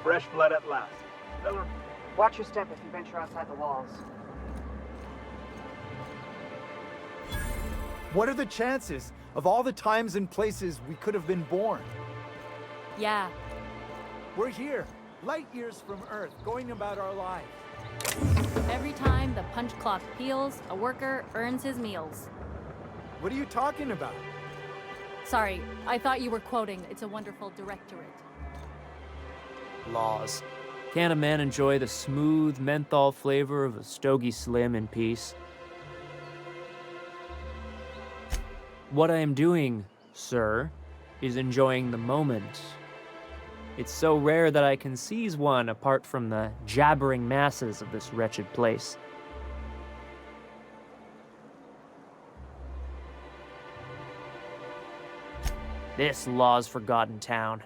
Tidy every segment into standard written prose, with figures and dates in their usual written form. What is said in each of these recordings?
Fresh blood at last. Stellar. Watch your step if you venture outside the walls. What are the chances of all the times and places we could have been born? Yeah. We're here, light years from Earth, going about our lives. Every time the punch clock peals, a worker earns his meals. What are you talking about? Sorry, I thought you were quoting It's a Wonderful Directorate. Laws. Can a man enjoy the smooth menthol flavor of a Stogie Slim in peace? What I am doing, sir, is enjoying the moment. It's so rare that I can seize one apart from the jabbering masses of this wretched place. This Law's Forgotten town.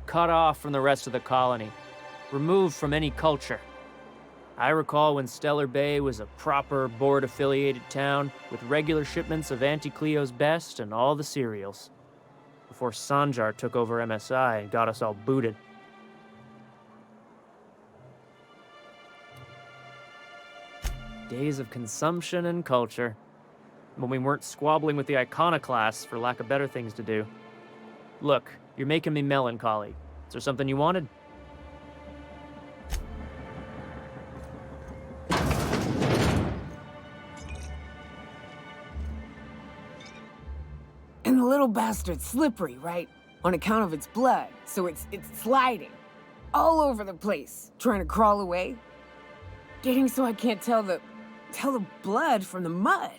Cut off from the rest of the colony. Removed from any culture. I recall when Stellar Bay was a proper board-affiliated town with regular shipments of Auntie Cleo's best and all the cereals. Before Sanjar took over MSI and got us all booted. Days of consumption and culture. When we weren't squabbling with the iconoclasts for lack of better things to do. Look, you're making me melancholy. Is there something you wanted? And the little bastard's slippery, right? On account of its blood, so it's sliding. All over the place, trying to crawl away. Getting so I can't tell the blood from the mud.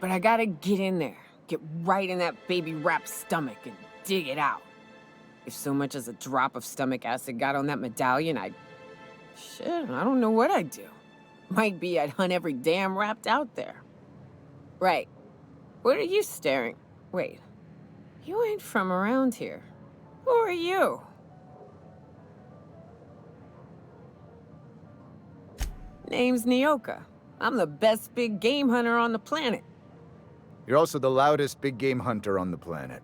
But I gotta get in there, get right in that baby rap's stomach and dig it out. If so much as a drop of stomach acid got on that medallion, shit, I don't know what I'd do. Might be I'd hunt every damn Rapt out there. Right. What are you staring? Wait. You ain't from around here. Who are you? Name's Nyoka. I'm the best big game hunter on the planet. You're also the loudest big game hunter on the planet.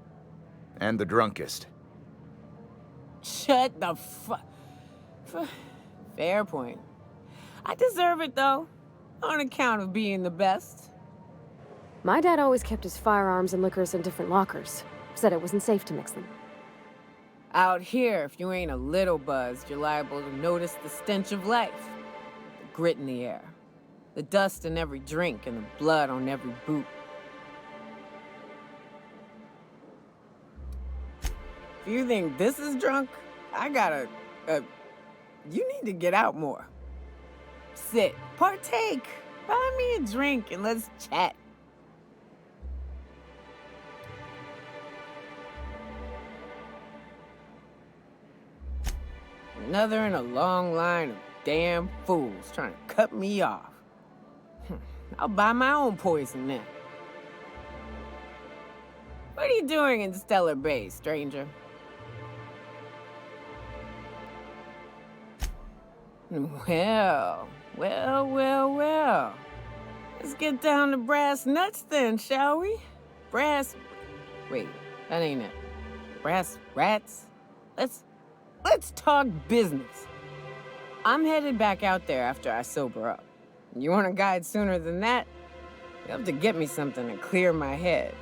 And the drunkest. Shut the Fair point. I deserve it, though. On account of being the best. My dad always kept his firearms and liquors in different lockers. Said it wasn't safe to mix them. Out here, if you ain't a little buzzed, you're liable to notice the stench of life. The grit in the air. The dust in every drink and the blood on every boot. If you think this is drunk, I gotta... you need to get out more. Sit, partake, buy me a drink and let's chat. Another in a long line of damn fools trying to cut me off. I'll buy my own poison then. What are you doing in Stellar Bay, stranger? Well. Let's get down to brass nuts then, shall we? Wait, that ain't it. Brass rats? Let's talk business. I'm headed back out there after I sober up. You want a guide sooner than that? You have to get me something to clear my head.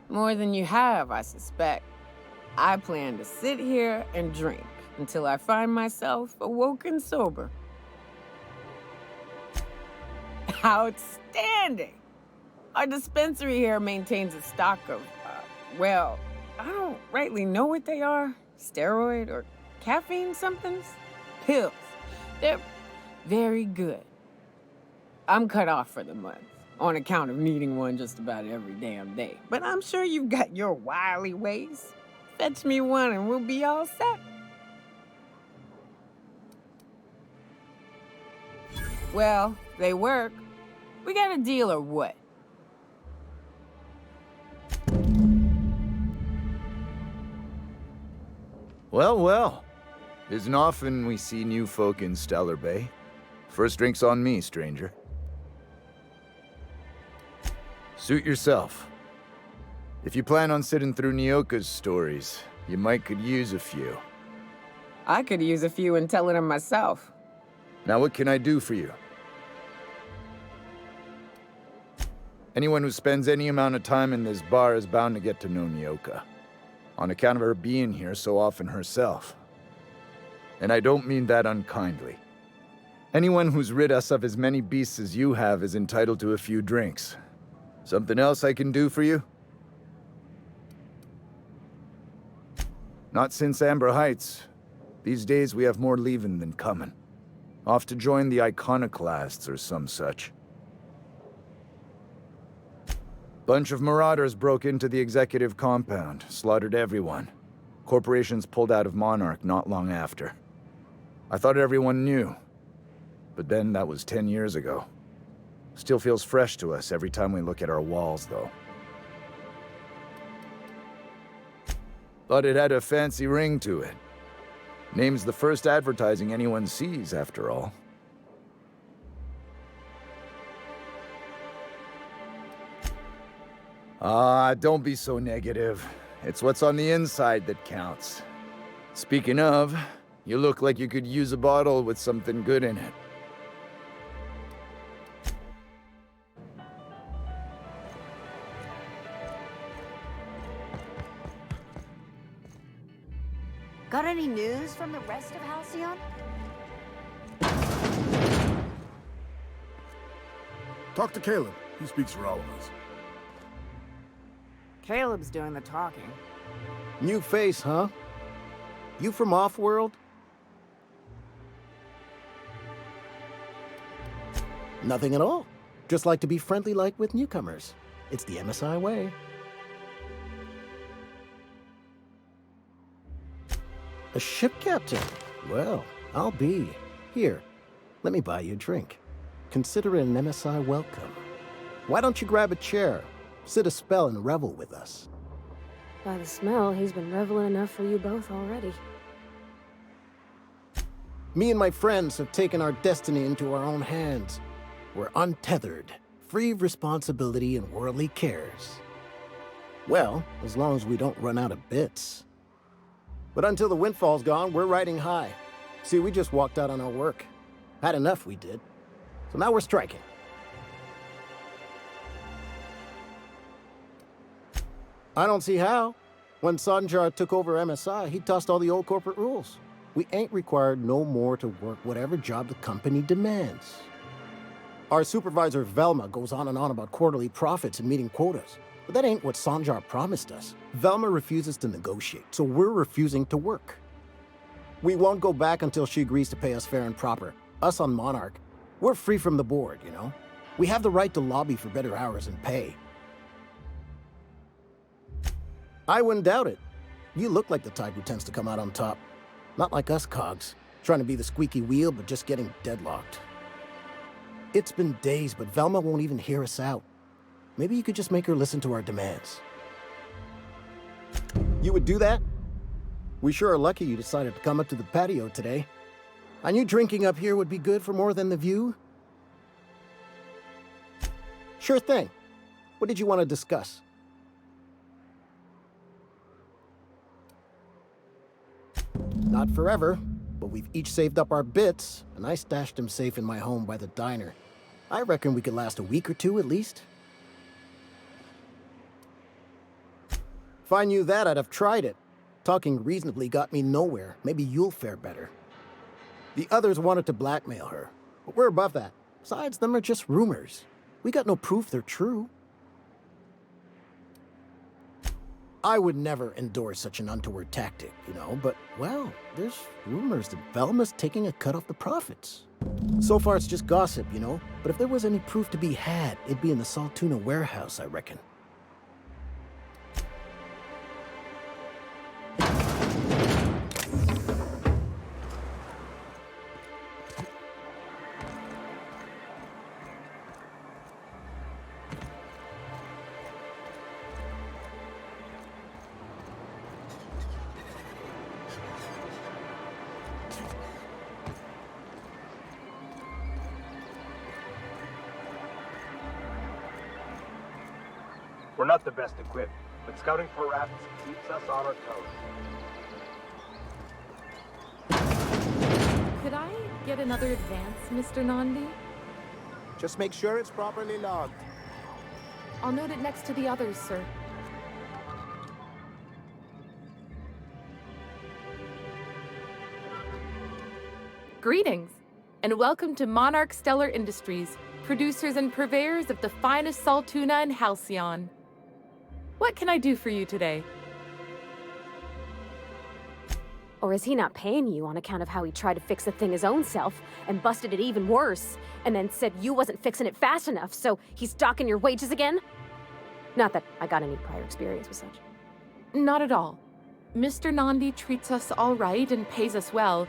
More than you have, I suspect. I plan to sit here and drink until I find myself awoken sober. Outstanding! Our dispensary here maintains a stock of, well, I don't rightly know what they are. Steroid or caffeine somethings? Pills. They're very good. I'm cut off for the month, on account of needing one just about every damn day. But I'm sure you've got your wily ways. Fetch me one and we'll be all set. Well, they work. We got a deal or what? Well. Isn't often we see new folk in Stellar Bay. First drink's on me, stranger. Suit yourself. If you plan on sitting through Nyoka's stories, you might could use a few. I could use a few and telling them myself. Now what can I do for you? Anyone who spends any amount of time in this bar is bound to get to know Nyoka, on account of her being here so often herself. And I don't mean that unkindly. Anyone who's rid us of as many beasts as you have is entitled to a few drinks. Something else I can do for you? Not since Amber Heights. These days we have more leaving than coming. Off to join the Iconoclasts or some such. Bunch of marauders broke into the executive compound, slaughtered everyone. Corporations pulled out of Monarch not long after. I thought everyone knew. But then that was 10 years ago. Still feels fresh to us every time we look at our walls, though. But it had a fancy ring to it. Name's the first advertising anyone sees, after all. Don't be so negative. It's what's on the inside that counts. Speaking of, you look like you could use a bottle with something good in it. Got any news from the rest of Halcyon? Talk to Caleb. He speaks for all of us. Caleb's doing the talking. New face, huh? You from Offworld? Nothing at all. Just like to be friendly like with newcomers. It's the MSI way. A ship captain? Well, I'll be. Here, let me buy you a drink. Consider it an MSI welcome. Why don't you grab a chair, sit a spell and revel with us? By the smell, he's been reveling enough for you both already. Me and my friends have taken our destiny into our own hands. We're untethered, free of responsibility and worldly cares. Well, as long as we don't run out of bits. But until the windfall's gone, we're riding high. See, we just walked out on our work. Had enough, we did. So now we're striking. I don't see how. When Sanjar took over MSI, he tossed all the old corporate rules. We ain't required no more to work whatever job the company demands. Our supervisor Velma goes on and on about quarterly profits and meeting quotas. But that ain't what Sanjar promised us. Velma refuses to negotiate, so we're refusing to work. We won't go back until she agrees to pay us fair and proper. Us on Monarch, we're free from the board, you know? We have the right to lobby for better hours and pay. I wouldn't doubt it. You look like the type who tends to come out on top. Not like us cogs, trying to be the squeaky wheel but just getting deadlocked. It's been days, but Velma won't even hear us out. Maybe you could just make her listen to our demands. You would do that? We sure are lucky you decided to come up to the patio today. I knew drinking up here would be good for more than the view. Sure thing. What did you want to discuss? Not forever, but we've each saved up our bits, and I stashed them safe in my home by the diner. I reckon we could last a week or two at least. If I knew that, I'd have tried it. Talking reasonably got me nowhere. Maybe you'll fare better. The others wanted to blackmail her, but we're above that. Besides, them are just rumors. We got no proof they're true. I would never endorse such an untoward tactic, you know, but, well, there's rumors that Velma's taking a cut off the profits. So far, it's just gossip, you know, but if there was any proof to be had, it'd be in the Saltuna warehouse, I reckon. We're not the best equipped, but scouting for rafts keeps us on our toes. Could I get another advance, Mr. Nandi? Just make sure it's properly logged. I'll note it next to the others, sir. Greetings, and welcome to Monarch Stellar Industries, producers and purveyors of the finest salt tuna in Halcyon. What can I do for you today? Or is he not paying you on account of how he tried to fix the thing his own self and busted it even worse, and then said you wasn't fixing it fast enough, so he's docking your wages again? Not that I got any prior experience with such. Not at all. Mr. Nandi treats us all right and pays us well.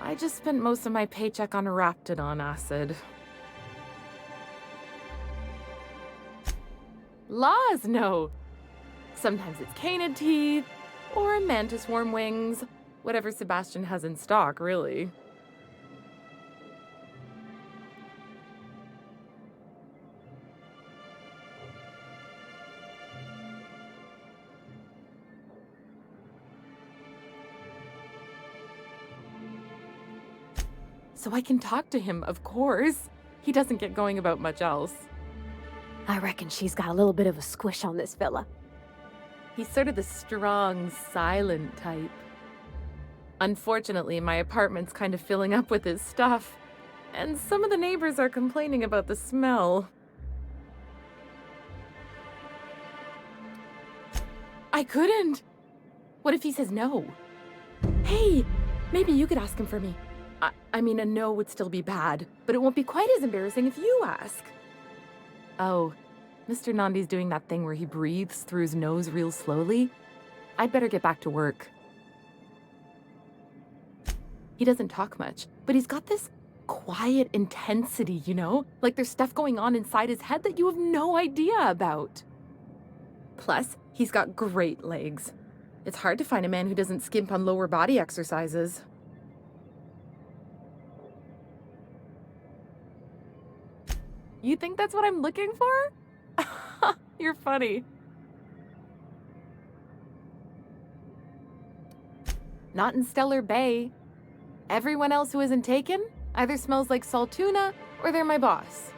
I just spent most of my paycheck on Raptidon acid. Laws, no. Sometimes it's canid teeth, or mantis worm wings. Whatever Sebastian has in stock, really. So I can talk to him, of course. He doesn't get going about much else. I reckon she's got a little bit of a squish on this fella. He's sort of the strong, silent type. Unfortunately, my apartment's kind of filling up with his stuff, and some of the neighbors are complaining about the smell. I couldn't! What if he says no? Hey, maybe you could ask him for me. I mean, a no would still be bad, but it won't be quite as embarrassing if you ask. Oh, Mr. Nandi's doing that thing where he breathes through his nose real slowly. I'd better get back to work. He doesn't talk much, but he's got this quiet intensity, you know? Like there's stuff going on inside his head that you have no idea about. Plus, he's got great legs. It's hard to find a man who doesn't skimp on lower body exercises. You think that's what I'm looking for? You're funny. Not in Stellar Bay. Everyone else who isn't taken either smells like salt tuna or they're my boss.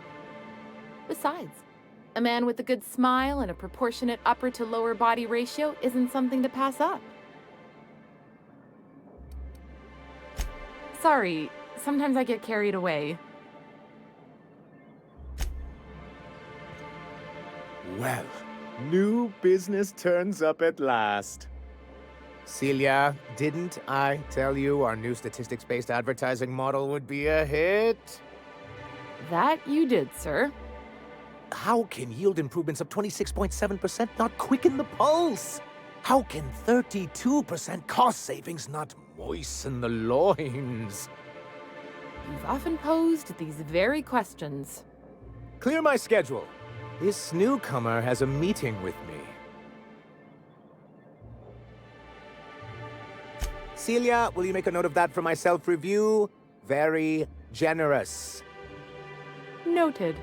Besides, a man with a good smile and a proportionate upper to lower body ratio isn't something to pass up. Sorry, sometimes I get carried away. Well, new business turns up at last. Celia, didn't I tell you our new statistics-based advertising model would be a hit? That you did, sir. How can yield improvements of 26.7% not quicken the pulse? How can 32% cost savings not moisten the loins? You've often posed these very questions. Clear my schedule. This newcomer has a meeting with me. Celia, will you make a note of that for my self-review? Very generous. Noted.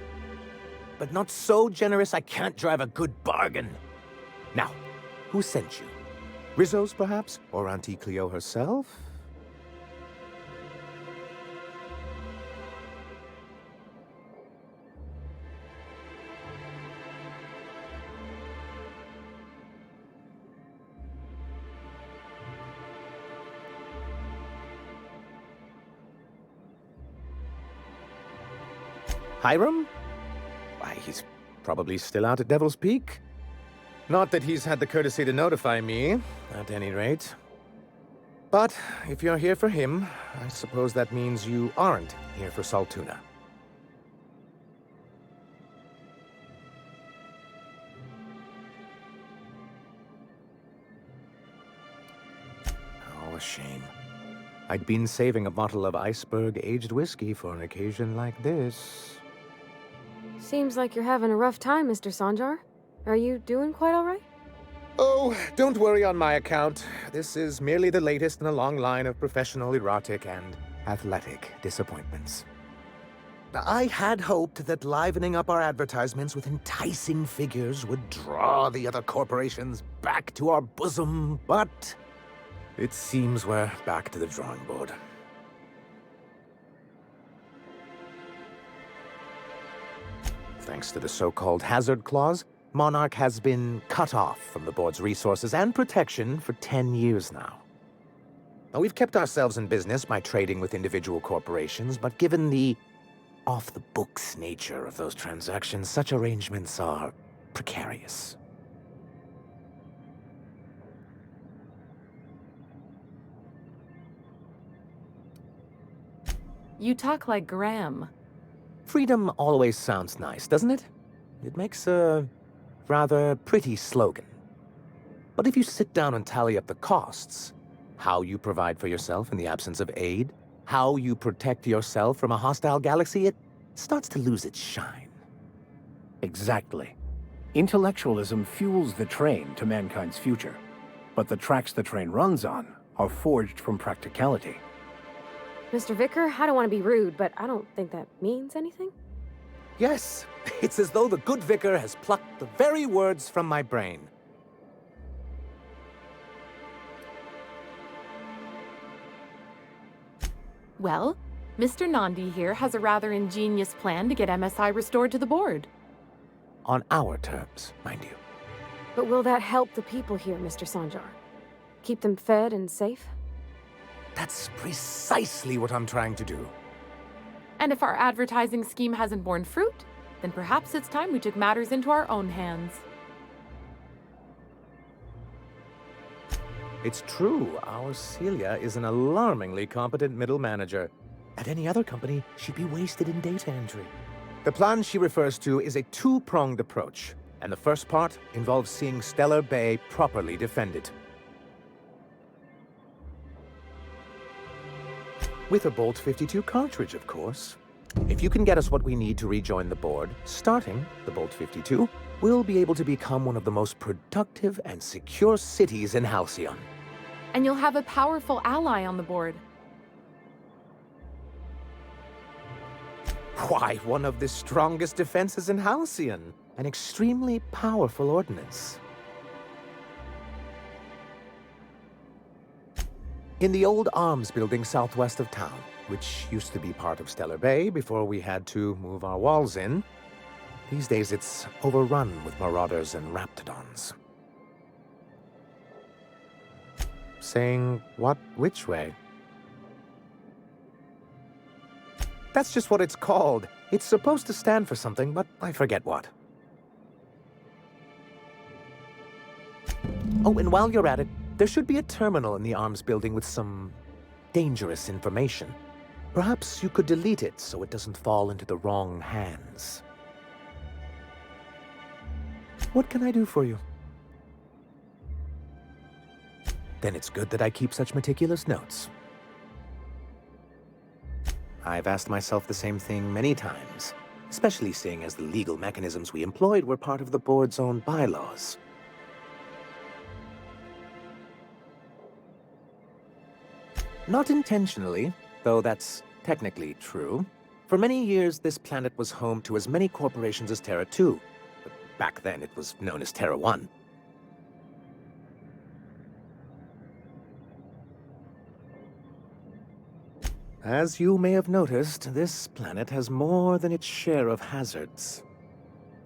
But not so generous I can't drive a good bargain. Now, who sent you? Rizzo's, perhaps? Or Auntie Cleo herself? Hiram? Why, he's probably still out at Devil's Peak. Not that he's had the courtesy to notify me, at any rate. But if you're here for him, I suppose that means you aren't here for salt tuna. Oh, a shame. I'd been saving a bottle of iceberg-aged whiskey for an occasion like this. Seems like you're having a rough time, Mr. Sanjar. Are you doing quite all right? Oh, don't worry on my account. This is merely the latest in a long line of professional, erotic, and athletic disappointments. I had hoped that livening up our advertisements with enticing figures would draw the other corporations back to our bosom, but it seems we're back to the drawing board. Thanks to the so-called hazard clause, Monarch has been cut off from the board's resources and protection for 10 years now. Now, we've kept ourselves in business by trading with individual corporations, but given the off-the-books nature of those transactions, such arrangements are precarious. You talk like Graham. Freedom always sounds nice, doesn't it? It makes a rather pretty slogan. But if you sit down and tally up the costs, how you provide for yourself in the absence of aid, how you protect yourself from a hostile galaxy, it starts to lose its shine. Exactly. Intellectualism fuels the train to mankind's future, but the tracks the train runs on are forged from practicality. Mr. Vicar, I don't want to be rude, but I don't think that means anything. Yes, it's as though the good vicar has plucked the very words from my brain. Well, Mr. Nandi here has a rather ingenious plan to get MSI restored to the board. On our terms, mind you. But will that help the people here, Mr. Sanjar? Keep them fed and safe? That's precisely what I'm trying to do. And if our advertising scheme hasn't borne fruit, then perhaps it's time we took matters into our own hands. It's true, our Celia is an alarmingly competent middle manager. At any other company, she'd be wasted in data entry. The plan she refers to is a two-pronged approach, and the first part involves seeing Stellar Bay properly defended. With a Bolt 52 cartridge, of course. If you can get us what we need to rejoin the board, starting the Bolt 52, we'll be able to become one of the most productive and secure cities in Halcyon. And you'll have a powerful ally on the board. Why, one of the strongest defenses in Halcyon. An extremely powerful ordnance. In the old arms building southwest of town, which used to be part of Stellar Bay before we had to move our walls in, these days it's overrun with marauders and raptidons. Saying what which way? That's just what it's called. It's supposed to stand for something, but I forget what. Oh, and while you're at it, there should be a terminal in the arms building with some dangerous information. Perhaps you could delete it so it doesn't fall into the wrong hands. What can I do for you? Then it's good that I keep such meticulous notes. I've asked myself the same thing many times, especially seeing as the legal mechanisms we employed were part of the board's own bylaws. Not intentionally, though that's technically true. For many years, this planet was home to as many corporations as Terra 2. But back then, it was known as Terra 1. As you may have noticed, this planet has more than its share of hazards.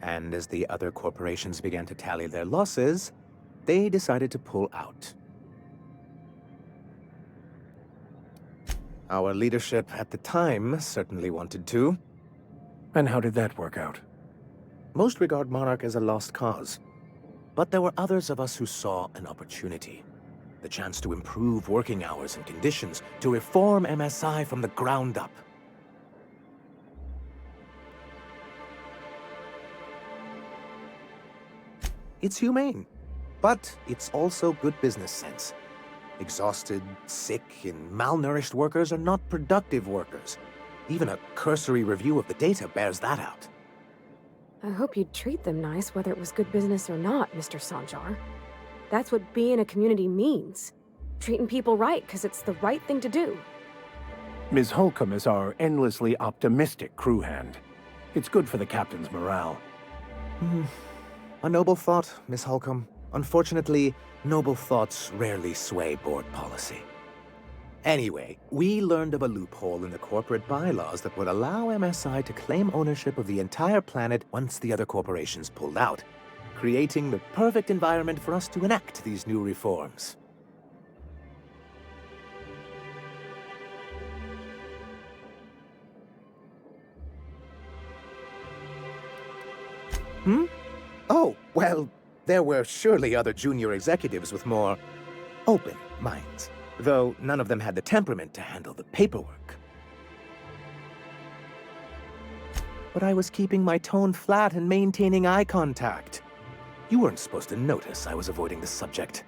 And as the other corporations began to tally their losses, they decided to pull out. Our leadership at the time certainly wanted to. And how did that work out? Most regard Monarch as a lost cause. But there were others of us who saw an opportunity. The chance to improve working hours and conditions, to reform MSI from the ground up. It's humane, but it's also good business sense. Exhausted, sick, and malnourished workers are not productive workers. Even a cursory review of the data bears that out. I hope you'd treat them nice, whether it was good business or not, Mr. Sanjar. That's what being a community means. Treating people right, because it's the right thing to do. Ms. Holcomb is our endlessly optimistic crew hand. It's good for the captain's morale. A noble thought, Miss Holcomb. Unfortunately, noble thoughts rarely sway board policy. Anyway, we learned of a loophole in the corporate bylaws that would allow MSI to claim ownership of the entire planet once the other corporations pulled out, creating the perfect environment for us to enact these new reforms. Oh, well, there were surely other junior executives with more open minds, though none of them had the temperament to handle the paperwork. But I was keeping my tone flat and maintaining eye contact. You weren't supposed to notice I was avoiding the subject.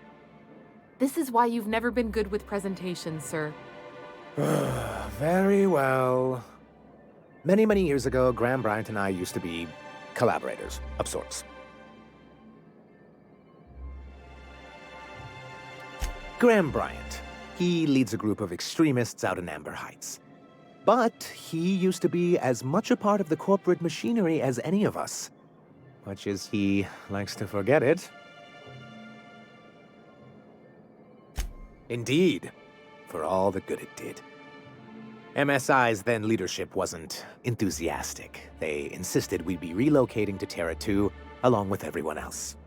This is why you've never been good with presentations, sir. Very well. Many, many years ago, Graham Bryant and I used to be collaborators of sorts. Graham Bryant. He leads a group of extremists out in Amber Heights. But he used to be as much a part of the corporate machinery as any of us. Much as he likes to forget it. Indeed, for all the good it did. MSI's then leadership wasn't enthusiastic. They insisted we'd be relocating to Terra 2 along with everyone else.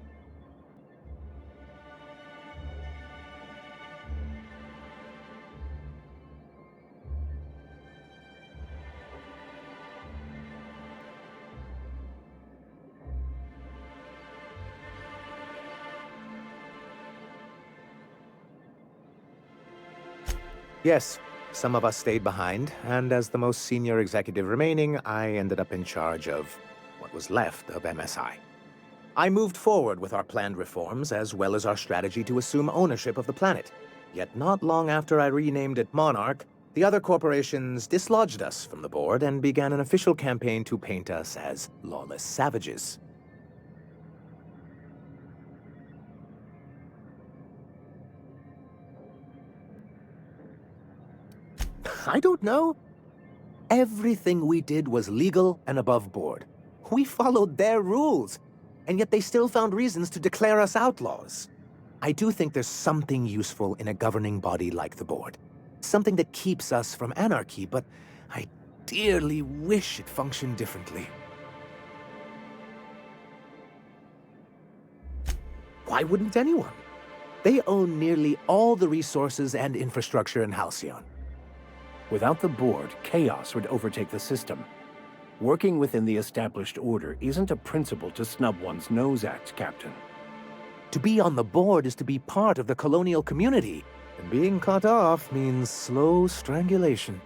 Yes, some of us stayed behind, and as the most senior executive remaining, I ended up in charge of what was left of MSI. I moved forward with our planned reforms, as well as our strategy to assume ownership of the planet. Yet not long after I renamed it Monarch, the other corporations dislodged us from the board and began an official campaign to paint us as lawless savages. I don't know. Everything we did was legal and above board. We followed their rules, and yet they still found reasons to declare us outlaws. I do think there's something useful in a governing body like the board. Something that keeps us from anarchy, but I dearly wish it functioned differently. Why wouldn't anyone? They own nearly all the resources and infrastructure in Halcyon. Without the board, chaos would overtake the system. Working within the established order isn't a principle to snub one's nose at, Captain. To be on the board is to be part of the colonial community, and being cut off means slow strangulation.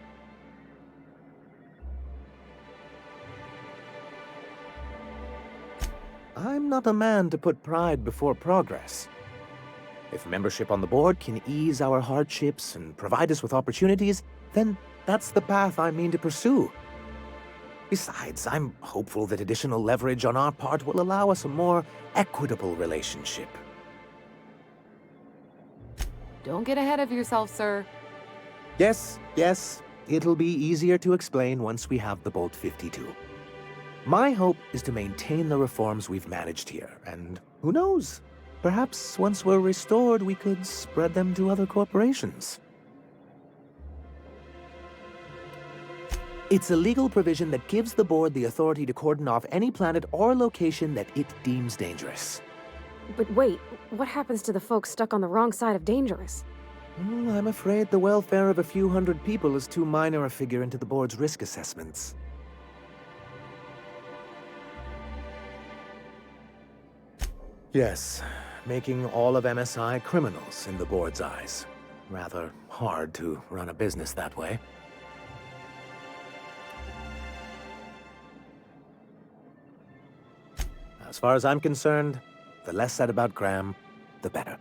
I'm not a man to put pride before progress. If membership on the board can ease our hardships and provide us with opportunities, then that's the path I mean to pursue. Besides, I'm hopeful that additional leverage on our part will allow us a more equitable relationship. Don't get ahead of yourself, sir. Yes, it'll be easier to explain once we have the Bolt 52. My hope is to maintain the reforms we've managed here, and who knows? Perhaps once we're restored, we could spread them to other corporations. It's a legal provision that gives the board the authority to cordon off any planet or location that it deems dangerous. But wait, what happens to the folks stuck on the wrong side of dangerous? I'm afraid the welfare of a few hundred people is too minor a figure into the board's risk assessments. Yes, making all of MSI criminals in the board's eyes. Rather hard to run a business that way. As far as I'm concerned, the less said about Graham, the better.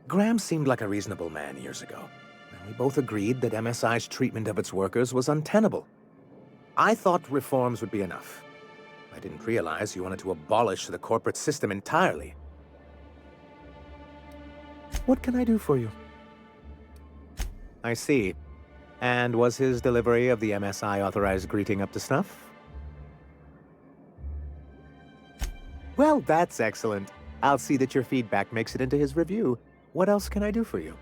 Graham seemed like a reasonable man years ago, and we both agreed that MSI's treatment of its workers was untenable. I thought reforms would be enough. I didn't realize you wanted to abolish the corporate system entirely. What can I do for you? I see. And was his delivery of the MSI authorized greeting up to snuff? Well, that's excellent. I'll see that your feedback makes it into his review. What else can I do for you?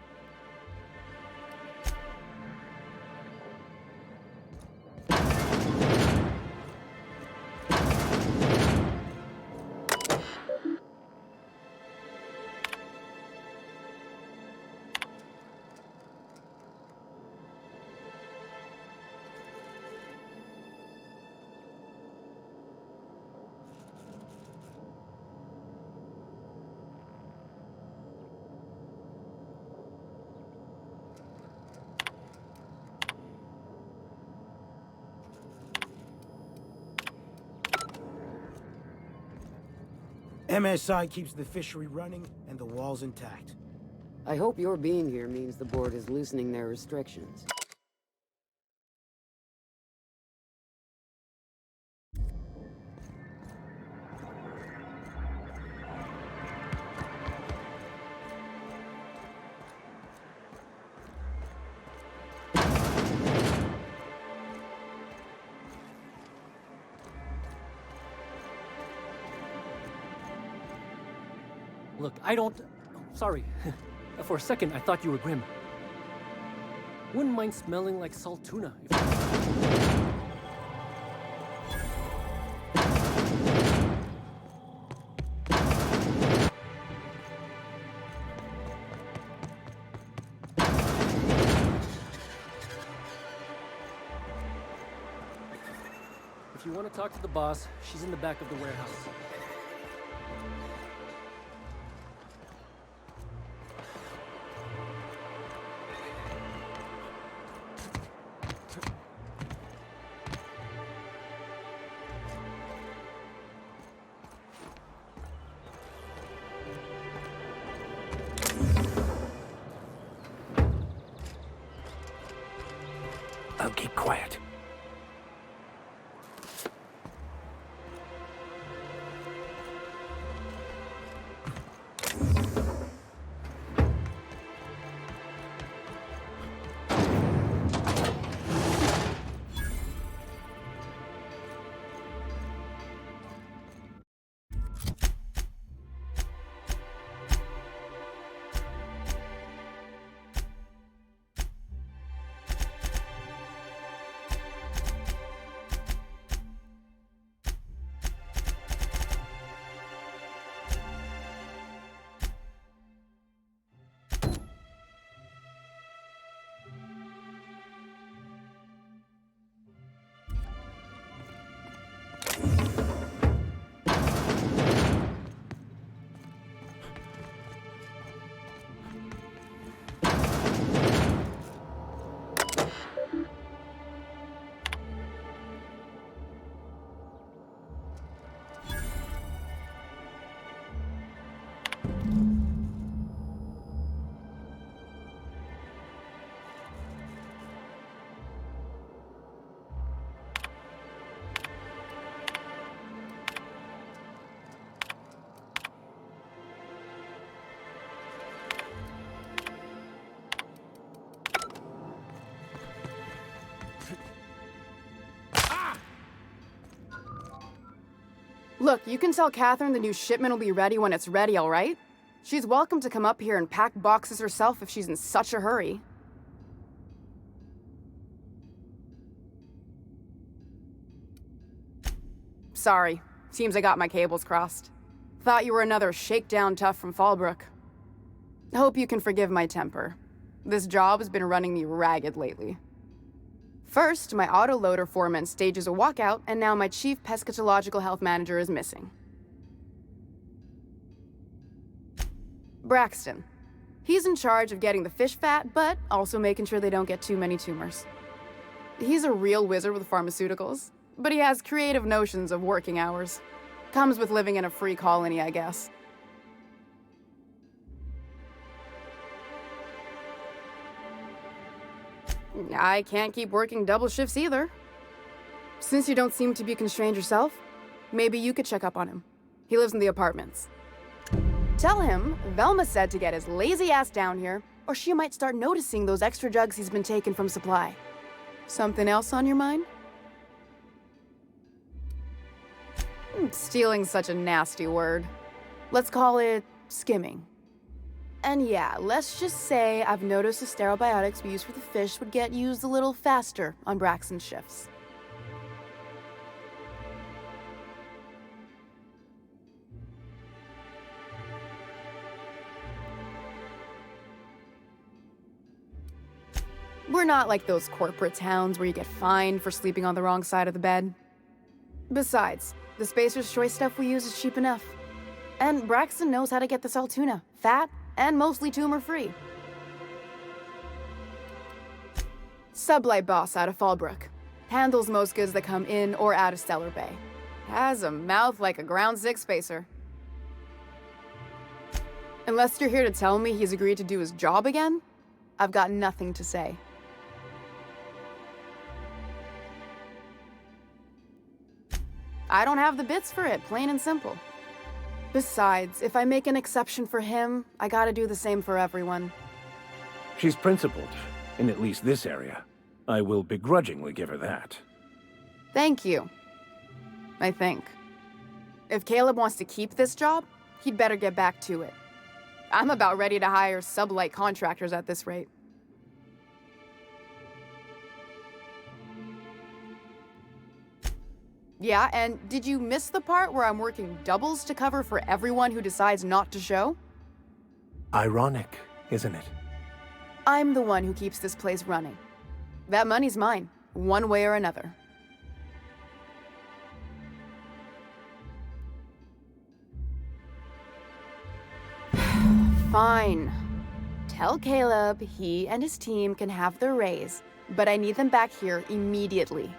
MSI keeps the fishery running and the walls intact. I hope your being here means the board is loosening their restrictions. Look, I don't... Sorry. For a second, I thought you were Grim. Wouldn't mind smelling like salt tuna. If you want to talk to the boss, she's in the back of the warehouse. I'll keep quiet. Look, you can tell Catherine the new shipment will be ready when it's ready, all right? She's welcome to come up here and pack boxes herself if she's in such a hurry. Sorry. Seems I got my cables crossed. Thought you were another shakedown tough from Fallbrook. Hope you can forgive my temper. This job has been running me ragged lately. First, my autoloader foreman stages a walkout, and now my chief pescatological health manager is missing. Braxton. He's in charge of getting the fish fat, but also making sure they don't get too many tumors. He's a real wizard with pharmaceuticals, but he has creative notions of working hours. Comes with living in a free colony, I guess. I can't keep working double shifts either. Since you don't seem to be constrained yourself, maybe you could check up on him. He lives in the apartments. Tell him Velma said to get his lazy ass down here, or she might start noticing those extra jugs he's been taking from supply. Something else on your mind? Stealing's such a nasty word. Let's call it skimming. And yeah, let's just say I've noticed the stereobiotics we use for the fish would get used a little faster on Braxton's shifts. We're not like those corporate towns where you get fined for sleeping on the wrong side of the bed. Besides, the Spacer's Choice stuff we use is cheap enough. And Braxton knows how to get the Saltuna, fat and mostly tumor-free. Sublight boss out of Fallbrook. Handles most goods that come in or out of Stellar Bay. Has a mouth like a Ground 6 Spacer. Unless you're here to tell me he's agreed to do his job again, I've got nothing to say. I don't have the bits for it, plain and simple. Besides, if I make an exception for him, I gotta do the same for everyone. She's principled, in at least this area. I will begrudgingly give her that. Thank you. I think. If Caleb wants to keep this job, he'd better get back to it. I'm about ready to hire sublight contractors at this rate. Yeah, and did you miss the part where I'm working doubles to cover for everyone who decides not to show? Ironic, isn't it? I'm the one who keeps this place running. That money's mine, one way or another. Fine. Tell Caleb he and his team can have their raise, but I need them back here immediately.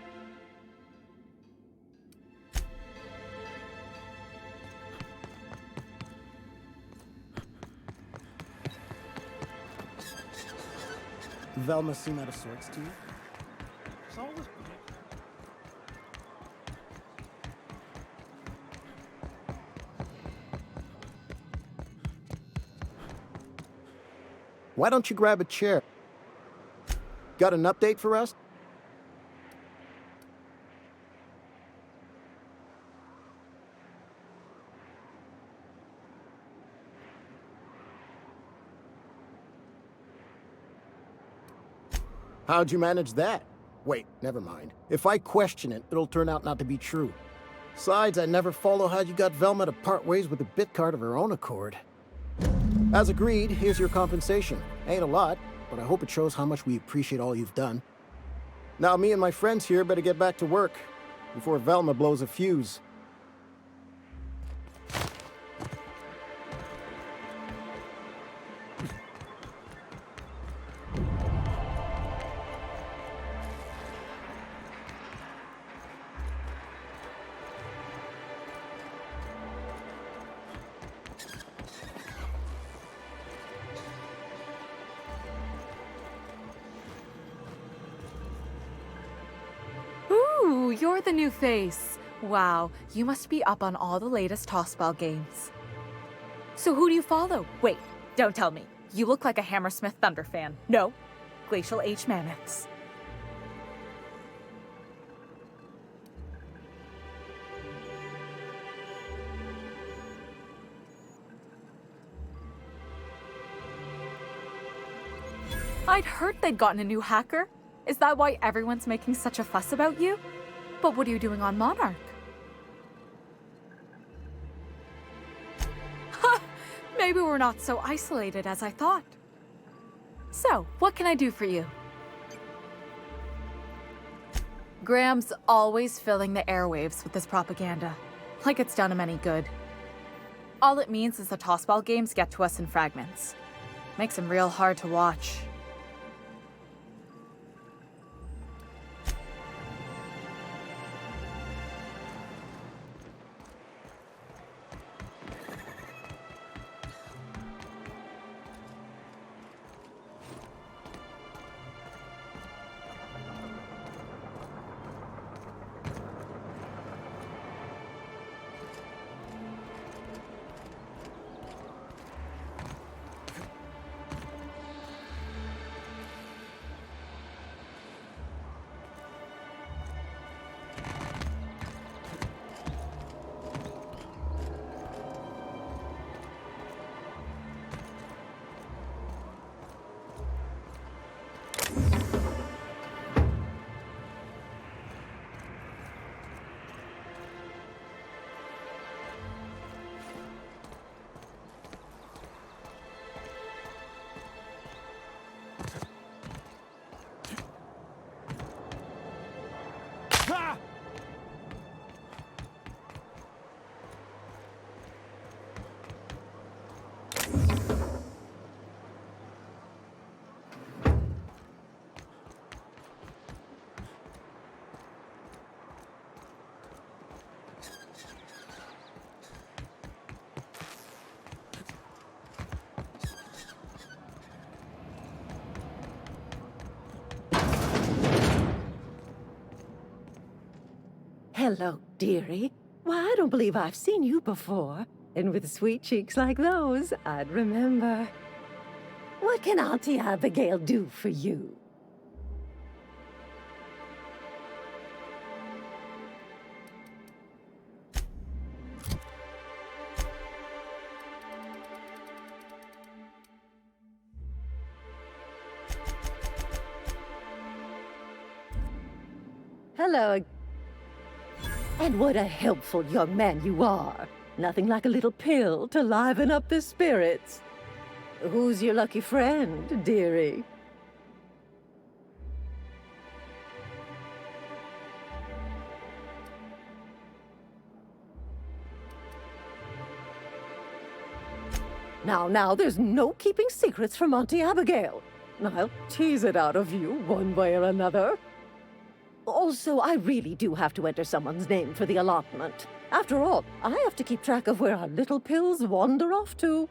Velma seem out of sorts to you? Why don't you grab a chair? Got an update for us? How'd you manage that? Wait, never mind. If I question it, it'll turn out not to be true. Besides, I never follow how you got Velma to part ways with a bit card of her own accord. As agreed, here's your compensation. Ain't a lot, but I hope it shows how much we appreciate all you've done. Now me and my friends here better get back to work before Velma blows a fuse. Ooh, you're the new face. Wow, you must be up on all the latest Tossball games. So who do you follow? Wait, don't tell me. You look like a Hammersmith Thunder fan. No, Glacial H Mammoths. I'd heard they'd gotten a new hacker. Is that why everyone's making such a fuss about you? But what are you doing on Monarch? Ha! Maybe we're not so isolated as I thought. So, what can I do for you? Graham's always filling the airwaves with this propaganda, like it's done him any good. All it means is the Tossball games get to us in fragments. Makes them real hard to watch. Ah! Hello, dearie. Why, I don't believe I've seen you before. And with sweet cheeks like those, I'd remember. What can Auntie Abigail do for you? Hello. And what a helpful young man you are. Nothing like a little pill to liven up the spirits. Who's your lucky friend, dearie? Now, there's no keeping secrets from Auntie Abigail. I'll tease it out of you one way or another. Also, I really do have to enter someone's name for the allotment. After all, I have to keep track of where our little pills wander off to.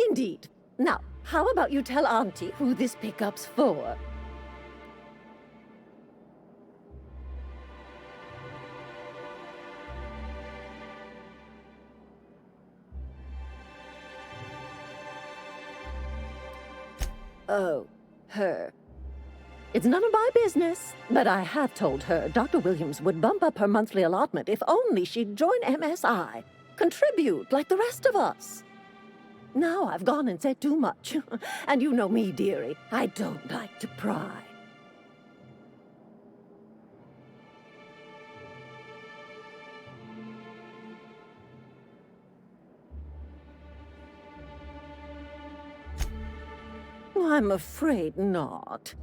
Indeed. Now, how about you tell Auntie who this pickup's for? Oh, her. It's none of my business, but I have told her Dr. Williams would bump up her monthly allotment if only she'd join MSI. Contribute like the rest of us. Now I've gone and said too much. And you know me, dearie. I don't like to pry. I'm afraid not.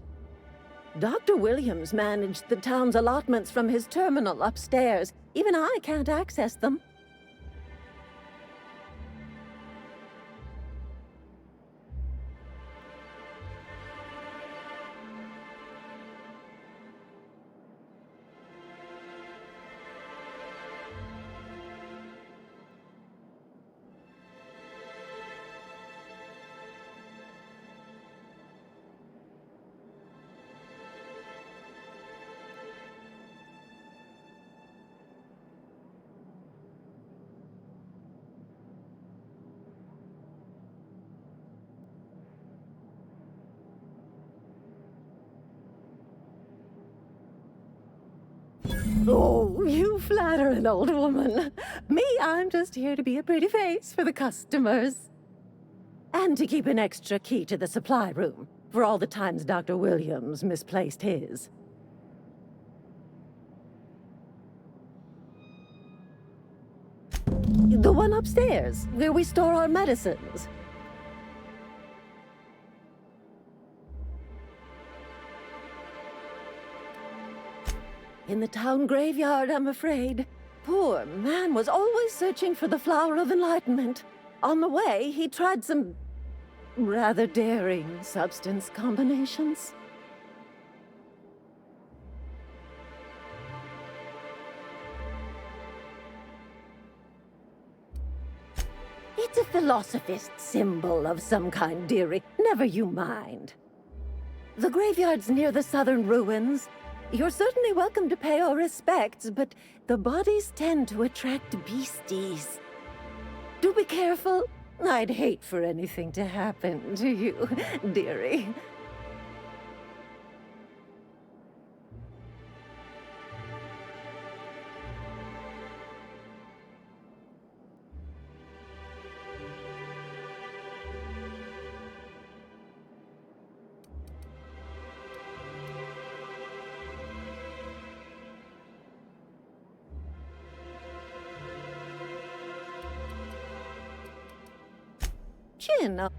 Dr. Williams managed the town's allotments from his terminal upstairs. Even I can't access them. Oh, you flatter an old woman. Me, I'm just here to be a pretty face for the customers. And to keep an extra key to the supply room, for all the times Dr. Williams misplaced his. The one upstairs, where we store our medicines. In the town graveyard, I'm afraid. Poor man was always searching for the Flower of Enlightenment. On the way, he tried some rather daring substance combinations. It's a philosophist symbol of some kind, dearie. Never you mind. The graveyard's near the southern ruins. You're certainly welcome to pay our respects, but the bodies tend to attract beasties. Do be careful. I'd hate for anything to happen to you, dearie. chin.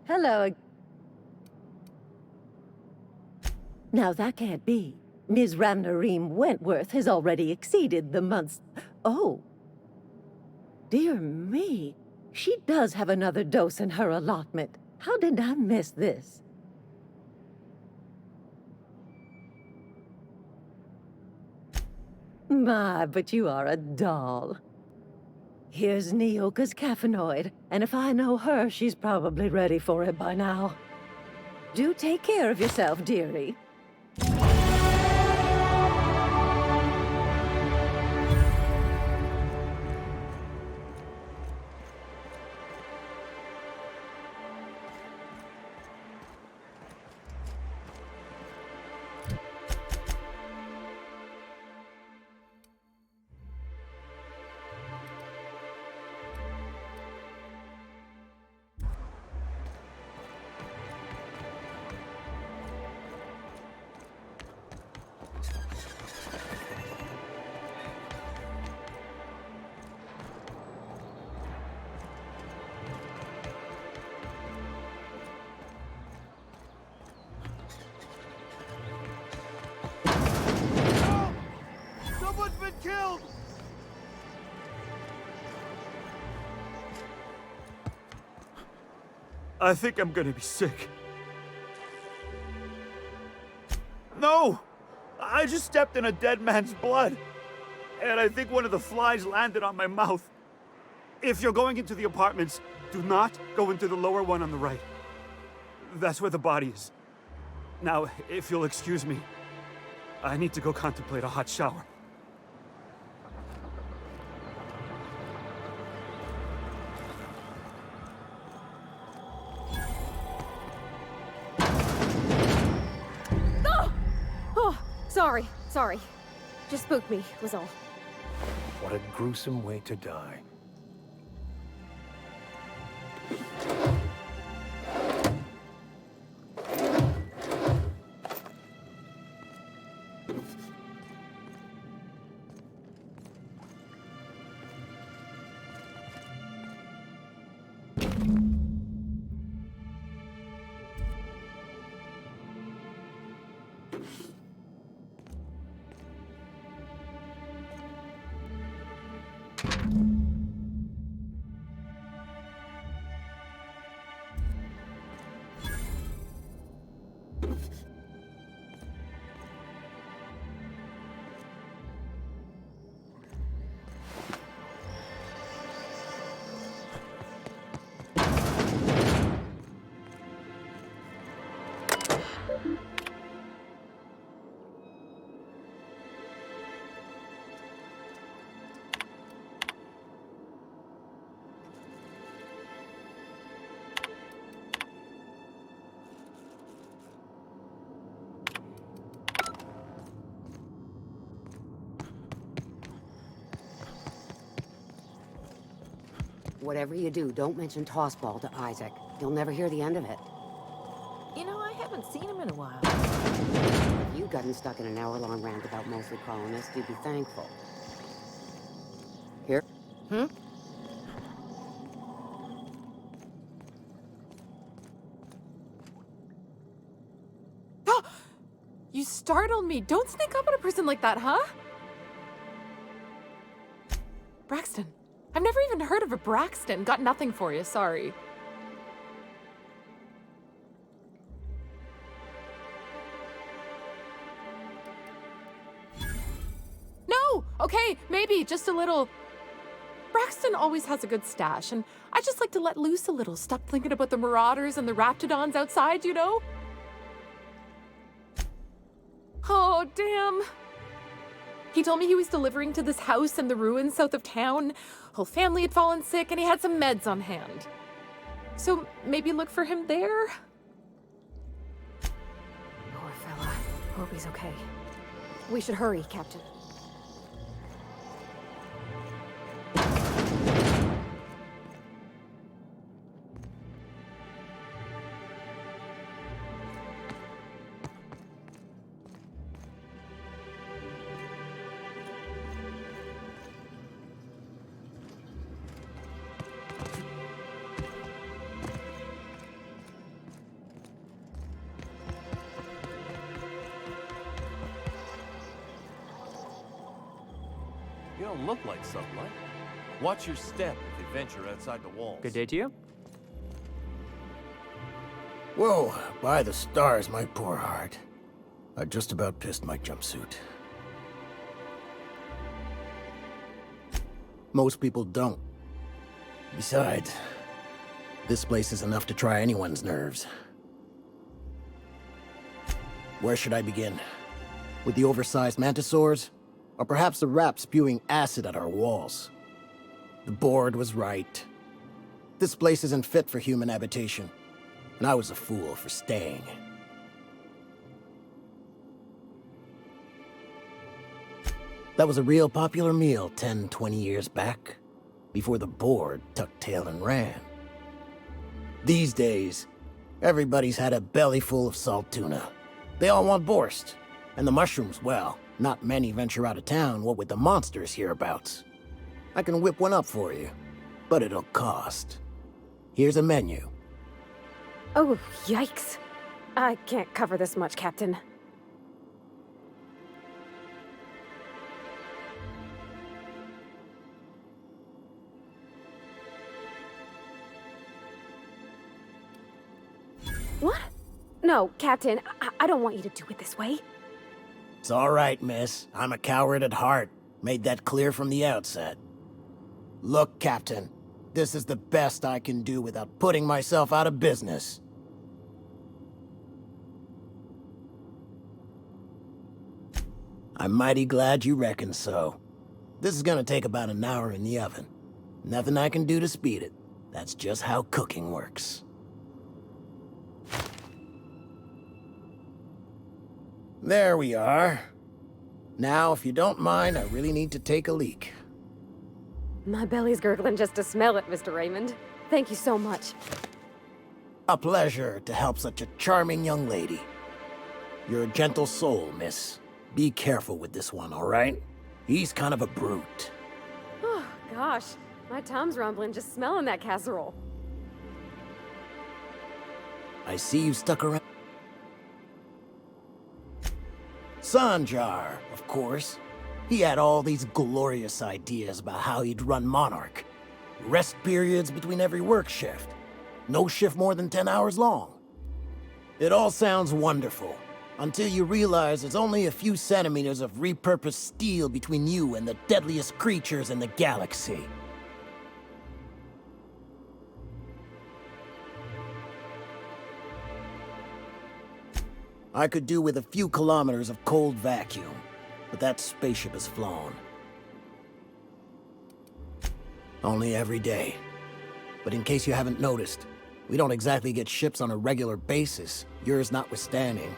Hello. Now that can't be. Ms. Ramnareem Wentworth has already exceeded the month's... Oh. Dear me. She does have another dose in her allotment. How did I miss this? My, but you are a doll. Here's Nyoka's caffeinoid, and if I know her, she's probably ready for it by now. Do take care of yourself, dearie. Someone's been killed! I think I'm gonna be sick. No! I just stepped in a dead man's blood. And I think one of the flies landed on my mouth. If you're going into the apartments, do not go into the lower one on the right. That's where the body is. Now, if you'll excuse me, I need to go contemplate a hot shower. Sorry. Just spooked me, was all. What a gruesome way to die. Whatever you do, don't mention Tossball to Isaac. He'll never hear the end of it. You know, I haven't seen him in a while. If you'd gotten stuck in an hour-long rant about mostly colonists, you'd be thankful. Here? Hmm? You startled me. Don't sneak up on a person like that, huh? Braxton. I've never even heard of a Braxton. Got nothing for you, sorry. No! Okay, maybe, just a little. Braxton always has a good stash, and I just like to let loose a little. Stop thinking about the marauders and the raptidons outside, you know? Oh, damn. He told me he was delivering to this house in the ruins south of town. Whole family had fallen sick, and he had some meds on hand. So maybe look for him there? Poor fella. Hope he's okay. We should hurry, Captain. You don't look like sunlight. Watch your step if you venture outside the walls. Good day to you. Whoa, by the stars, my poor heart. I just about pissed my jumpsuit. Most people don't. Besides, this place is enough to try anyone's nerves. Where should I begin? With the oversized mantisaurs? Or perhaps the rap spewing acid at our walls? The board was right. This place isn't fit for human habitation, and I was a fool for staying. That was a real popular meal 10, 20 years back, before the board tucked tail and ran. These days, everybody's had a belly full of salt tuna. They all want borscht, and the mushrooms, well, not many venture out of town, what with the monsters hereabouts. I can whip one up for you, but it'll cost. Here's a menu. Oh, yikes. I can't cover this much, Captain. What? No, Captain, I don't want you to do it this way. It's all right, miss. I'm a coward at heart. Made that clear from the outset. Look, Captain, this is the best I can do without putting myself out of business. I'm mighty glad you reckon so. This is gonna take about an hour in the oven. Nothing I can do to speed it. That's just how cooking works. There we are. Now, if you don't mind, I really need to take a leak. My belly's gurgling just to smell it, Mr. Raymond. Thank you so much. A pleasure to help such a charming young lady. You're a gentle soul, miss. Be careful with this one, all right? He's kind of a brute. Oh, gosh. My tum's rumbling just smelling that casserole. I see you stuck around. Sanjar, of course. He had all these glorious ideas about how he'd run Monarch. Rest periods between every work shift. No shift more than 10 hours long. It all sounds wonderful, until you realize there's only a few centimeters of repurposed steel between you and the deadliest creatures in the galaxy. I could do with a few kilometers of cold vacuum, but that spaceship has flown. Only every day. But in case you haven't noticed, we don't exactly get ships on a regular basis, yours notwithstanding.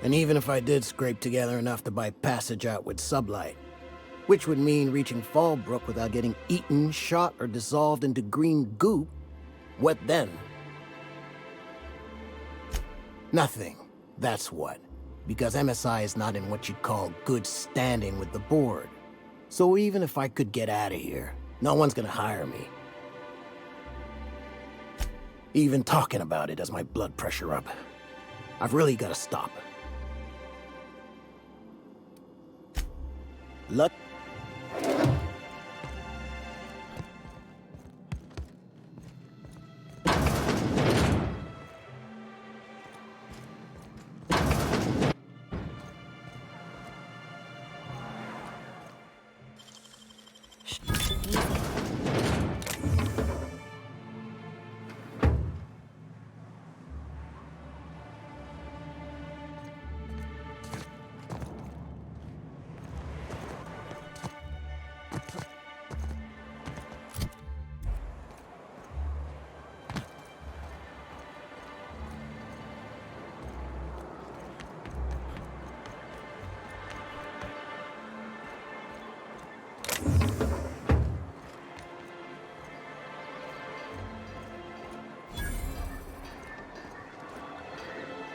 And even if I did scrape together enough to buy passage out with Sublight, Which would mean reaching Fallbrook without getting eaten, shot, or dissolved into green goop. What then? Nothing. That's what. Because MSI is not in what you'd call good standing with the board. So even if I could get out of here, no one's gonna hire me. Even talking about it has my blood pressure up. I've really gotta stop. Luck.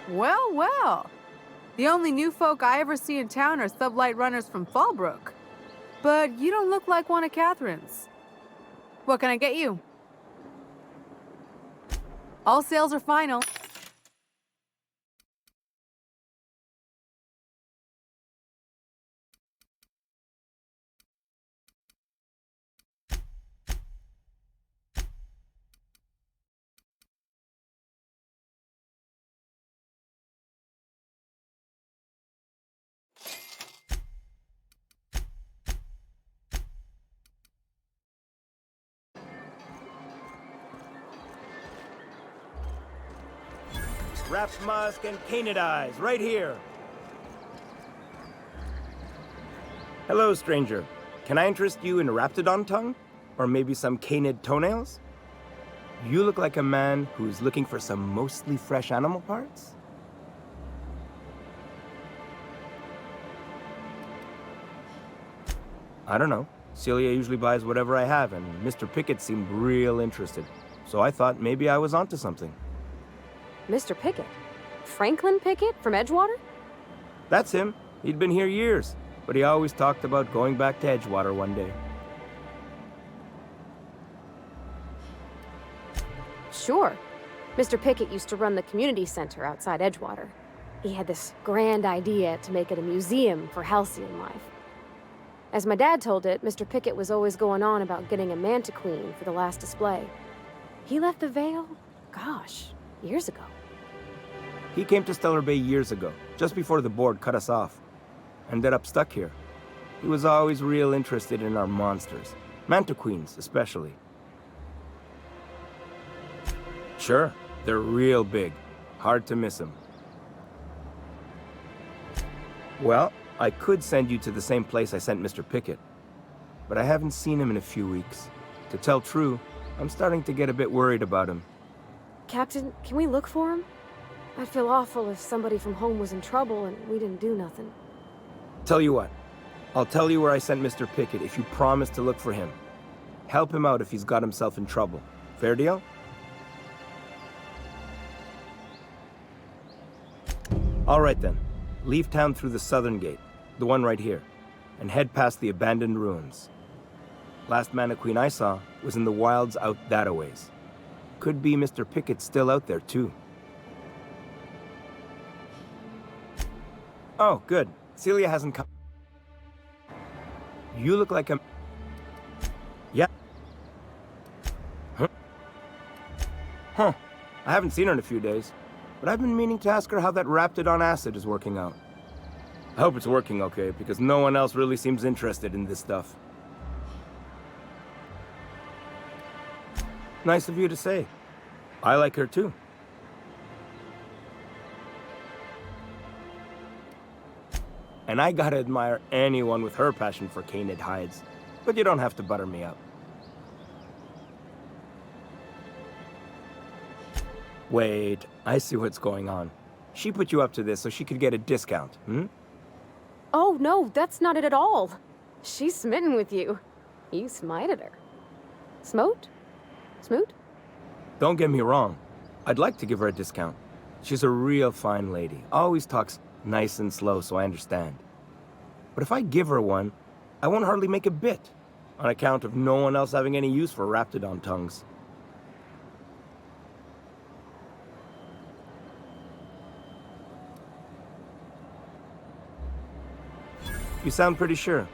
Well, well. The only new folk I ever see in town are sublight runners from Fallbrook. But you don't look like one of Catherine's. What can I get you? All sales are final. Raps Musk and Canadize, right here. Hello, stranger. Can I interest you in Raptidon tongue? Or maybe some canid toenails? You look like a man who's looking for some mostly fresh animal parts? I don't know. Celia usually buys whatever I have, and Mr. Pickett seemed real interested. So I thought maybe I was onto something. Mr. Pickett? Franklin Pickett from Edgewater? That's him. He'd been here years, but he always talked about going back to Edgewater one day. Sure. Mr. Pickett used to run the community center outside Edgewater. He had this grand idea to make it a museum for halcyon life. As my dad told it, Mr. Pickett was always going on about getting a Mantiqueen for the last display. He left the Vale, gosh, years ago. He came to Stellar Bay years ago, just before the board cut us off. Ended up stuck here. He was always real interested in our monsters. Mantiqueens, especially. Sure, they're real big. Hard to miss them. Well, I could send you to the same place I sent Mr. Pickett. But I haven't seen him in a few weeks. To tell true, I'm starting to get a bit worried about him. Captain, can we look for him? I'd feel awful if somebody from home was in trouble and we didn't do nothing. Tell you what, I'll tell you where I sent Mr. Pickett if you promise to look for him. Help him out if he's got himself in trouble. Fair deal? All right then. Leave town through the southern gate, the one right here, and head past the abandoned ruins. Last Mantiqueen I saw was in the wilds out that-a-ways. Could be Mr. Pickett still out there, too. Oh, good. Celia hasn't come. You look like a... Yeah. Huh? Huh. I haven't seen her in a few days, but I've been meaning to ask her how that Raptidon acid is working out. I hope it's working okay, because no one else really seems interested in this stuff. Nice of you to say. I like her too. And I gotta admire anyone with her passion for canid hides. But you don't have to butter me up. Wait, I see what's going on. She put you up to this so she could get a discount, hmm? Oh, no, that's not it at all. She's smitten with you. You smited her. Smote? Smoot? Don't get me wrong. I'd like to give her a discount. She's a real fine lady. Always talks nice and slow, so I understand. But if I give her one, I won't hardly make a bit, on account of no one else having any use for Raptidon tongues. You sound pretty sure.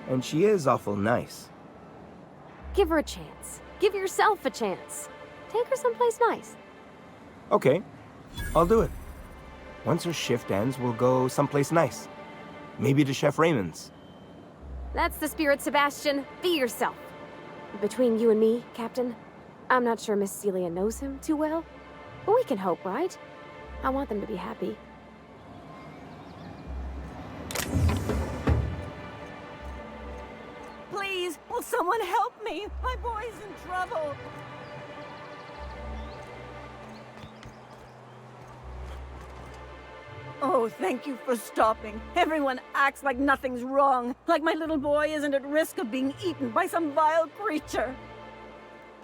And she is awful nice. Give her a chance. Give yourself a chance. Take her someplace nice. Okay, I'll do it. Once her shift ends, we'll go someplace nice. Maybe to Chef Raymond's. That's the spirit, Sebastian. Be yourself. Between you and me, Captain, I'm not sure Miss Celia knows him too well. But we can hope, right? I want them to be happy. Please, will someone help me? My boy's in trouble. Oh, thank you for stopping. Everyone acts like nothing's wrong, like my little boy isn't at risk of being eaten by some vile creature.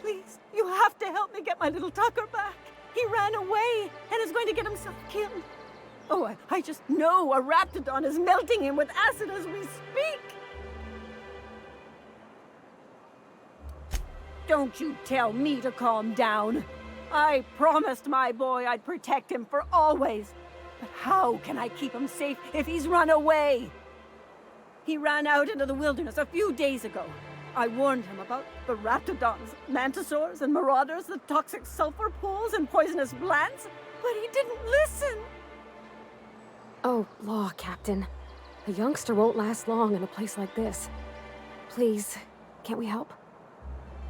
Please, you have to help me get my little Tucker back. He ran away and is going to get himself killed. Oh, I just know a Raptidon is melting him with acid as we speak. Don't you tell me to calm down. I promised my boy I'd protect him for always. But how can I keep him safe if he's run away? He ran out into the wilderness a few days ago. I warned him about the Raptidons, Mantisaurs, and Marauders, the toxic sulfur pools and poisonous plants, but he didn't listen. Oh, law, Captain. A youngster won't last long in a place like this. Please, can't we help?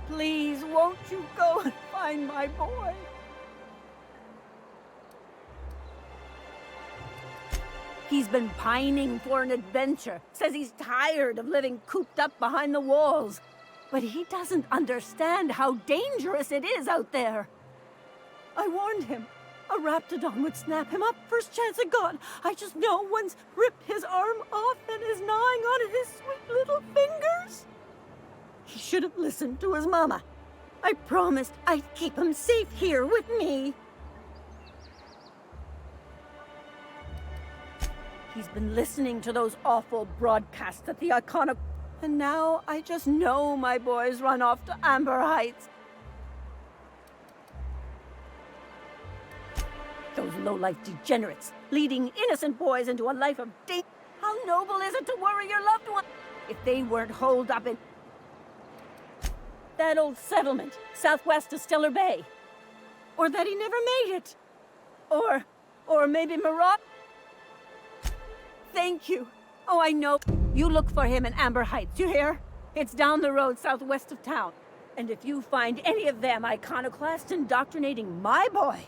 Please, won't you go and find my boy? He's been pining for an adventure. Says he's tired of living cooped up behind the walls. But he doesn't understand how dangerous it is out there. I warned him. A Raptidon would snap him up first chance it got. I just know one's ripped his arm off and is gnawing on his sweet little fingers. He should have listened to his mama. I promised I'd keep him safe here with me. He's been listening to those awful broadcasts at the iconic... And now I just know my boy's run off to Amber Heights. Those low-life degenerates, leading innocent boys into a life of danger. How noble is it to worry your loved one? If they weren't holed up in... that old settlement, southwest of Stellar Bay. Or that he never made it. Or maybe Marat... Thank you. Oh, I know. You look for him in Amber Heights, you hear? It's down the road southwest of town. And if you find any of them iconoclasts indoctrinating my boy,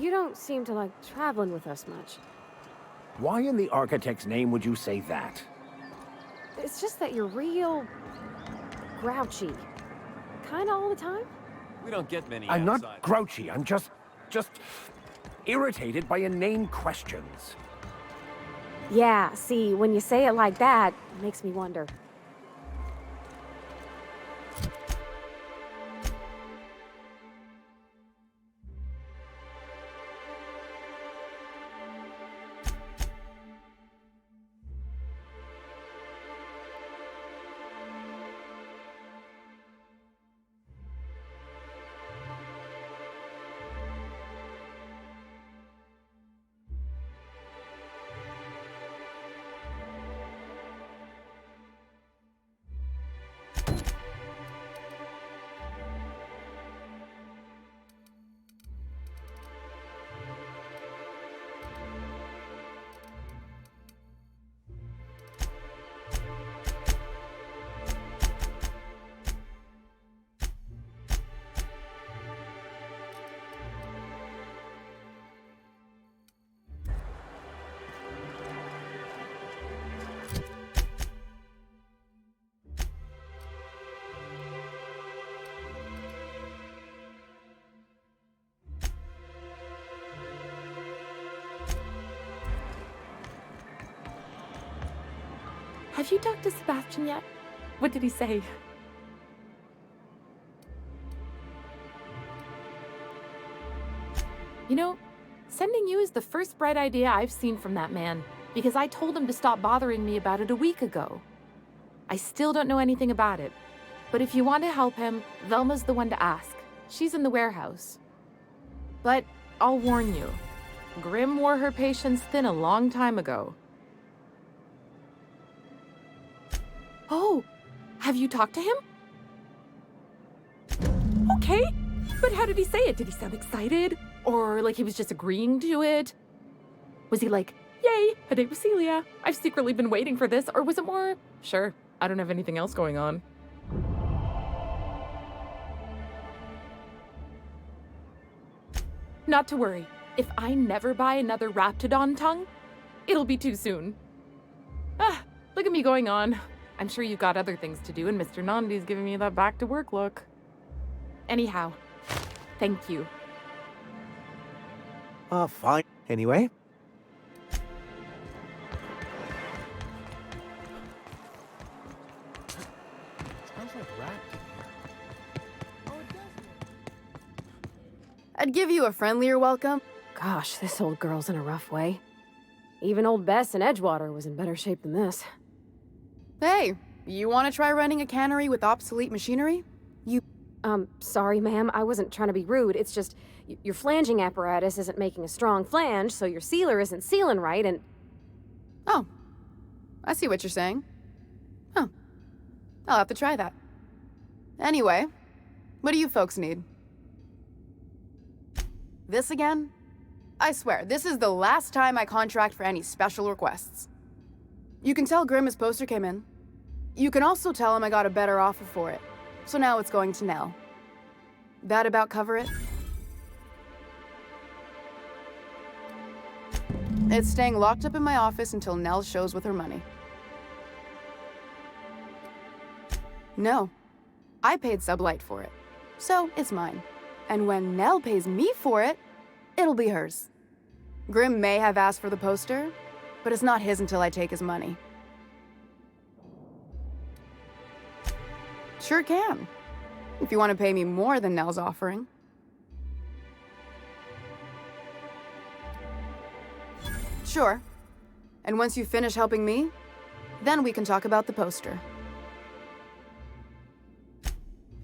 You don't seem to like traveling with us much. Why in the architect's name would you say that? It's just that you're real grouchy. Kinda all the time. We don't get many I'm outside. not grouchy. I'm just irritated by inane questions. Yeah, see, when you say it like that, it makes me wonder. Have you talked to Sebastian yet? What did he say? You know, sending you is the first bright idea I've seen from that man, because I told him to stop bothering me about it a week ago. I still don't know anything about it, but if you want to help him, Velma's the one to ask. She's in the warehouse. But I'll warn you, Grimm wore her patience thin a long time ago. Oh, have you talked to him? Okay, but how did he say it? Did he sound excited? Or like he was just agreeing to it? Was he like, yay, a date with Celia. I've secretly been waiting for this. Or was it more, sure, I don't have anything else going on. Not to worry. If I never buy another Raptidon tongue, it'll be too soon. Ah, look at me going on. I'm sure you've got other things to do, and Mr. Nandi's giving me that back-to-work look. Anyhow, thank you. Fine. Anyway. Smells like rat in here. I'd give you a friendlier welcome. Gosh, this old girl's in a rough way. Even old Bess in Edgewater was in better shape than this. Hey, you want to try running a cannery with obsolete machinery? Sorry, ma'am. I wasn't trying to be rude. It's just, your flanging apparatus isn't making a strong flange, so your sealer isn't sealing right, and... Oh, I see what you're saying. Huh. I'll have to try that. Anyway, what do you folks need? This again? I swear, this is the last time I contract for any special requests. You can tell Grimm his poster came in. You can also tell him I got a better offer for it. So now it's going to Nell. That about cover it? It's staying locked up in my office until Nell shows with her money. No. I paid Sublight for it. So it's mine. And when Nell pays me for it, it'll be hers. Grimm may have asked for the poster, but it's not his until I take his money. Sure can. If you want to pay me more than Nell's offering. Sure. And once you finish helping me, then we can talk about the poster.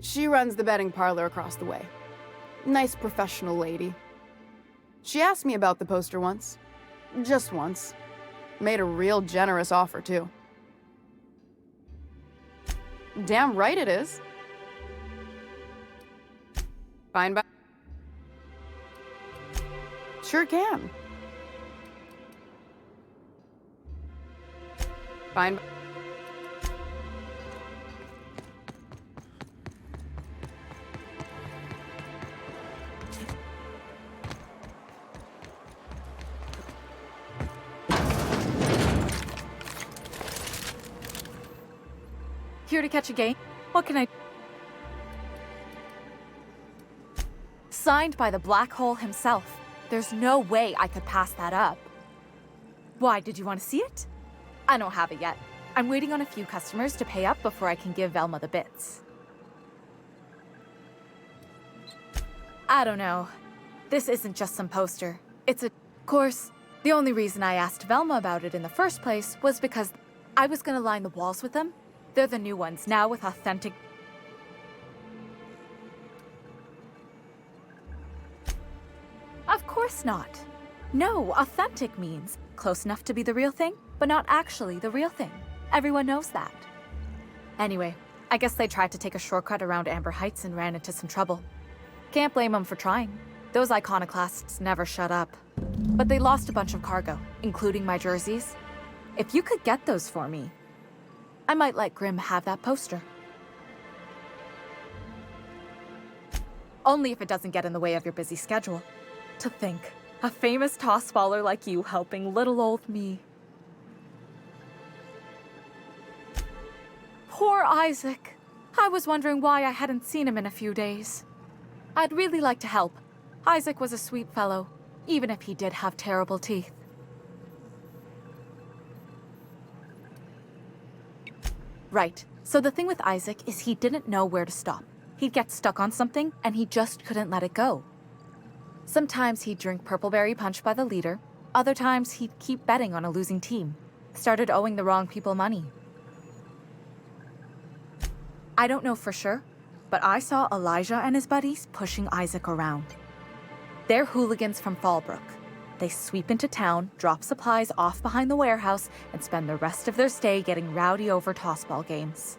She runs the betting parlor across the way. Nice professional lady. She asked me about the poster once. Just once. Made a real generous offer, too. Damn right it is. Fine by... Sure can. Fine by... Here to catch a game? What can I... Signed by the Black Hole himself. There's no way I could pass that up. Why, did you want to see it? I don't have it yet. I'm waiting on a few customers to pay up before I can give Velma the bits. I don't know. This isn't just some poster. It's a... Of course, the only reason I asked Velma about it in the first place was because I was gonna line the walls with them. They're the new ones, now with authentic... Of course not. No, authentic means close enough to be the real thing, but not actually the real thing. Everyone knows that. Anyway, I guess they tried to take a shortcut around Amber Heights and ran into some trouble. Can't blame them for trying. Those iconoclasts never shut up. But they lost a bunch of cargo, including my jerseys. If you could get those for me, I might let Grimm have that poster. Only if it doesn't get in the way of your busy schedule. To think, a famous tossballer like you helping little old me. Poor Isaac. I was wondering why I hadn't seen him in a few days. I'd really like to help. Isaac was a sweet fellow, even if he did have terrible teeth. Right. So the thing with Isaac is he didn't know where to stop. He'd get stuck on something, and he just couldn't let it go. Sometimes he'd drink Purpleberry Punch by the liter. Other times he'd keep betting on a losing team. Started owing the wrong people money. I don't know for sure, but I saw Elijah and his buddies pushing Isaac around. They're hooligans from Fallbrook. They sweep into town, drop supplies off behind the warehouse, and spend the rest of their stay getting rowdy over tossball games.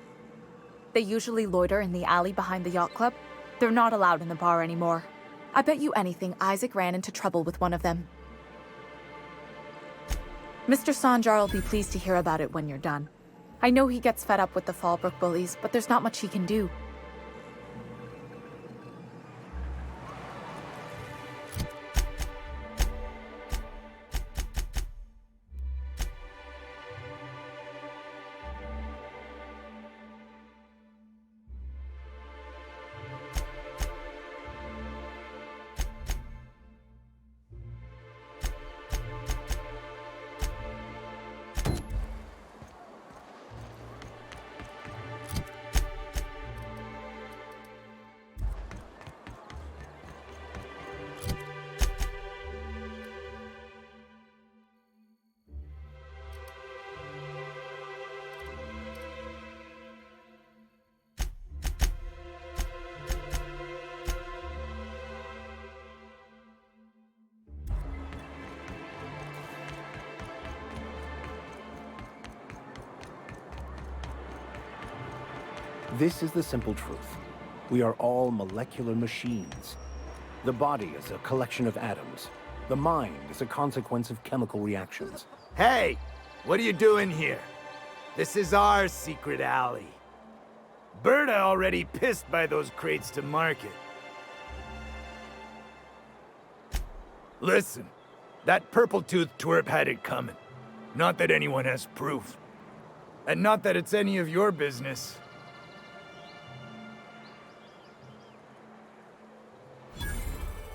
They usually loiter in the alley behind the yacht club. They're not allowed in the bar anymore. I bet you anything Isaac ran into trouble with one of them. Mr. Sanjar will be pleased to hear about it when you're done. I know he gets fed up with the Fallbrook bullies, but there's not much he can do. This is the simple truth. We are all molecular machines. The body is a collection of atoms. The mind is a consequence of chemical reactions. Hey! What are you doing here? This is our secret alley. Berta already pissed by those crates to market. Listen, that purple-toothed twerp had it coming. Not that anyone has proof. And not that it's any of your business.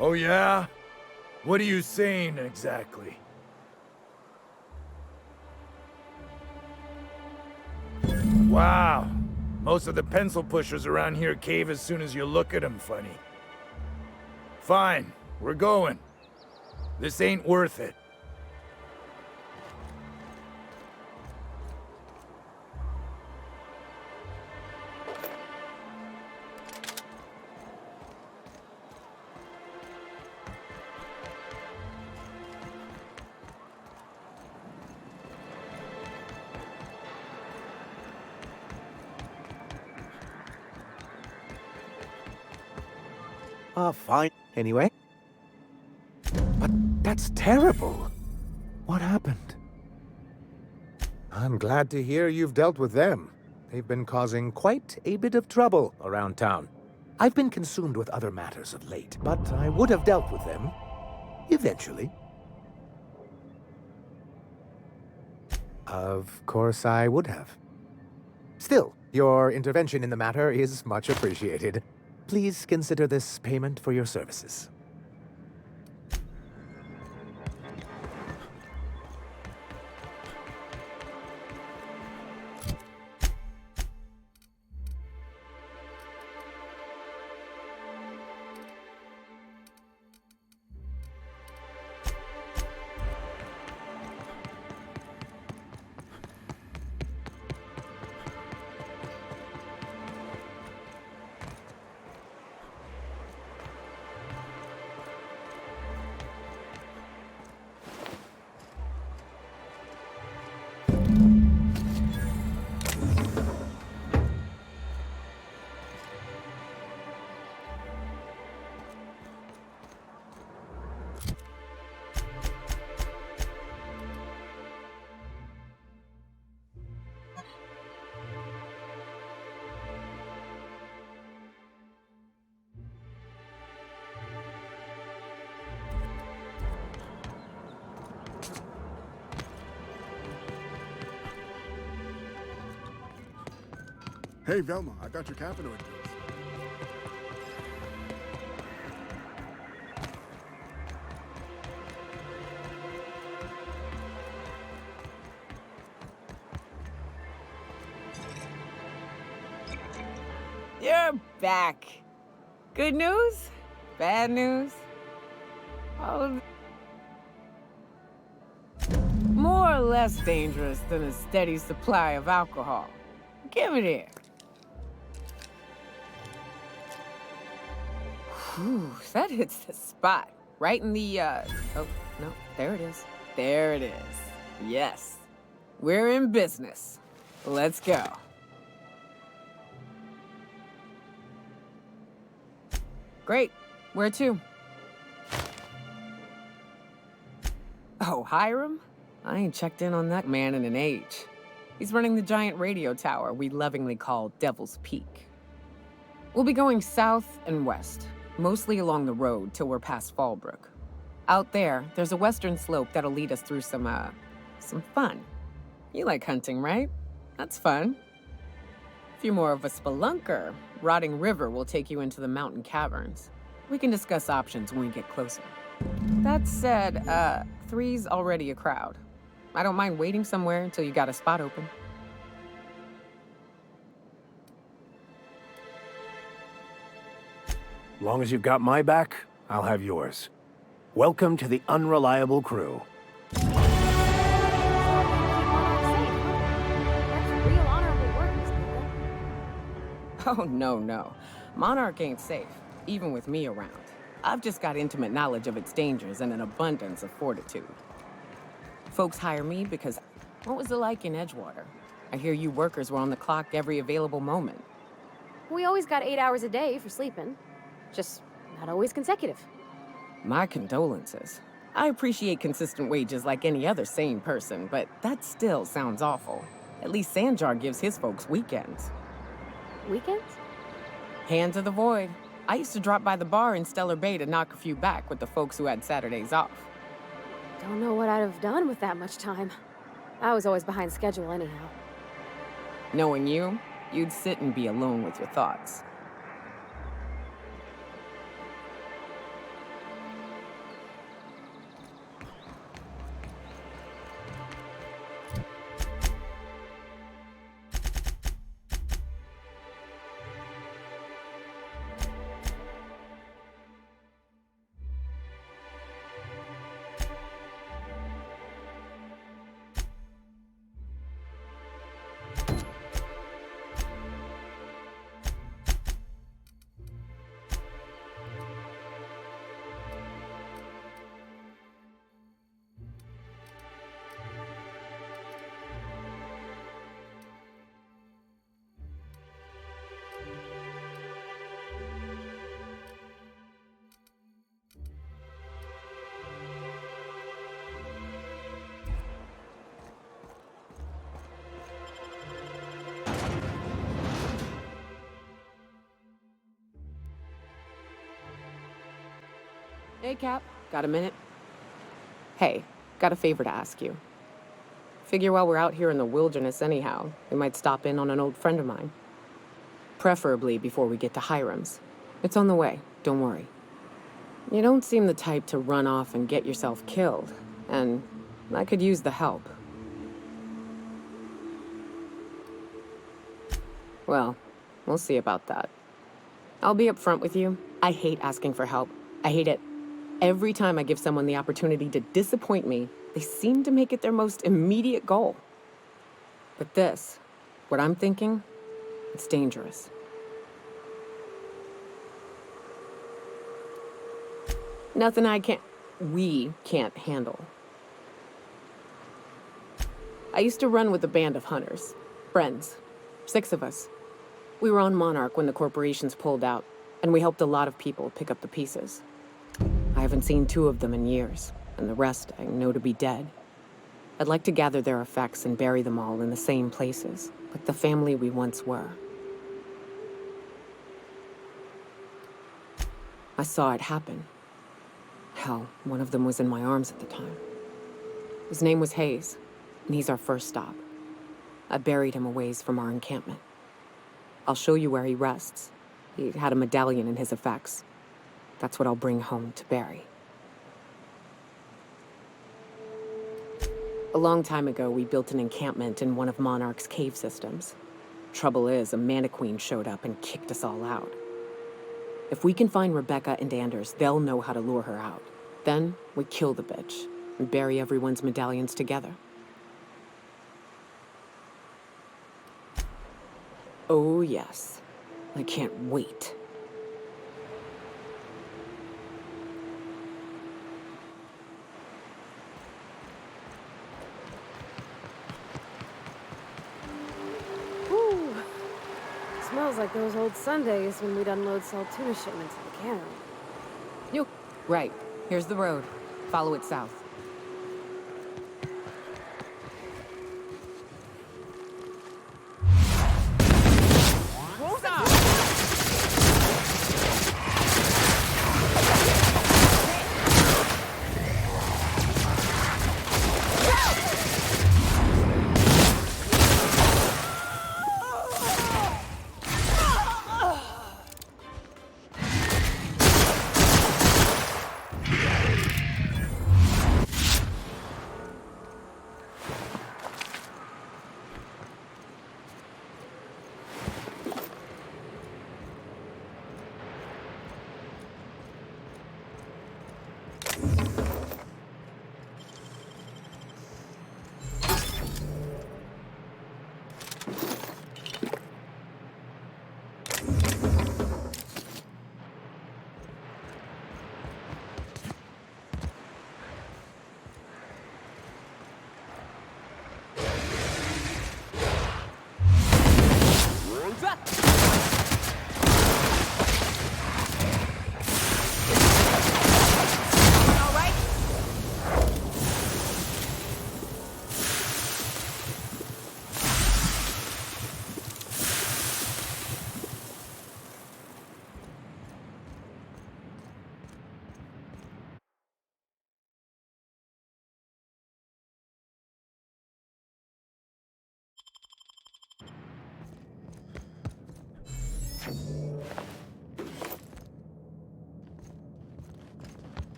Oh yeah? What are you saying exactly? Wow. Most of the pencil pushers around here cave as soon as you look at them funny. Fine, we're going. This ain't worth it. Fine. Anyway. But that's terrible. What happened? I'm glad to hear you've dealt with them. They've been causing quite a bit of trouble around town. I've been consumed with other matters of late, but I would have dealt with them eventually. Of course I would have. Still, Your intervention in the matter is much appreciated. Please consider this payment for your services. Hey, Velma, I got your caffeinoid pills. You're back. Good news? Bad news? Oh, more or less dangerous than a steady supply of alcohol. Give it here. Whew, that hits the spot. Right in the, oh, no, there it is. There it is. Yes. We're in business. Let's go. Great. Where to? Oh, Hiram? I ain't checked in on that man in an age. He's running the giant radio tower we lovingly call Devil's Peak. We'll be going south and west, mostly along the road till we're past Fallbrook. Out there, there's a western slope that'll lead us through some fun. You like hunting, right? That's fun. If you're more of a spelunker, Rotting River will take you into the mountain caverns. We can discuss options when we get closer. That said, 3's already a crowd. I don't mind waiting somewhere until you got a spot open. Long as you've got my back, I'll have yours. Welcome to the Unreliable Crew. Oh, no. Monarch ain't safe, even with me around. I've just got intimate knowledge of its dangers and an abundance of fortitude. Folks hire me because what was it like in Edgewater? I hear you workers were on the clock every available moment. We always got 8 hours a day for sleeping. Just not always consecutive. My condolences. I appreciate consistent wages like any other sane person, but that still sounds awful. At least Sanjar gives his folks weekends. Weekends? Hands of the Void. I used to drop by the bar in Stellar Bay to knock a few back with the folks who had Saturdays off. Don't know what I'd have done with that much time. I was always behind schedule anyhow. Knowing you, you'd sit and be alone with your thoughts. Hey, Cap. Got a minute? Hey, got a favor to ask you. Figure while we're out here in the wilderness anyhow, we might stop in on an old friend of mine. Preferably before we get to Hiram's. It's on the way, don't worry. You don't seem the type to run off and get yourself killed, and I could use the help. Well, we'll see about that. I'll be upfront with you. I hate asking for help. I hate it. Every time I give someone the opportunity to disappoint me, they seem to make it their most immediate goal. But this, what I'm thinking, it's dangerous. Nothing we can't handle. I used to run with a band of hunters. Friends. 6 of us. We were on Monarch when the corporations pulled out, and we helped a lot of people pick up the pieces. I haven't seen 2 of them in years, and the rest I know to be dead. I'd like to gather their effects and bury them all in the same places, like the family we once were. I saw it happen. Hell, one of them was in my arms at the time. His name was Hayes, and he's our first stop. I buried him a ways from our encampment. I'll show you where he rests. He had a medallion in his effects. That's what I'll bring home to Barry. A long time ago, we built an encampment in one of Monarch's cave systems. Trouble is, a Mantiqueen showed up and kicked us all out. If we can find Rebecca and Anders, they'll know how to lure her out. Then, we kill the bitch and bury everyone's medallions together. Oh, yes. I can't wait. Ooh. Smells like those old Sundays when we'd unload Saltuna shipments in the cannery. You. Right. Here's the road. Follow it south.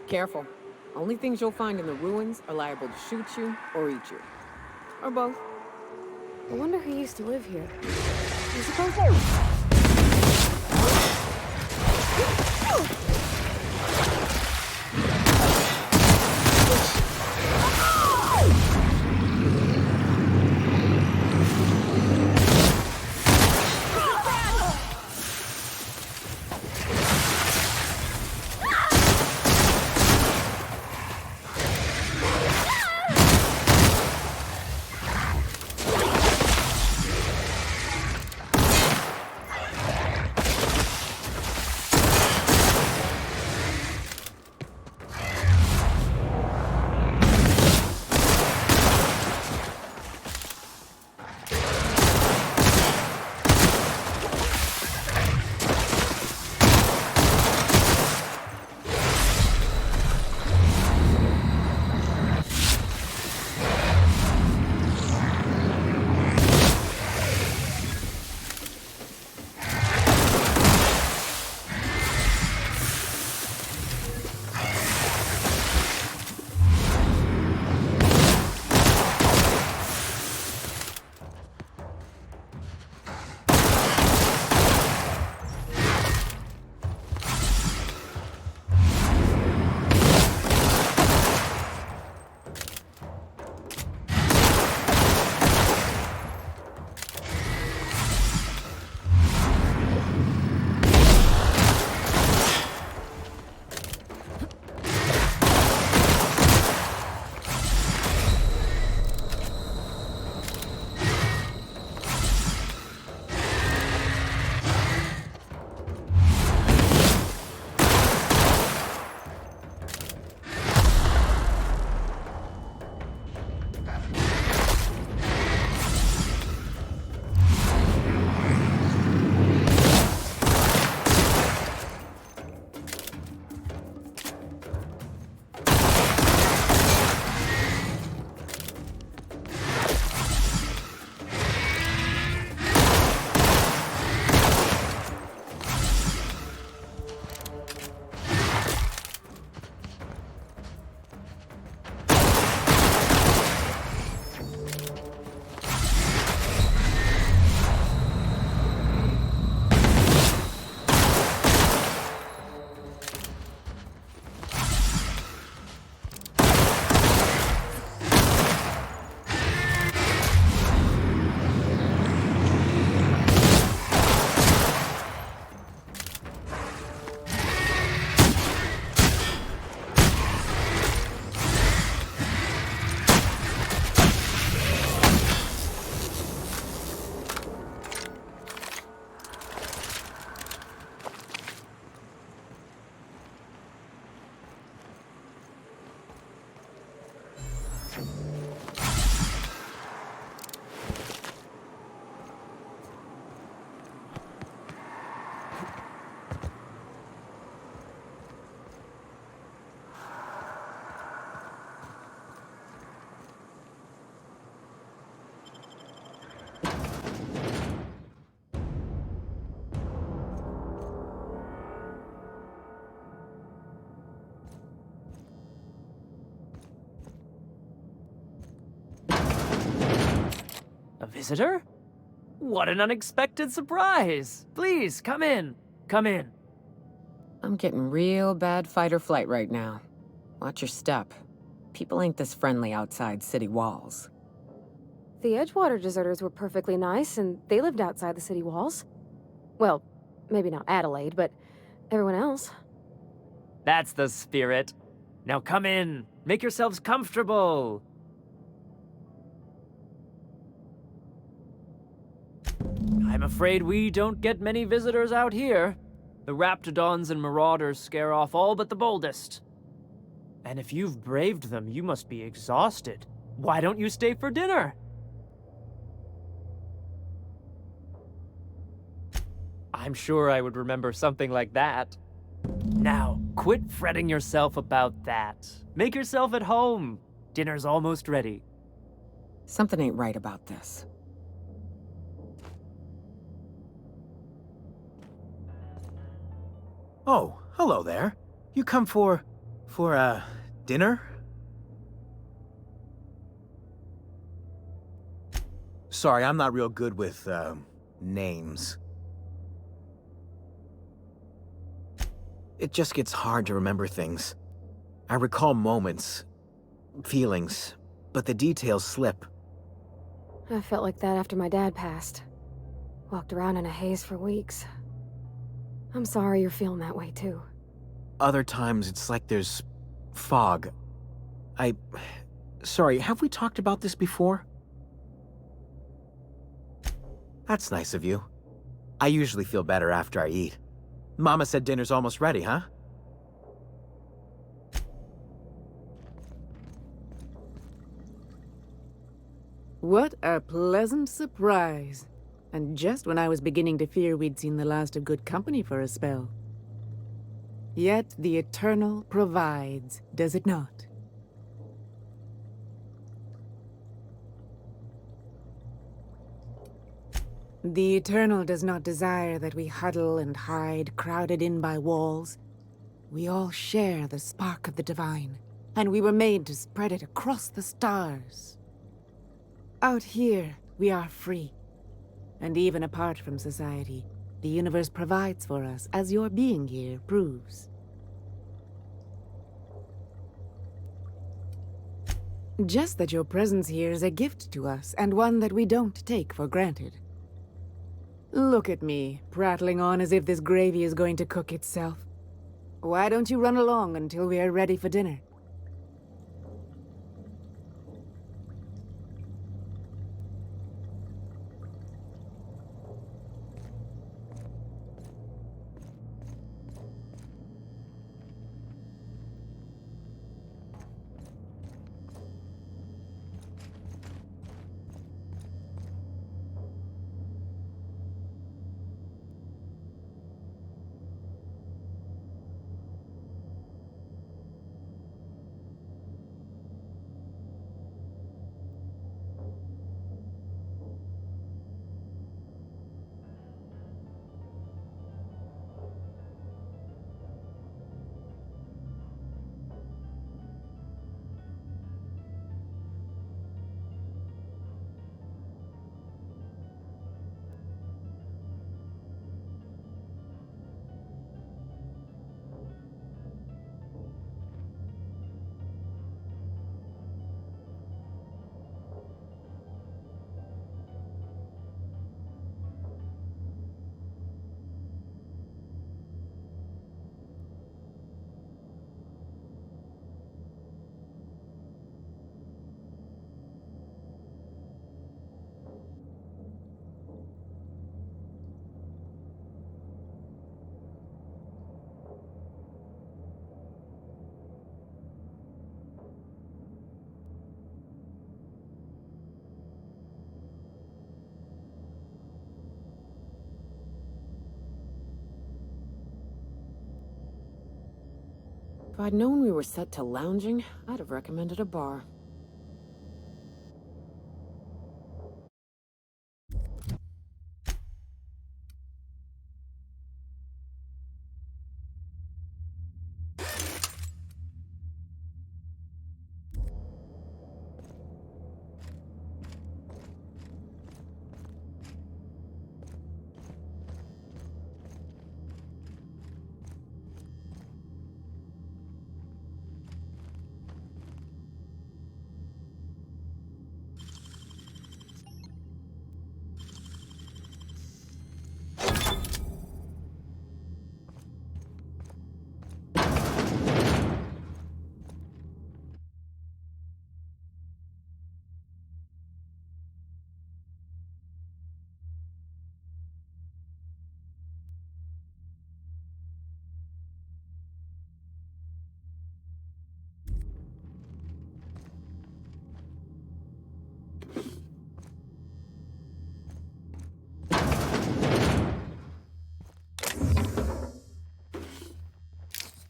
Careful. Only things you'll find in the ruins are liable to shoot you or eat you. Or both. I wonder who used to live here. I suppose... A visitor? What an unexpected surprise! Please, come in. Come in. I'm getting real bad fight or flight right now. Watch your step. People ain't this friendly outside city walls. The Edgewater deserters were perfectly nice, and they lived outside the city walls. Well, maybe not Adelaide, but everyone else. That's the spirit. Now come in. Make yourselves comfortable. I'm afraid we don't get many visitors out here. The Raptidons and Marauders scare off all but the boldest. And if you've braved them, you must be exhausted. Why don't you stay for dinner? I'm sure I would remember something like that. Now, quit fretting yourself about that. Make yourself at home. Dinner's almost ready. Something ain't right about this. Oh, hello there. You come for dinner? Sorry, I'm not real good with, names. It just gets hard to remember things. I recall moments, feelings, but the details slip. I felt like that after my dad passed. Walked around in a haze for weeks. I'm sorry you're feeling that way, too. Other times, it's like there's fog. Sorry, have we talked about this before? That's nice of you. I usually feel better after I eat. Mama said dinner's almost ready, huh? What a pleasant surprise. And just when I was beginning to fear we'd seen the last of good company for a spell. Yet the Eternal provides, does it not? The Eternal does not desire that we huddle and hide, crowded in by walls. We all share the spark of the divine, and we were made to spread it across the stars. Out here, we are free. And even apart from society, the universe provides for us, as your being here proves. Just that your presence here is a gift to us, and one that we don't take for granted. Look at me, prattling on as if this gravy is going to cook itself. Why don't you run along until we are ready for dinner? If I'd known we were set to lounging, I'd have recommended a bar.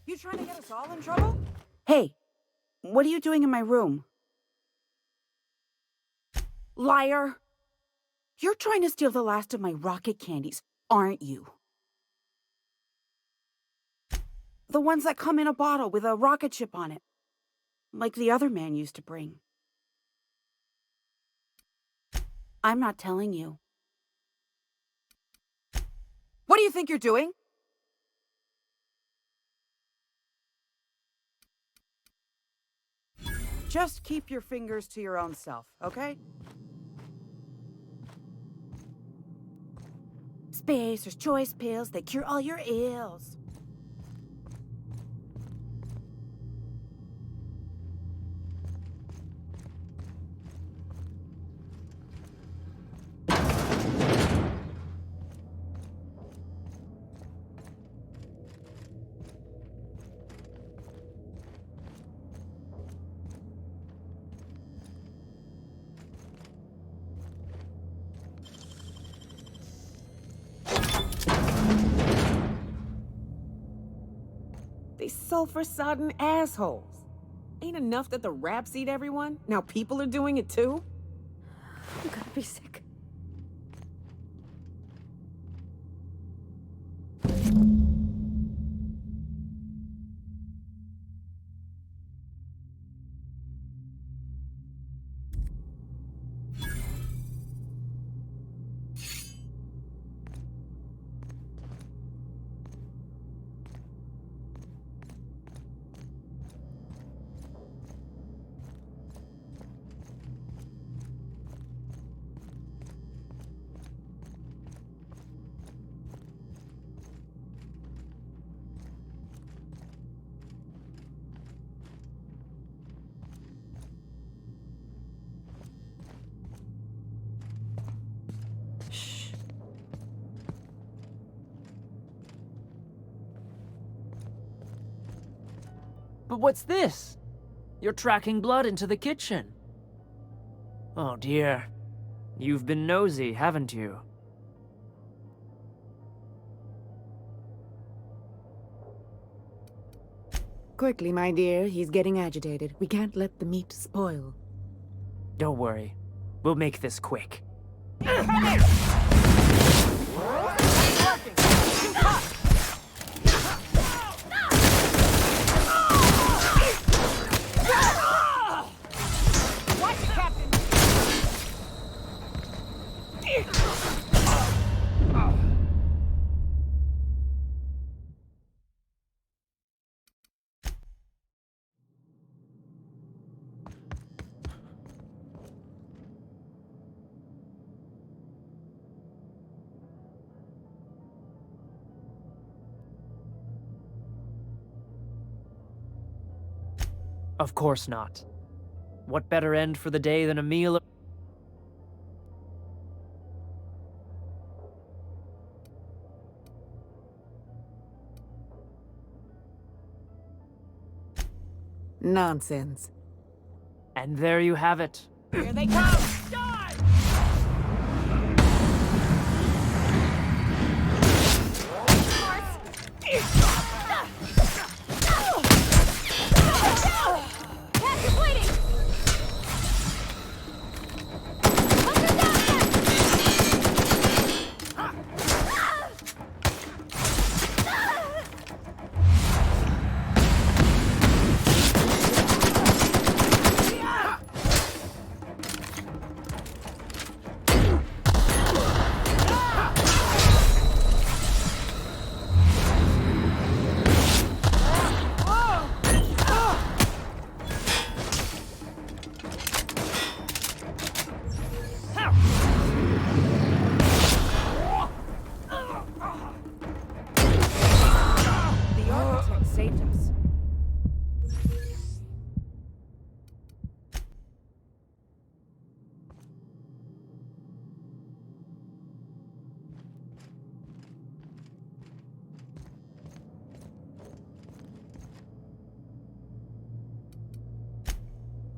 You trying to get us all in trouble? Hey, what are you doing in my room? Liar! You're trying to steal the last of my rocket candies, aren't you? The ones that come in a bottle with a rocket ship on it. Like the other man used to bring. I'm not telling you. What do you think you're doing? Just keep your fingers to your own self, okay? Spacer's Choice pills, they cure all your ills. They sulfur-sodden assholes. Ain't enough that the raps eat everyone? Now people are doing it too? I'm gonna be sick. But what's this? You're tracking blood into the kitchen. Oh dear. You've been nosy, haven't you? Quickly, my dear. He's getting agitated. We can't let the meat spoil. Don't worry. We'll make this quick. Of course not. What better end for the day than a meal of... Nonsense. And there you have it. Here they come!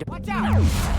Watch out!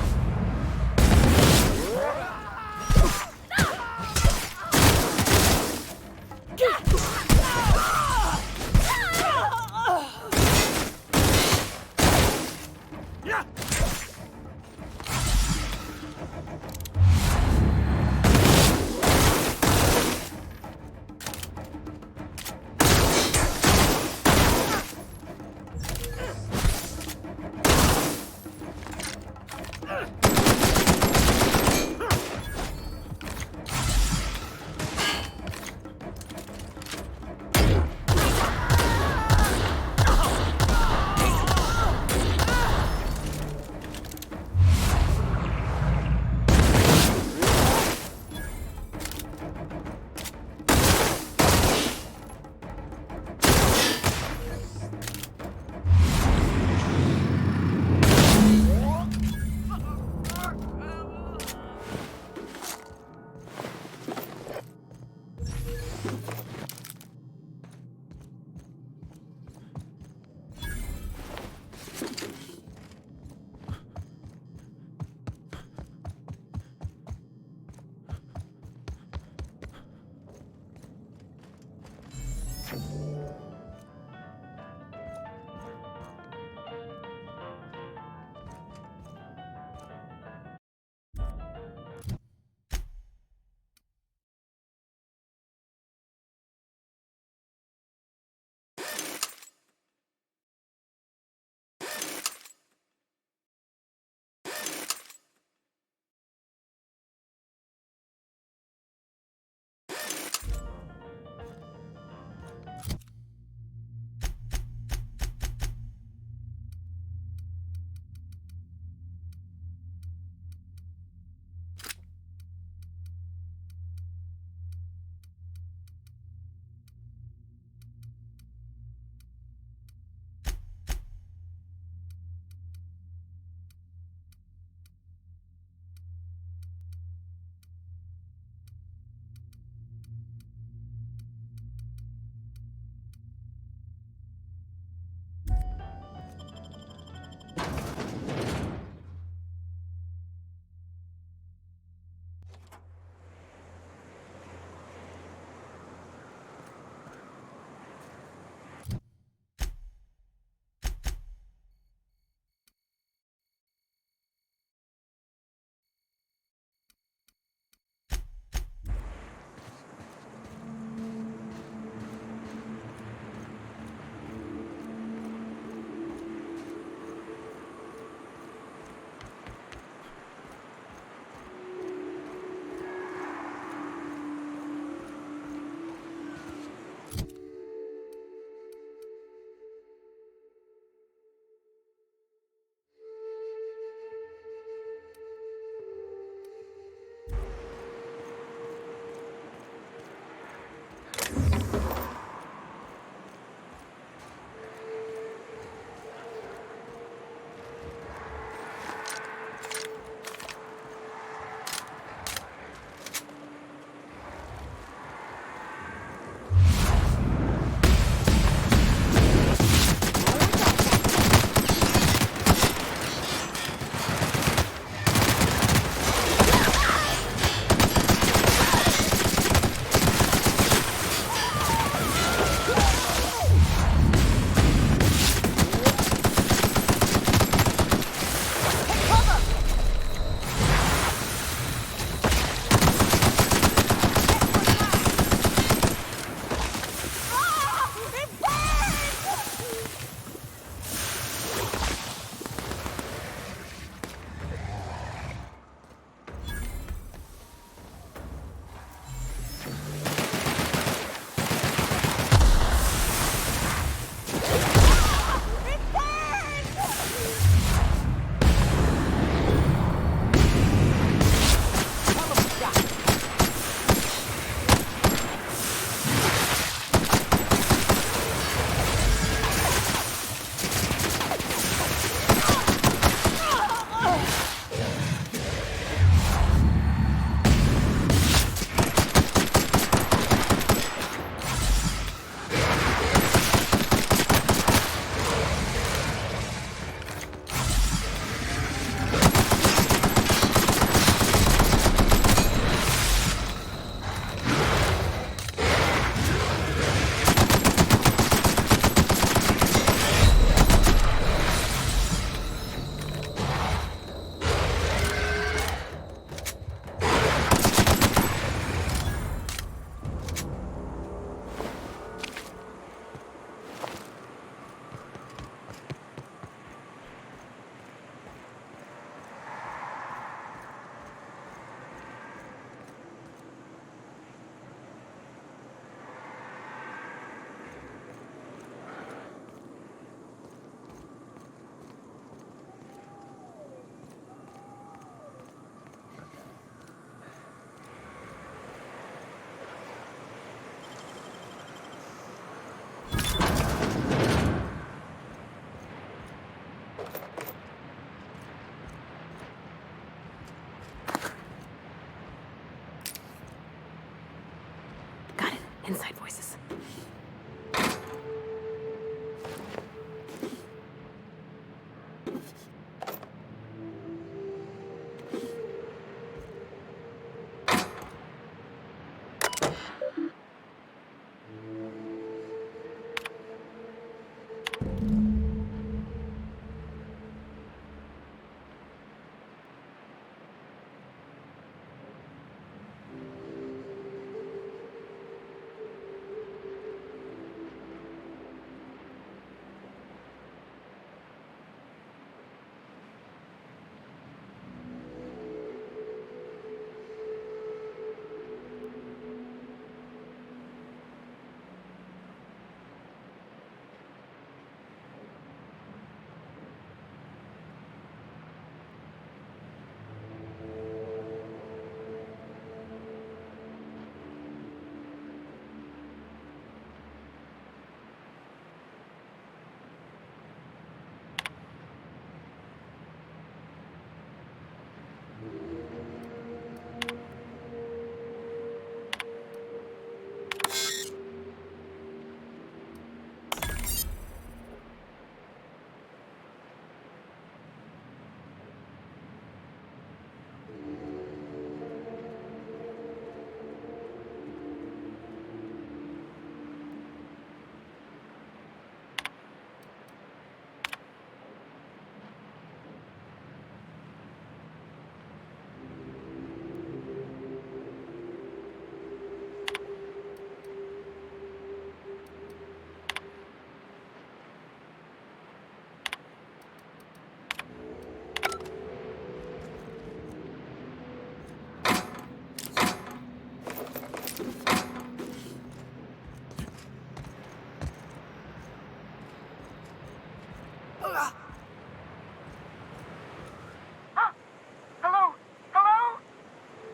Hello? Hello?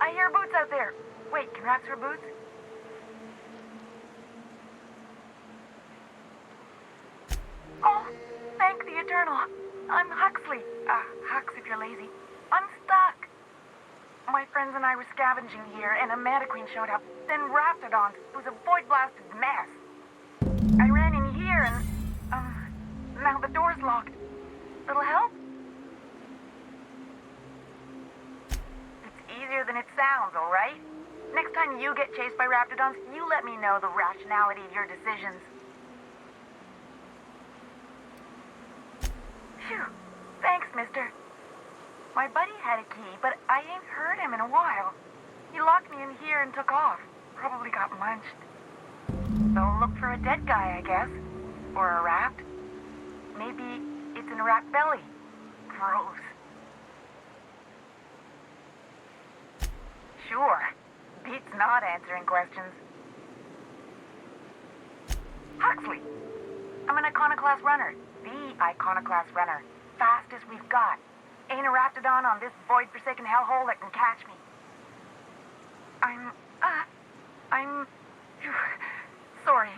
I hear boots out there. Wait, can rats hear boots? Oh, thank the Eternal. I'm Huxley. Hux if you're lazy. I'm stuck. My friends and I were scavenging here, and a Mantiqueen showed up. Then Raptidons. It was a void-blasted mess. I ran in here, and, now the door's locked. Little help? It's easier than it sounds, all right? Next time you get chased by Raptidons, you let me know the rationality of your decisions. Phew. Thanks, mister. My buddy had a key, but I ain't heard him in a while. He locked me in here and took off. Probably got munched. So look for a dead guy, I guess. Or a rat. Maybe it's in a rat belly. Gross. Sure. Beats not answering questions. Huxley. I'm an Iconoclast runner. The Iconoclast runner. Fastest we've got. Ain't a Raptidon on this void-forsaken hellhole that can catch me. I'm... Sorry.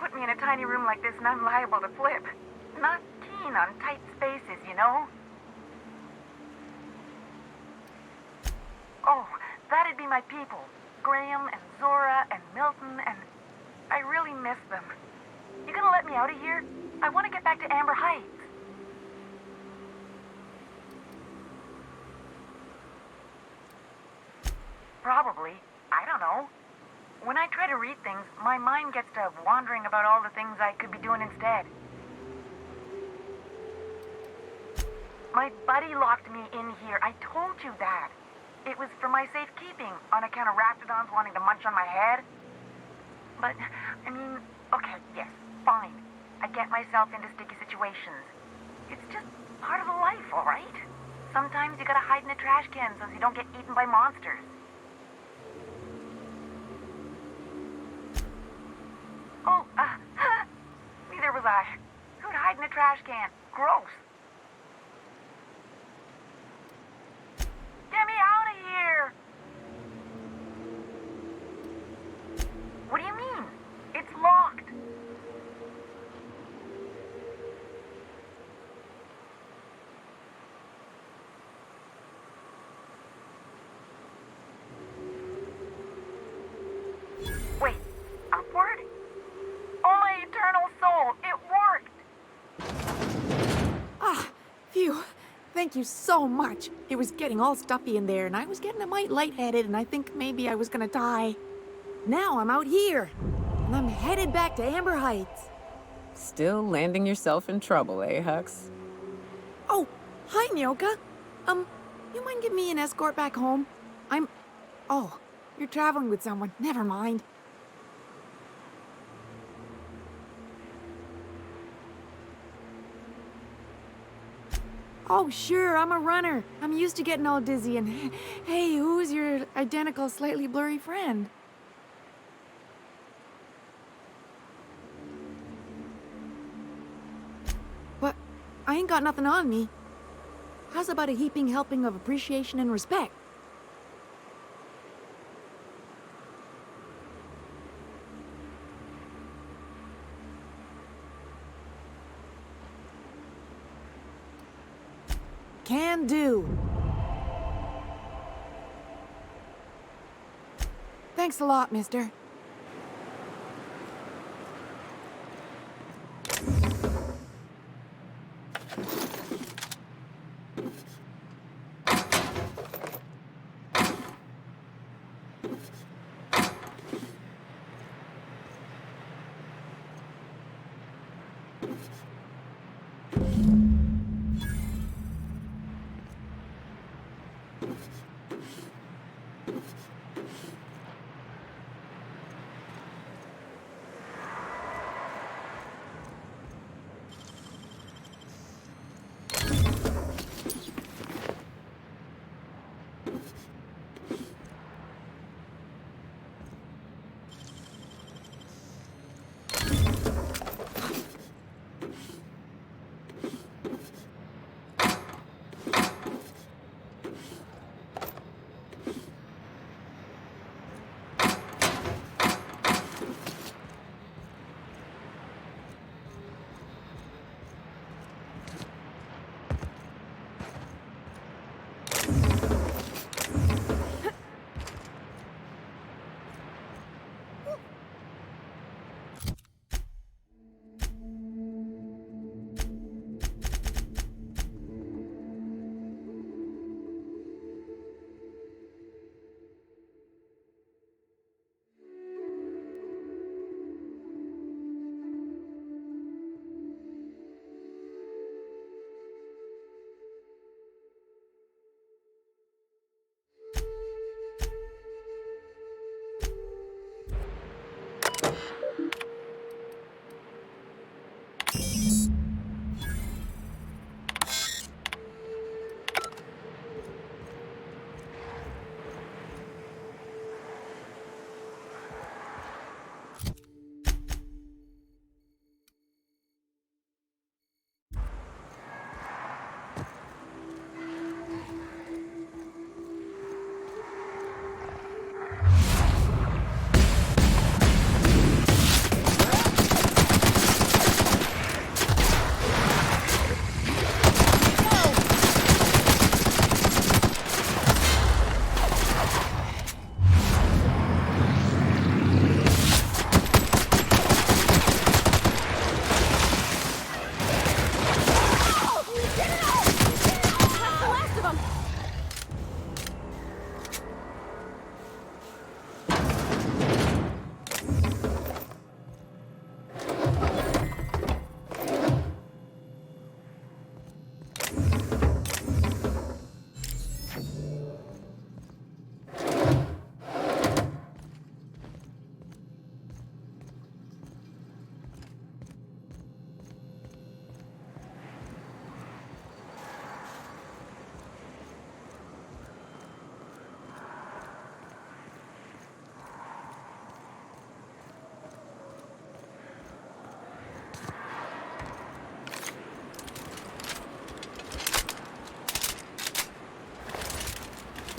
Put me in a tiny room like this and I'm liable to flip. Not keen on tight spaces, you know? Oh, that'd be my people. Graham and Zora and Milton and... I really miss them. You gonna let me out of here? I want to get back to Amber Heights. Probably. I don't know. When I try to read things, my mind gets to wandering about all the things I could be doing instead. My buddy locked me in here. I told you that. It was for my safekeeping, on account of Raptidons wanting to munch on my head. But, I mean, okay, yes, fine. I get myself into sticky situations. It's just part of the life, all right? Sometimes you gotta hide in a trash can so you don't get eaten by monsters. Oh, neither was I. Who'd hide in a trash can? Gross. Get me out of here! What do you mean? It's locked. Wait, upward? Oh, my eternal soul, it worked! Ah, phew. Thank you so much. It was getting all stuffy in there, and I was getting a mite lightheaded, and I think maybe I was gonna die. Now I'm out here, and I'm headed back to Amber Heights. Still landing yourself in trouble, eh, Hux? Oh, hi, Nyoka. You mind giving me an escort back home? Oh, you're traveling with someone. Never mind. Oh, sure, I'm a runner. I'm used to getting all dizzy, and hey, who's your identical, slightly blurry friend? But I ain't got nothing on me. How's about a heaping helping of appreciation and respect? Can do. Thanks a lot, mister.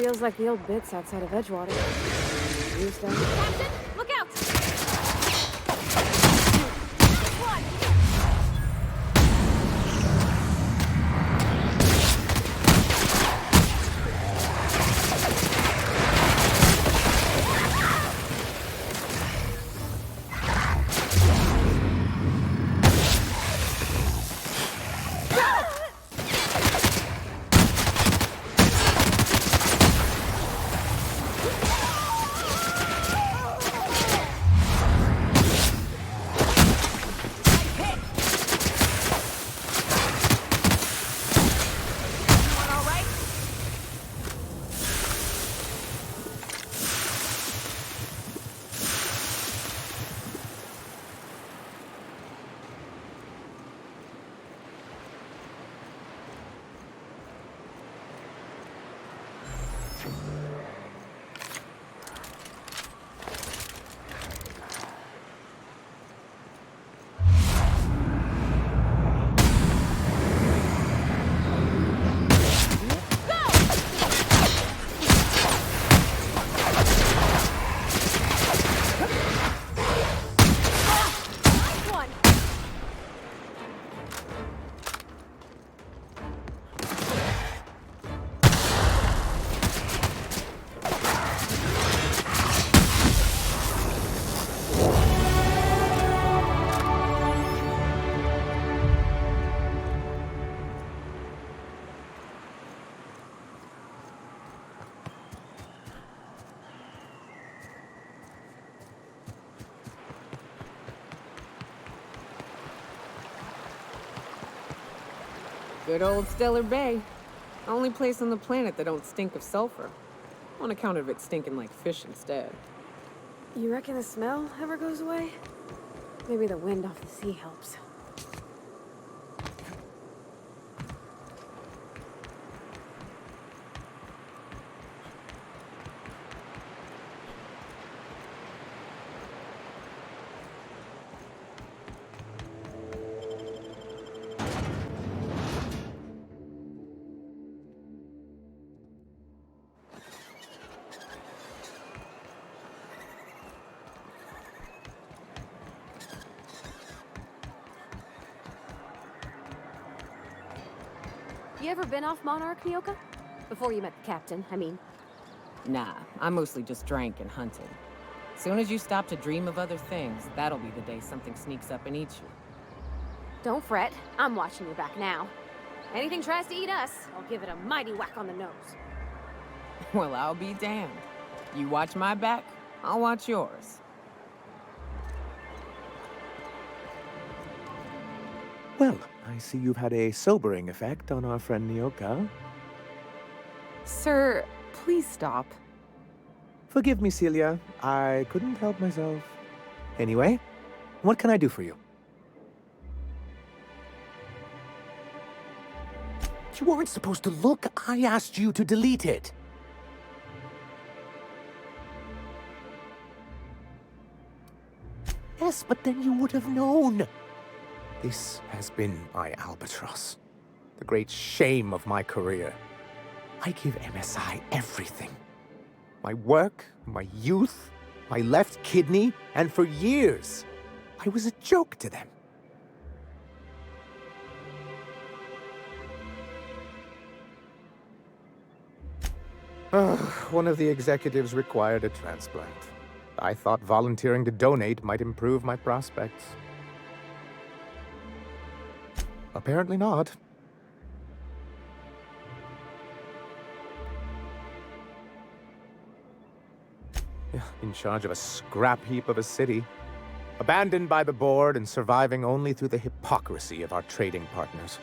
Feels like the old bits outside of Edgewater. Used them. Captain, look out! One. Good old Stellar Bay. Only place on the planet that don't stink of sulfur. On account of it stinking like fish instead. You reckon the smell ever goes away? Maybe the wind off the sea helps. You ever been off Monarch, Nyoka? Before you met the captain, I mean. Nah, I mostly just drank and hunted. Soon as you stop to dream of other things, that'll be the day something sneaks up and eats you. Don't fret, I'm watching your back now. Anything tries to eat us, I'll give it a mighty whack on the nose. Well, I'll be damned. You watch my back, I'll watch yours. Well, I see you've had a sobering effect on our friend Nyoka. Sir, please stop. Forgive me, Celia. I couldn't help myself. Anyway, what can I do for you? You weren't supposed to look. I asked you to delete it. Yes, but then you would have known. This has been my albatross. The great shame of my career. I give MSI everything. My work, my youth, my left kidney, and for years, I was a joke to them. One of the executives required a transplant. I thought volunteering to donate might improve my prospects. Apparently not. In charge of a scrap heap of a city. Abandoned by the board and surviving only through the hypocrisy of our trading partners.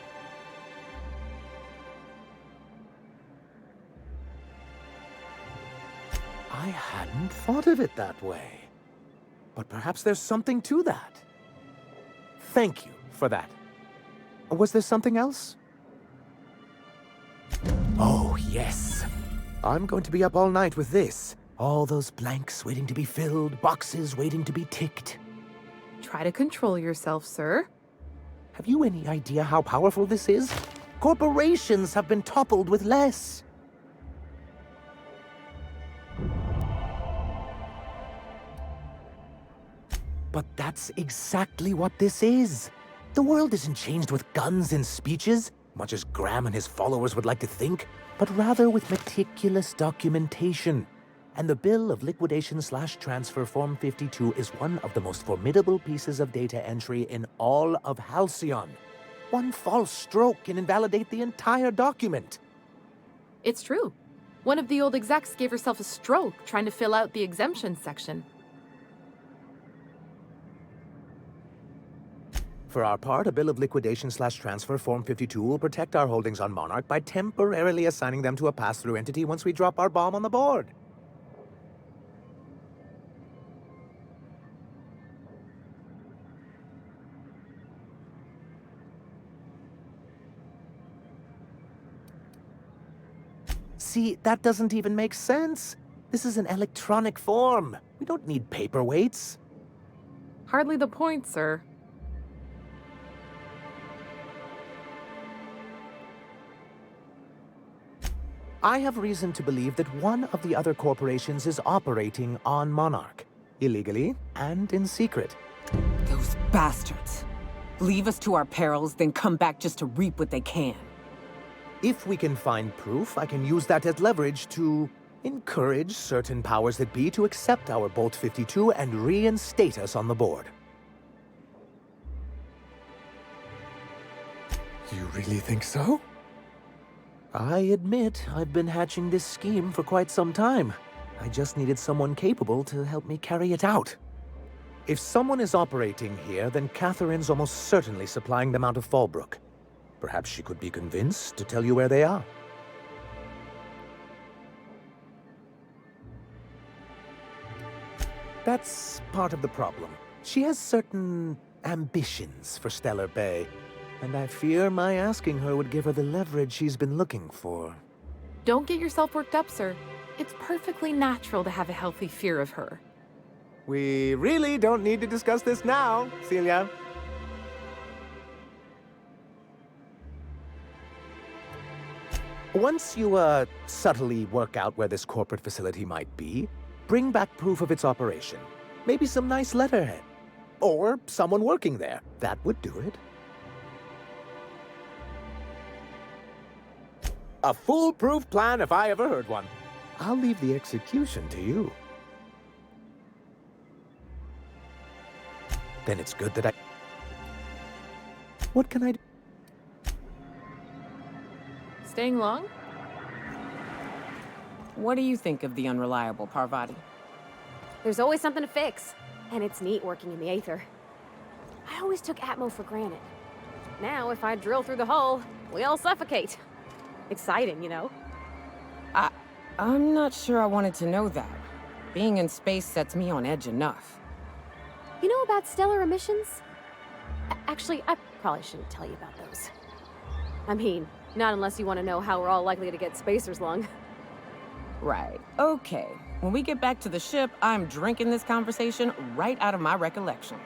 I hadn't thought of it that way. But perhaps there's something to that. Thank you for that. Was there something else? Oh, yes. I'm going to be up all night with this. All those blanks waiting to be filled, boxes waiting to be ticked. Try to control yourself, sir. Have you any idea how powerful this is? Corporations have been toppled with less. That's exactly what this is. The world isn't changed with guns and speeches, much as Graham and his followers would like to think, but rather with meticulous documentation. And the Bill of Liquidation/Transfer Form 52 is one of the most formidable pieces of data entry in all of Halcyon. One false stroke can invalidate the entire document. It's true. One of the old execs gave herself a stroke trying to fill out the exemption section. For our part, a Bill of Liquidation/Transfer Form 52 will protect our holdings on Monarch by temporarily assigning them to a pass-through entity once we drop our bomb on the board. See, that doesn't even make sense. This is an electronic form. We don't need paperweights. Hardly the point, sir. I have reason to believe that one of the other corporations is operating on Monarch, illegally and in secret. Those bastards. Leave us to our perils, then come back just to reap what they can. If we can find proof, I can use that as leverage to encourage certain powers that be to accept our Bolt 52 and reinstate us on the board. You really think so? I admit I've been hatching this scheme for quite some time. I just needed someone capable to help me carry it out. If someone is operating here, then Catherine's almost certainly supplying them out of Fallbrook. Perhaps she could be convinced to tell you where they are. That's part of the problem. She has certain ambitions for Stellar Bay, and I fear my asking her would give her the leverage she's been looking for. Don't get yourself worked up, sir. It's perfectly natural to have a healthy fear of her. We really don't need to discuss this now, Celia. Once you, subtly work out where this corporate facility might be, bring back proof of its operation. Maybe some nice letterhead. Or someone working there. That would do it. A foolproof plan if I ever heard one. I'll leave the execution to you. Then it's good that I... What can I do? Staying long? What do you think of the unreliable Parvati? There's always something to fix. And it's neat working in the Aether. I always took Atmo for granted. Now, if I drill through the hull, we all suffocate. Exciting, you know? I'm not sure I wanted to know that. Being in space sets me on edge enough. You know about stellar emissions? Actually, I probably shouldn't tell you about those. I mean, not unless you want to know how we're all likely to get spacers lung. Right. Okay. When we get back to the ship, I'm drinking this conversation right out of my recollection.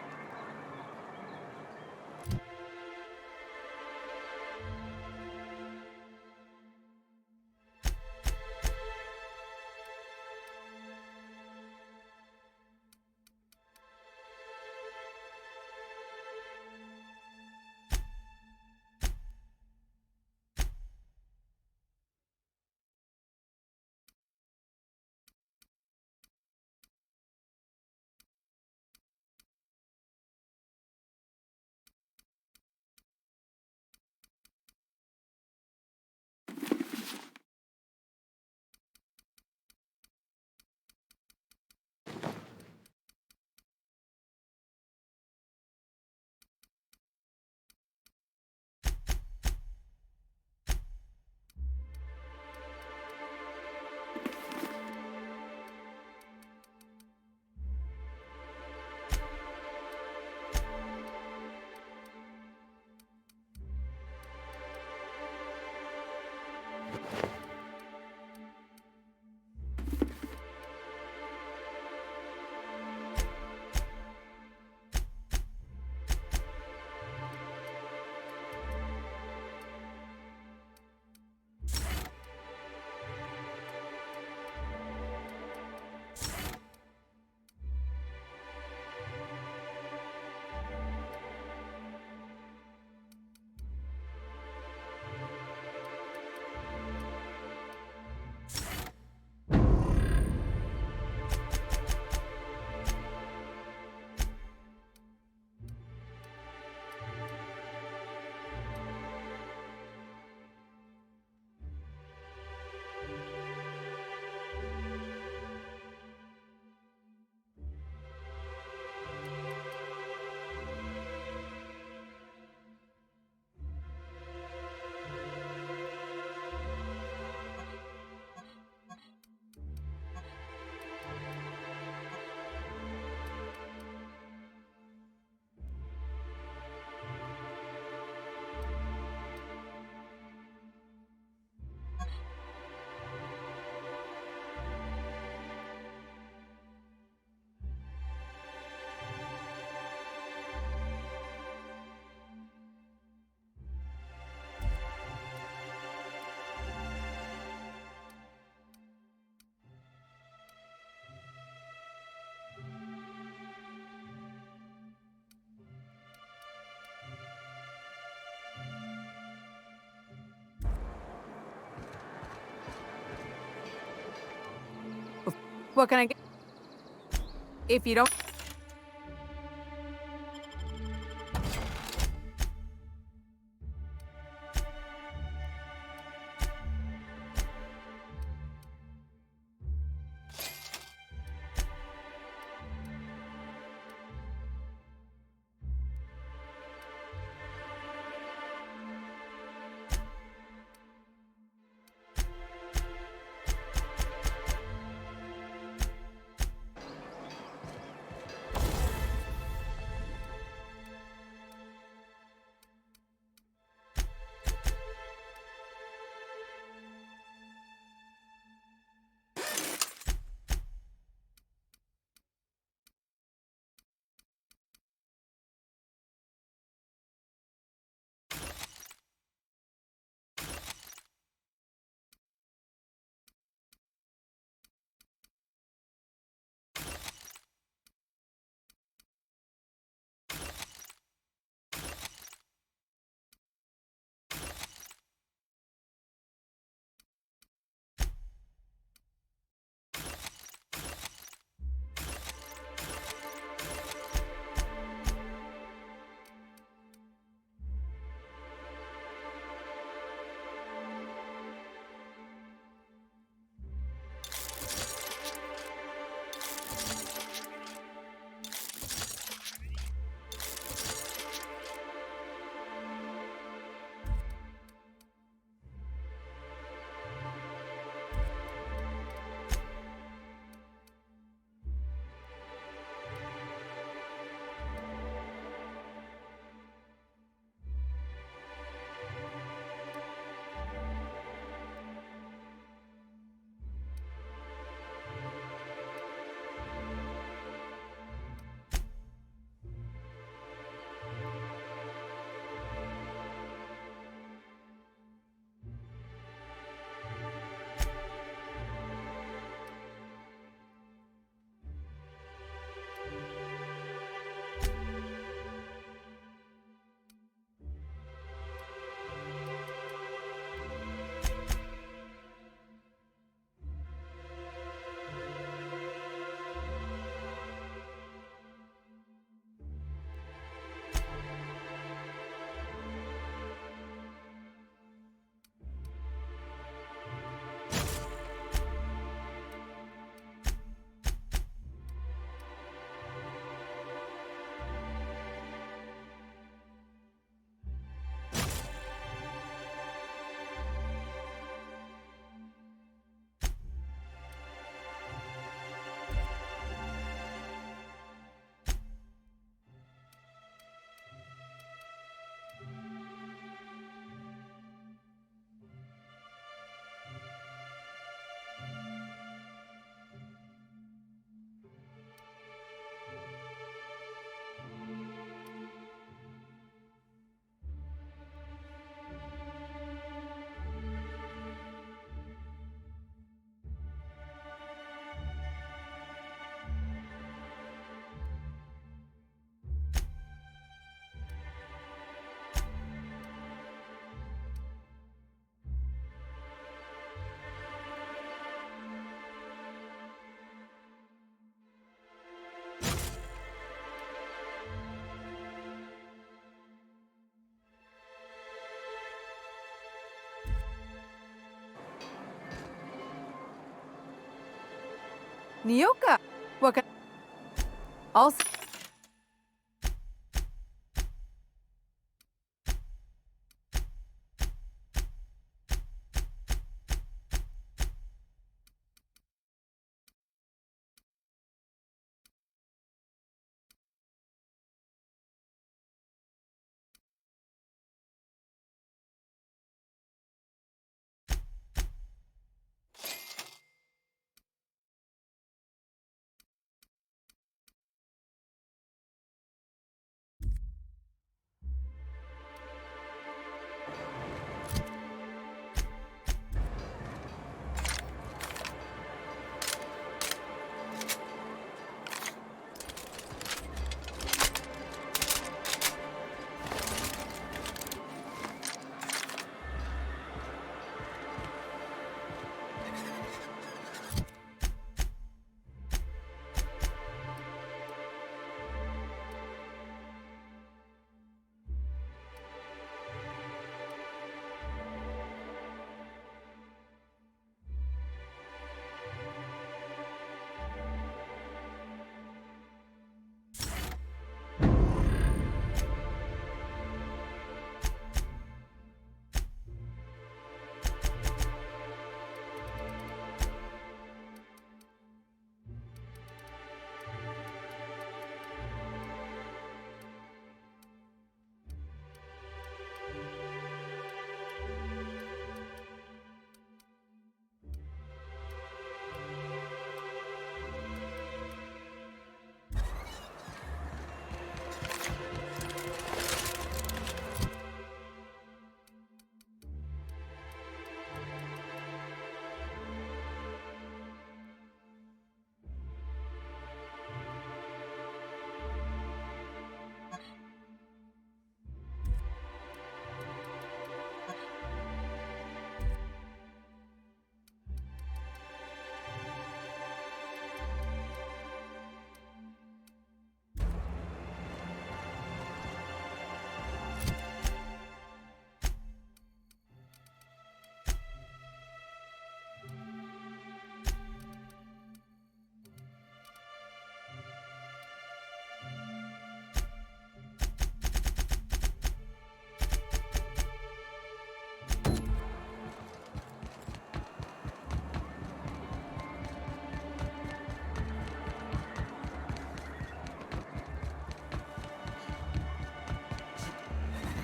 What can I get? If you don't... Nyoka! What can... Also...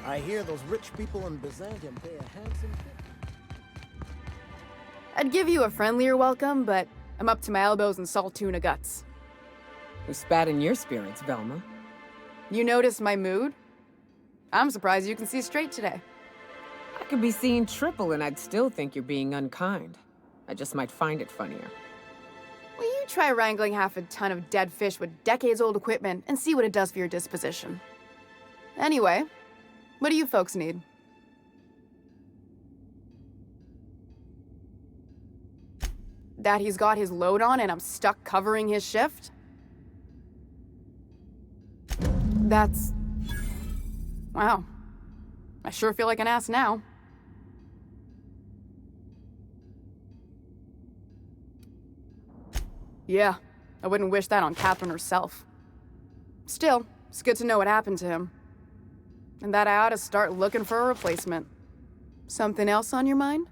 I hear those rich people in Byzantium pay a handsome fee. I'd give you a friendlier welcome, but I'm up to my elbows in salt tuna guts. Who spat in your spirits, Velma? You noticed my mood? I'm surprised you can see straight today. I could be seeing triple and I'd still think you're being unkind. I just might find it funnier. Will you try wrangling half a ton of dead fish with decades-old equipment and see what it does for your disposition? Anyway, what do you folks need? That he's got his load on and I'm stuck covering his shift? That's... Wow. I sure feel like an ass now. Yeah, I wouldn't wish that on Catherine herself. Still, it's good to know what happened to him. And that I ought to start looking for a replacement. Something else on your mind?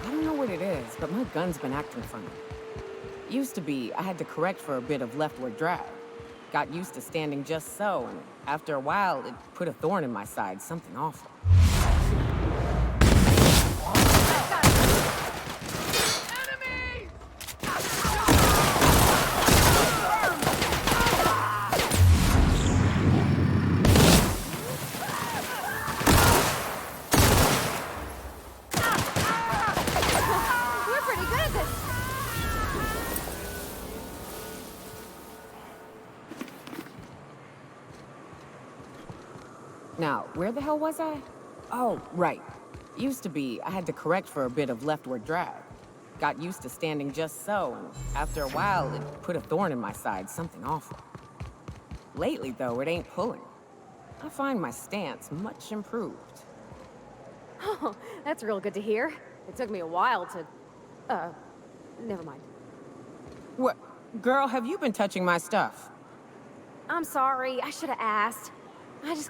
I don't know what it is, but my gun's been acting funny. Used to be, I had to correct for a bit of leftward drag. Got used to standing just so, and after a while, it put a thorn in my side, something awful. Now, where the hell was I? Oh, right. Used to be, I had to correct for a bit of leftward drag. Got used to standing just so, and after a while, it put a thorn in my side, something awful. Lately, though, it ain't pulling. I find my stance much improved. Oh, that's real good to hear. It took me a while to... never mind. What? Girl, have you been touching my stuff? I'm sorry, I should have asked.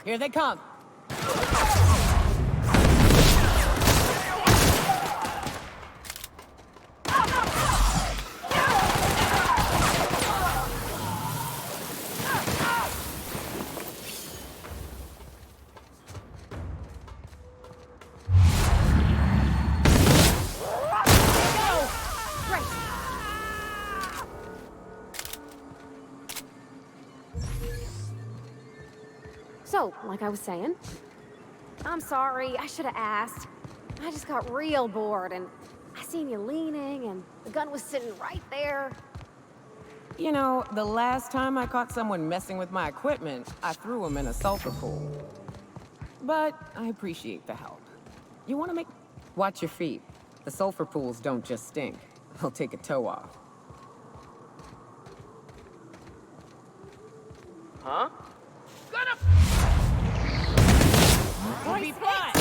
Here they come. So, like I was saying, I'm sorry, I should have asked. I just got real bored, and I seen you leaning, and the gun was sitting right there. You know, the last time I caught someone messing with my equipment, I threw him in a sulfur pool. But I appreciate the help. You want to make... Watch your feet. The sulfur pools don't just stink. They'll take a toe off. Huh? We'll be fine.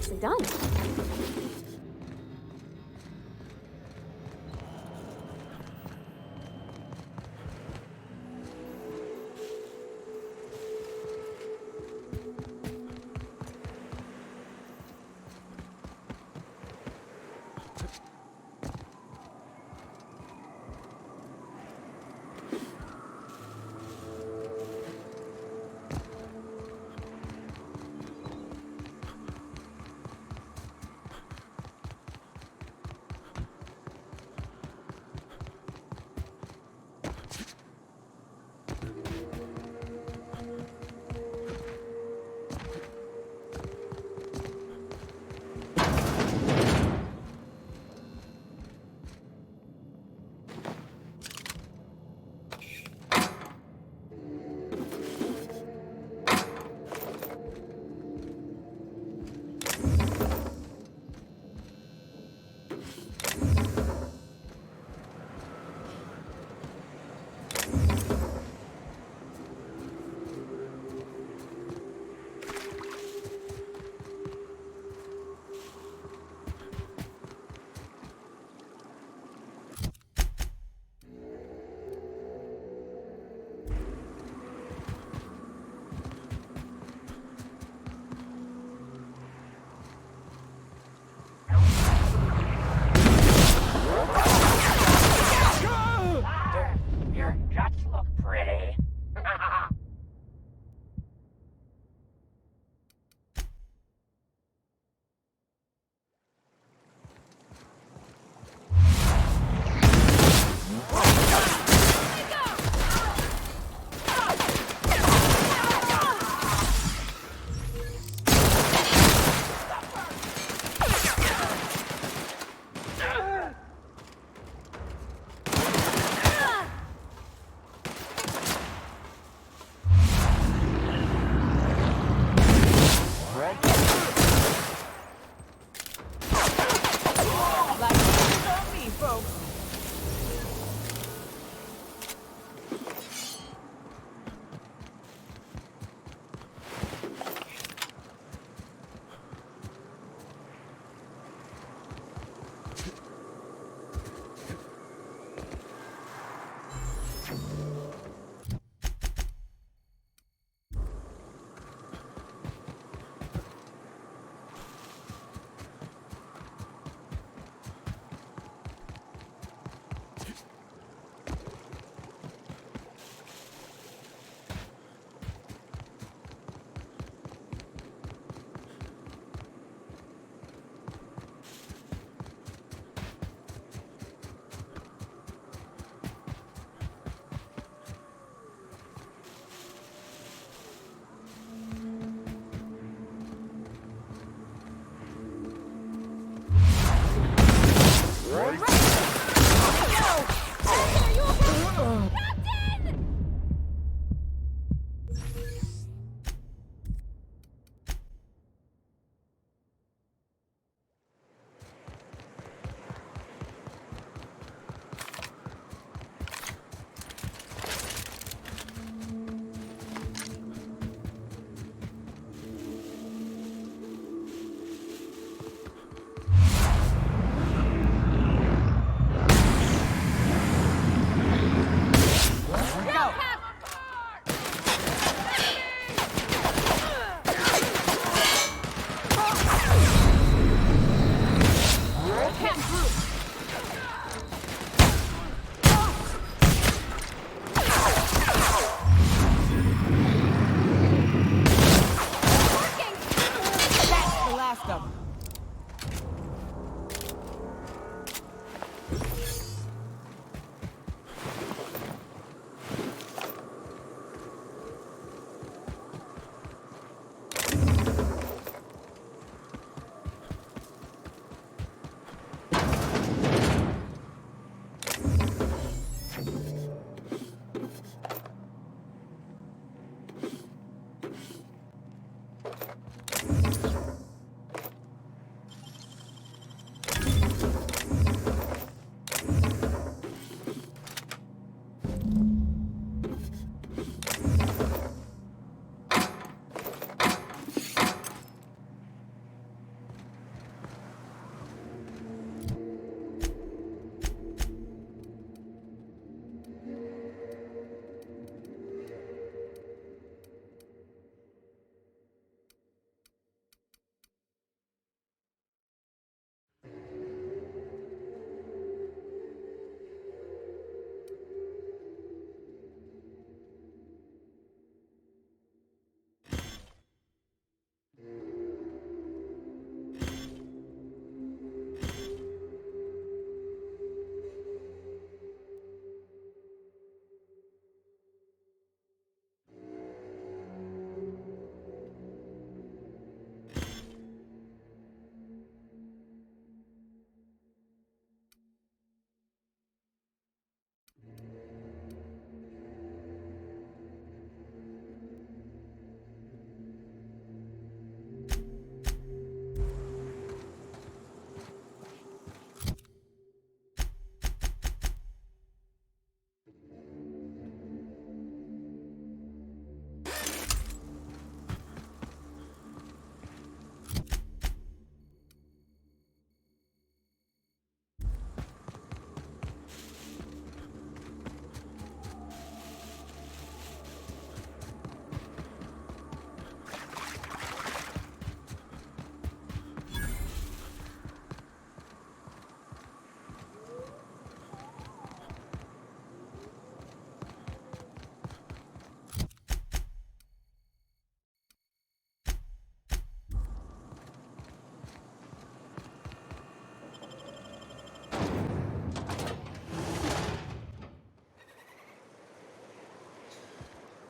Nicely done.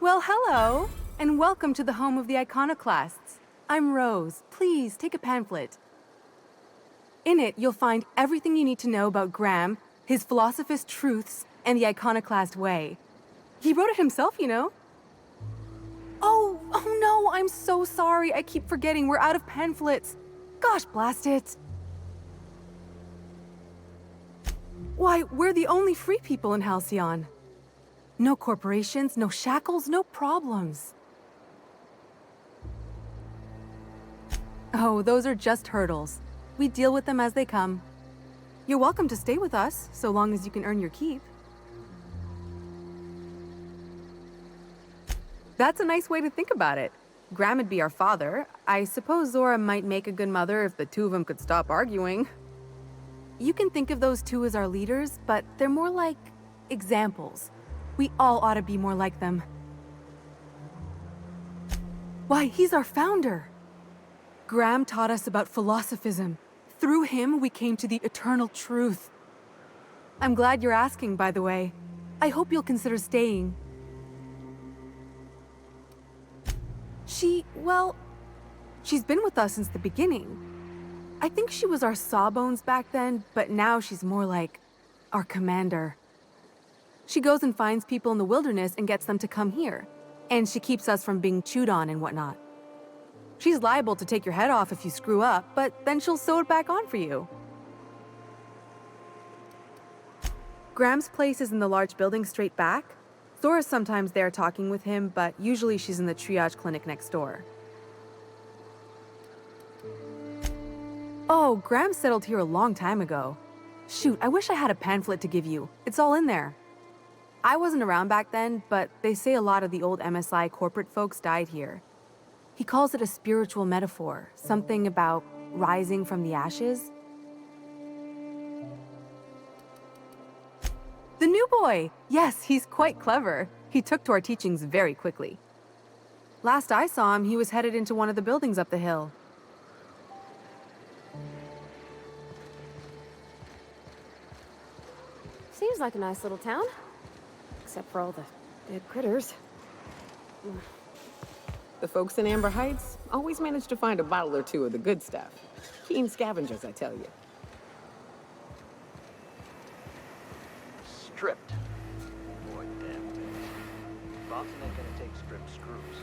Well, hello, and welcome to the home of the Iconoclasts. I'm Rose. Please, take a pamphlet. In it, you'll find everything you need to know about Graham, his Philosophist truths, and the Iconoclast way. He wrote it himself, you know. Oh no, I'm so sorry. I keep forgetting we're out of pamphlets. Gosh, blast it. Why, we're the only free people in Halcyon. No corporations, no shackles, no problems. Oh, those are just hurdles. We deal with them as they come. You're welcome to stay with us, so long as you can earn your keep. That's a nice way to think about it. Graham would be our father. I suppose Zora might make a good mother if the two of them could stop arguing. You can think of those two as our leaders, but they're more like examples. We all ought to be more like them. Why, he's our founder. Graham taught us about philosophism. Through him, we came to the eternal truth. I'm glad you're asking, by the way. I hope you'll consider staying. She's been with us since the beginning. I think she was our sawbones back then, but now she's more like our commander. She goes and finds people in the wilderness and gets them to come here. And she keeps us from being chewed on and whatnot. She's liable to take your head off if you screw up, but then she'll sew it back on for you. Graham's place is in the large building straight back. Zora's sometimes there talking with him, but usually she's in the triage clinic next door. Oh, Graham settled here a long time ago. Shoot, I wish I had a pamphlet to give you. It's all in there. I wasn't around back then, but they say a lot of the old MSI corporate folks died here. He calls it a spiritual metaphor, something about rising from the ashes. The new boy! Yes, he's quite clever. He took to our teachings very quickly. Last I saw him, he was headed into one of the buildings up the hill. Seems like a nice little town. Except for all the dead critters. The folks in Amber Heights always manage to find a bottle or two of the good stuff. Keen scavengers, I tell you. Stripped. Boy, damn thing. Bronson ain't gonna take stripped screws.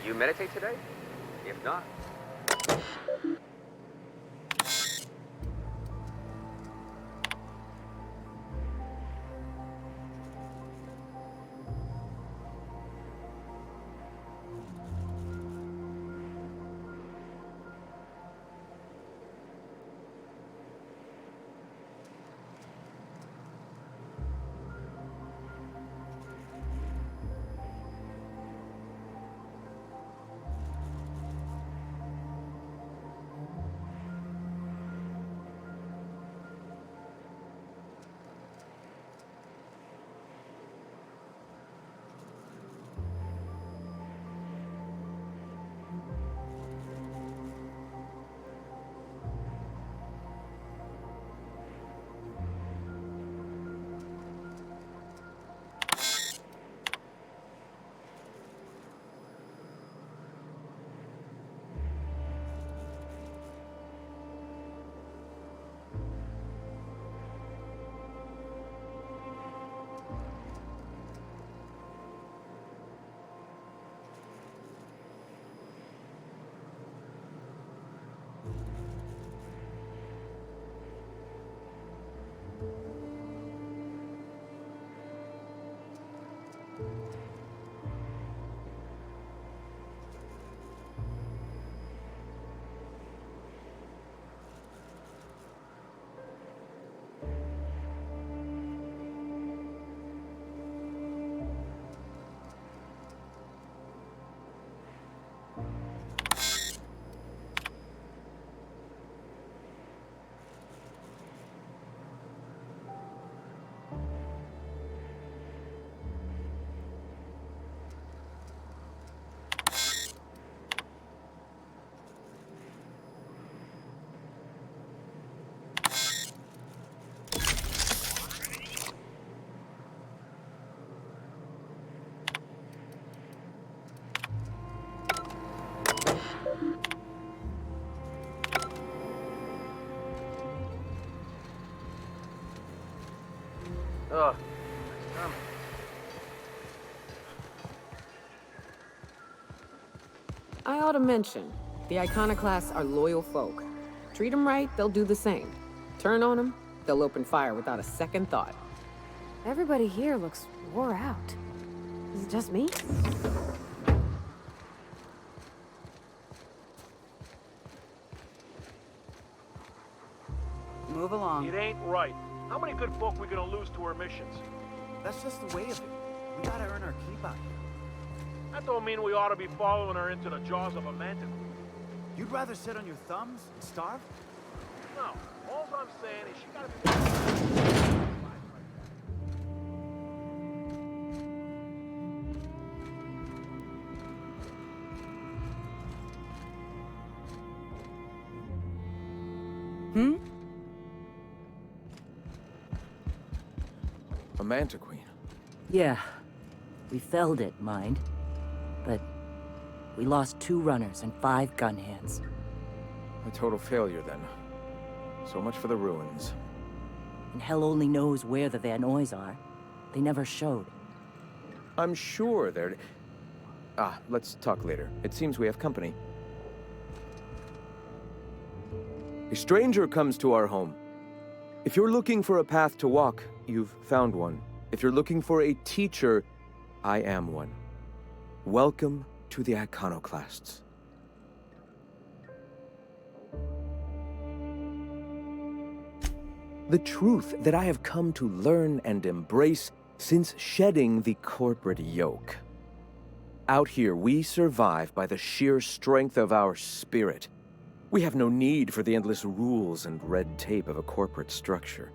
You meditate today? If not, I ought to mention, the Iconoclasts are loyal folk. Treat them right, they'll do the same. Turn on them, they'll open fire without a second thought. Everybody here looks wore out. Is it just me? Move along. It ain't right. How many good folk we gonna lose to our missions? That's just the way of it. We gotta earn our keep out here. That don't mean we ought to be following her into the jaws of a mantis. You'd rather sit on your thumbs and starve? No. All I'm saying is she gotta be... Hmm? A Mantiqueen. Yeah. We felled it, mind. But we lost 2 runners and 5 gun hands. A total failure, then. So much for the ruins. And hell only knows where the Van Oys are. They never showed. I'm sure they're... Ah, let's talk later. It seems we have company. A stranger comes to our home. If you're looking for a path to walk, you've found one. If you're looking for a teacher, I am one. Welcome to the Iconoclasts. The truth that I have come to learn and embrace since shedding the corporate yoke. Out here, we survive by the sheer strength of our spirit. We have no need for the endless rules and red tape of a corporate structure.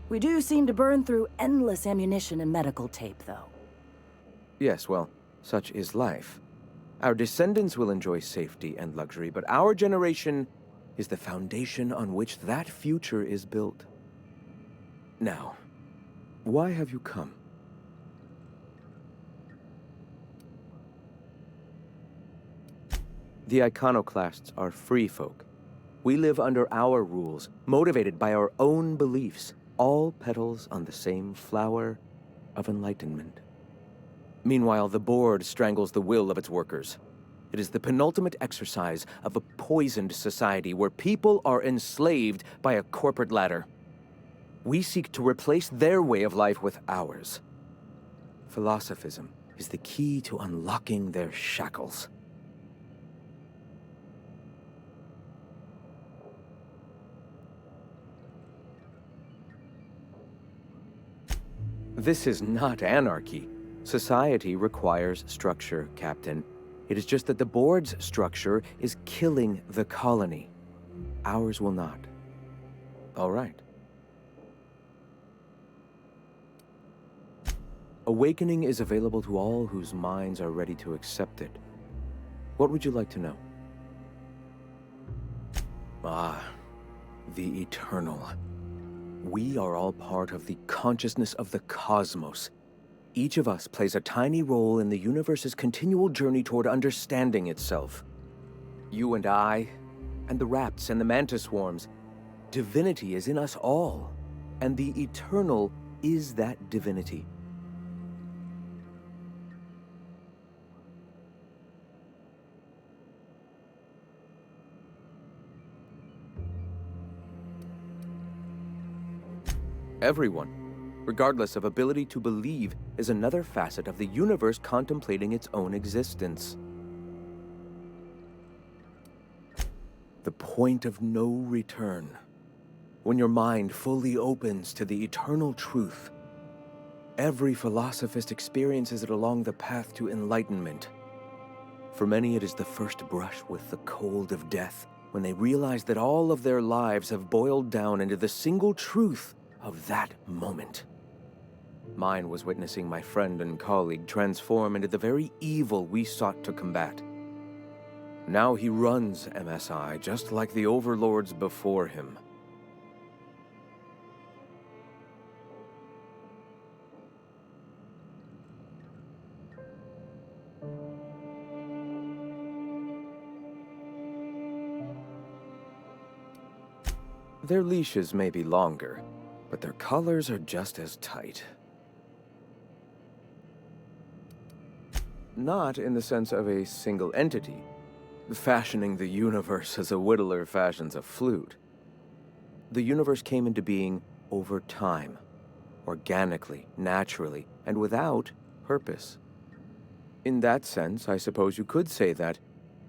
We do seem to burn through endless ammunition and medical tape, though. Yes, well, such is life. Our descendants will enjoy safety and luxury, but our generation is the foundation on which that future is built. Now, why have you come? The Iconoclasts are free folk. We live under our rules, motivated by our own beliefs, all petals on the same flower of enlightenment. Meanwhile, the board strangles the will of its workers. It is the penultimate exercise of a poisoned society where people are enslaved by a corporate ladder. We seek to replace their way of life with ours. Philosophism is the key to unlocking their shackles. This is not anarchy. Society requires structure, Captain. It is just that the board's structure is killing the colony. Ours will not. All right. Awakening is available to all whose minds are ready to accept it. What would you like to know? Ah, the eternal. We are all part of the consciousness of the cosmos. Each of us plays a tiny role in the universe's continual journey toward understanding itself. You and I, and the rats and the mantis swarms. Divinity is in us all, and the eternal is that divinity. Everyone, regardless of ability to believe, is another facet of the universe contemplating its own existence. The point of no return. When your mind fully opens to the eternal truth, every philosophist experiences it along the path to enlightenment. For many, it is the first brush with the cold of death, when they realize that all of their lives have boiled down into the single truth of that moment. Mine was witnessing my friend and colleague transform into the very evil we sought to combat. Now he runs MSI just like the overlords before him. Their leashes may be longer, but their collars are just as tight. Not in the sense of a single entity, fashioning the universe as a whittler fashions a flute. The universe came into being over time, organically, naturally, and without purpose. In that sense, I suppose you could say that,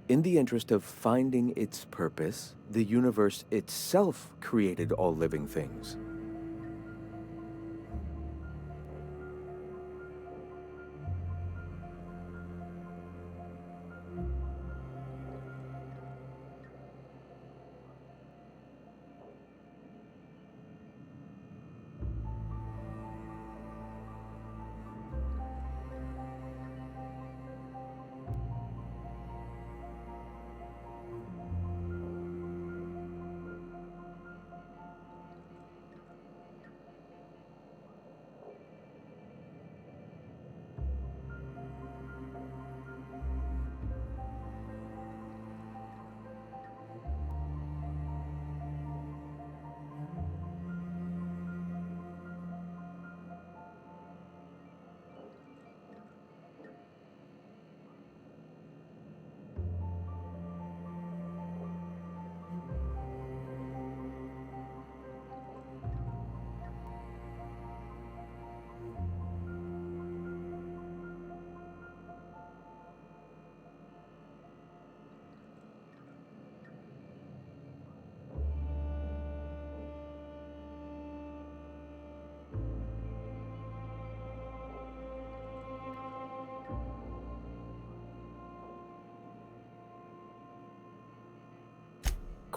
in the interest of finding its purpose, the universe itself created all living things.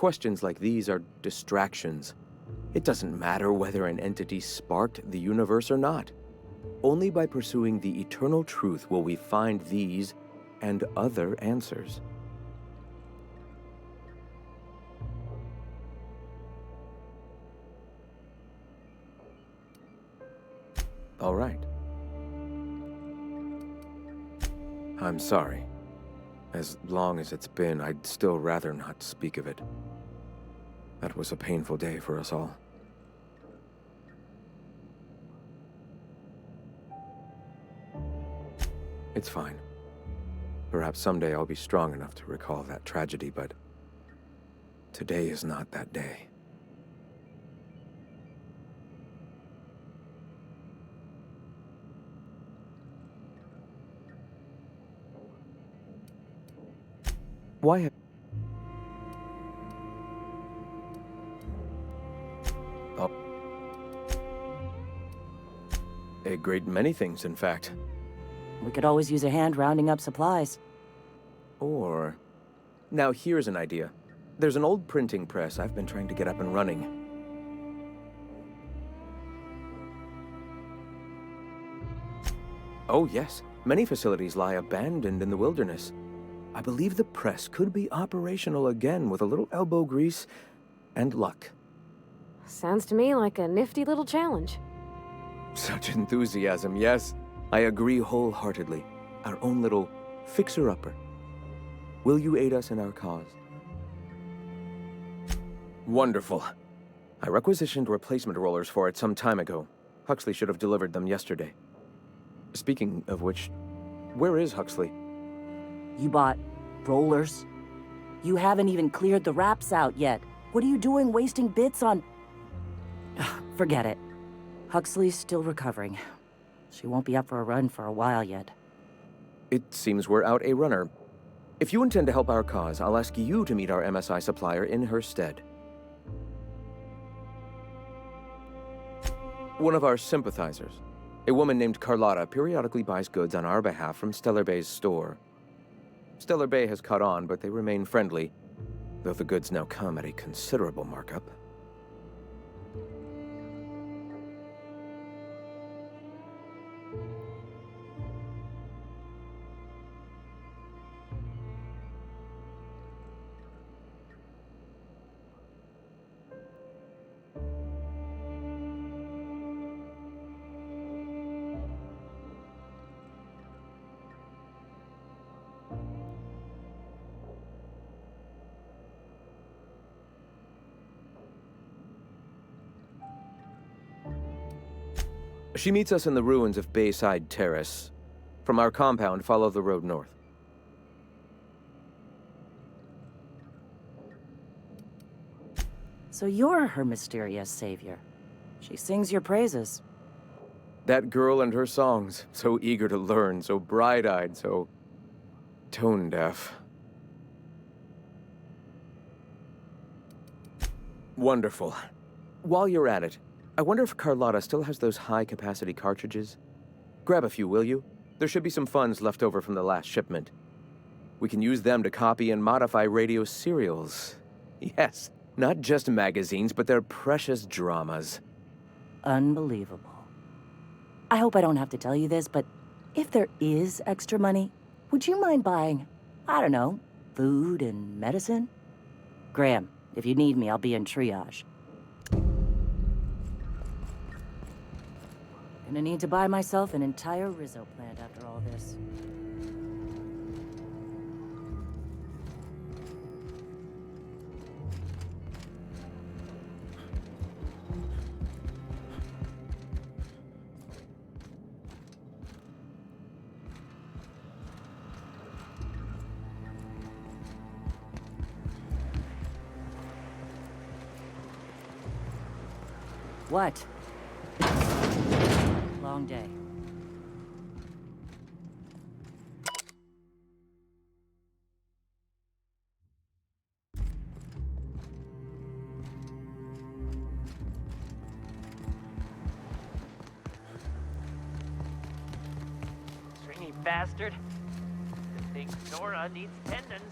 Questions like these are distractions. It doesn't matter whether an entity sparked the universe or not. Only by pursuing the eternal truth will we find these and other answers. All right. I'm sorry. As long as it's been, I'd still rather not speak of it. That was a painful day for us all. It's fine. Perhaps someday I'll be strong enough to recall that tragedy, but today is not that day. Why have... Oh. A great many things, in fact. We could always use a hand rounding up supplies. Or... Now here's an idea. There's an old printing press I've been trying to get up and running. Oh yes, many facilities lie abandoned in the wilderness. I believe the press could be operational again with a little elbow grease and luck. Sounds to me like a nifty little challenge. Such enthusiasm, yes. I agree wholeheartedly. Our own little fixer-upper. Will you aid us in our cause? Wonderful. I requisitioned replacement rollers for it some time ago. Huxley should have delivered them yesterday. Speaking of which, where is Huxley? You bought rollers? You haven't even cleared the wraps out yet. What are you doing wasting bits on... Forget it. Huxley's still recovering. She won't be up for a run for a while yet. It seems we're out a runner. If you intend to help our cause, I'll ask you to meet our MSI supplier in her stead. One of our sympathizers, a woman named Carlotta, periodically buys goods on our behalf from Stellar Bay's store. Stellar Bay has caught on, but they remain friendly, though the goods now come at a considerable markup. She meets us in the ruins of Bayside Terrace. From our compound, follow the road north. So you're her mysterious savior. She sings your praises. That girl and her songs, so eager to learn, so bright-eyed, so tone-deaf. Wonderful. While you're at it, I wonder if Carlotta still has those high-capacity cartridges? Grab a few, will you? There should be some funds left over from the last shipment. We can use them to copy and modify radio serials. Yes, not just magazines, but their precious dramas. Unbelievable. I hope I don't have to tell you this, but if there is extra money, would you mind buying, I don't know, food and medicine? Graham, if you need me, I'll be in triage. Gonna need to buy myself an entire Rizzo plant after all this. What? Long day. Stringy bastard. Good thing Nora needs tendons.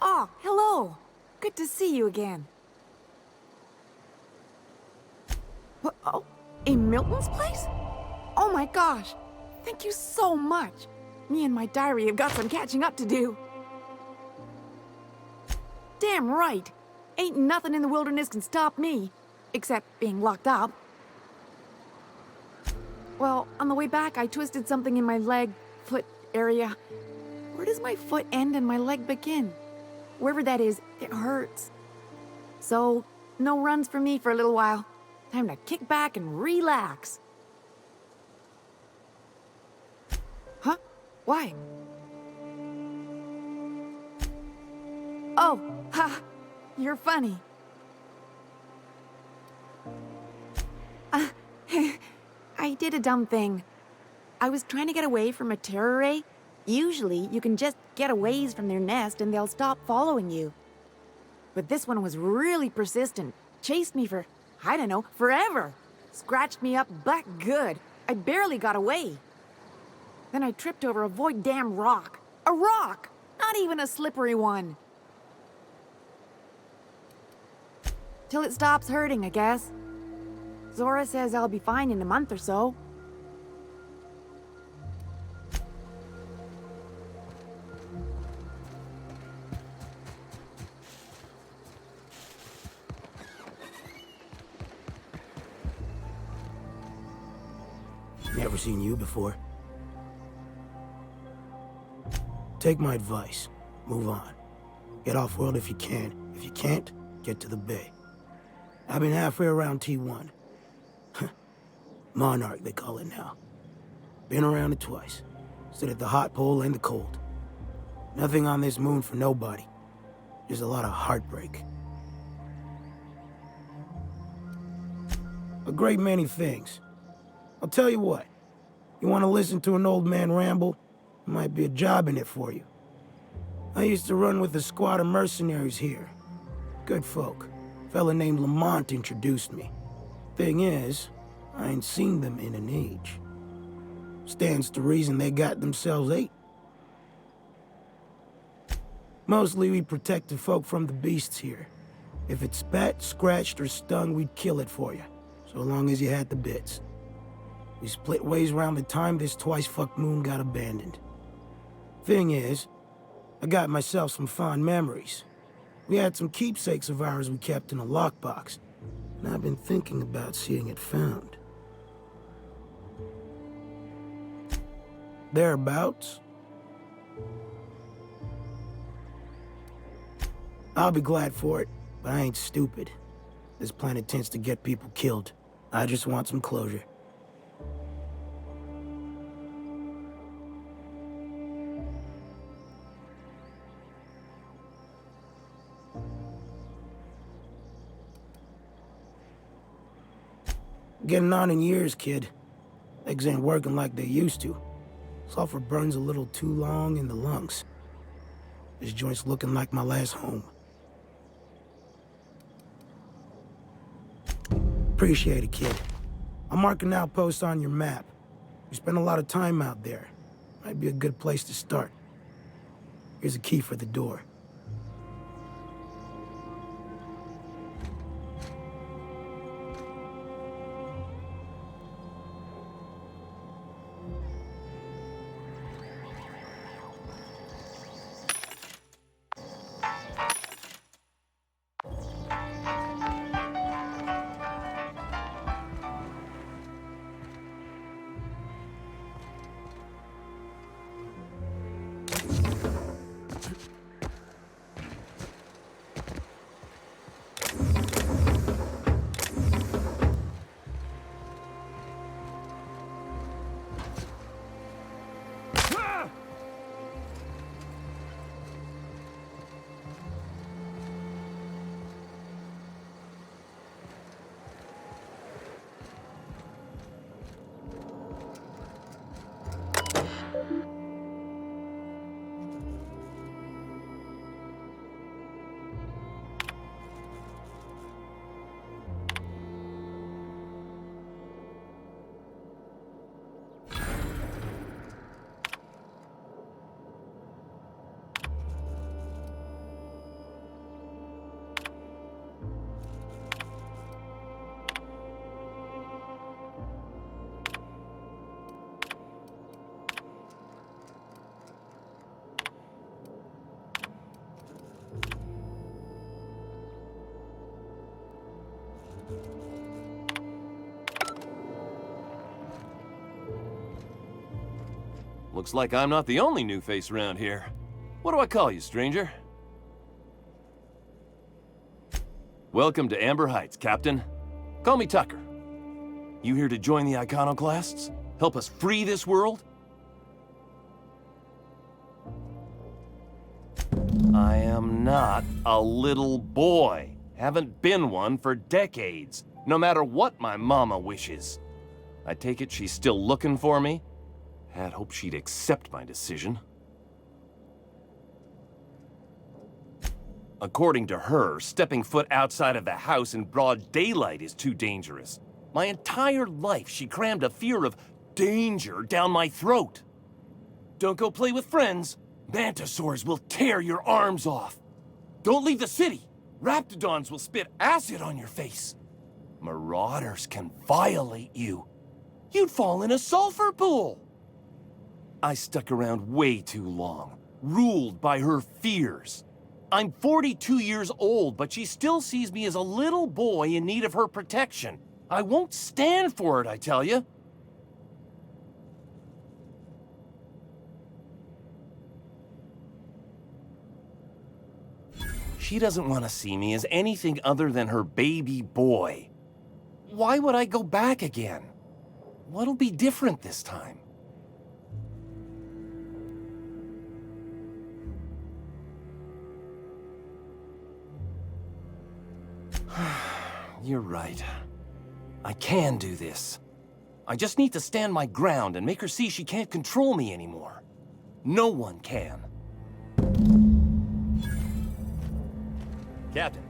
Oh, hello. Good to see you again. What? Oh, in Milton's place? Oh my gosh. Thank you so much. Me and my diary have got some catching up to do. Damn right. Ain't nothing in the wilderness can stop me, except being locked up. Well, on the way back, I twisted something in my leg, foot area. Where does my foot end and my leg begin? Wherever that is, it hurts. So, no runs for me for a little while. Time to kick back and relax. Huh? Why? Oh, ha! You're funny. I did a dumb thing. I was trying to get away from a terror ray. Usually, you can just get a ways from their nest and they'll stop following you. But this one was really persistent. Chased me for, I don't know, forever. Scratched me up butt good. I barely got away. Then I tripped over a void damn rock. A rock! Not even a slippery one. Till it stops hurting, I guess. Zora says I'll be fine in a month or so. Never seen you before. Take my advice. Move on. Get off-world if you can. If you can't, get to the bay. I've been halfway around T1. Monarch, they call it now. Been around it twice. Stood at the hot pole and the cold. Nothing on this moon for nobody. Just a lot of heartbreak. A great many things. I'll tell you what. You want to listen to an old man ramble? There might be a job in it for you. I used to run with a squad of mercenaries here. Good folk. A fella named Lamont introduced me. Thing is, I ain't seen them in an age. Stands to reason they got themselves ate. Mostly we protected folk from the beasts here. If it spat, scratched, or stung, we'd kill it for you. So long as you had the bits. We split ways around the time this twice-fucked moon got abandoned. Thing is, I got myself some fond memories. We had some keepsakes of ours we kept in a lockbox, and I've been thinking about seeing it found. Thereabouts. I'll be glad for it, but I ain't stupid. This planet tends to get people killed. I just want some closure. Getting on in years, kid. Legs ain't working like they used to. Sulfur burns a little too long in the lungs. This joint's looking like my last home. Appreciate it, kid. I'm marking outposts on your map. We spend a lot of time out there. Might be a good place to start. Here's a key for the door. Looks like I'm not the only new face around here. What do I call you, stranger? Welcome to Amber Heights, Captain. Call me Tucker. You here to join the Iconoclasts? Help us free this world? I am not a little boy. Haven't been one for decades, no matter what my mama wishes. I take it she's still looking for me? Had hoped she'd accept my decision. According to her, stepping foot outside of the house in broad daylight is too dangerous. My entire life, she crammed a fear of danger down my throat. Don't go play with friends. Mantisaurs will tear your arms off. Don't leave the city. Raptidons will spit acid on your face. Marauders can violate you. You'd fall in a sulfur pool. I stuck around way too long, ruled by her fears. I'm 42 years old, but she still sees me as a little boy in need of her protection. I won't stand for it, I tell you. She doesn't want to see me as anything other than her baby boy. Why would I go back again? What'll be different this time? You're right. I can do this. I just need to stand my ground and make her see she can't control me anymore. No one can. Captain.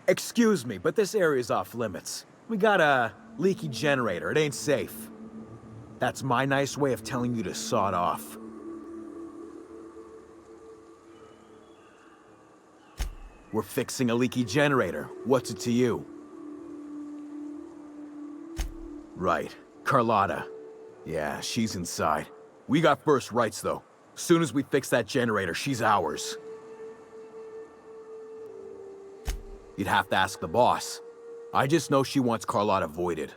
Excuse me, but this area's off limits. We got a leaky generator. It ain't safe. That's my nice way of telling you to sod off. We're fixing a leaky generator. What's it to you? Right. Carlotta. Yeah, she's inside. We got first rights, though. Soon as we fix that generator, she's ours. You'd have to ask the boss. I just know she wants Carlotta voided.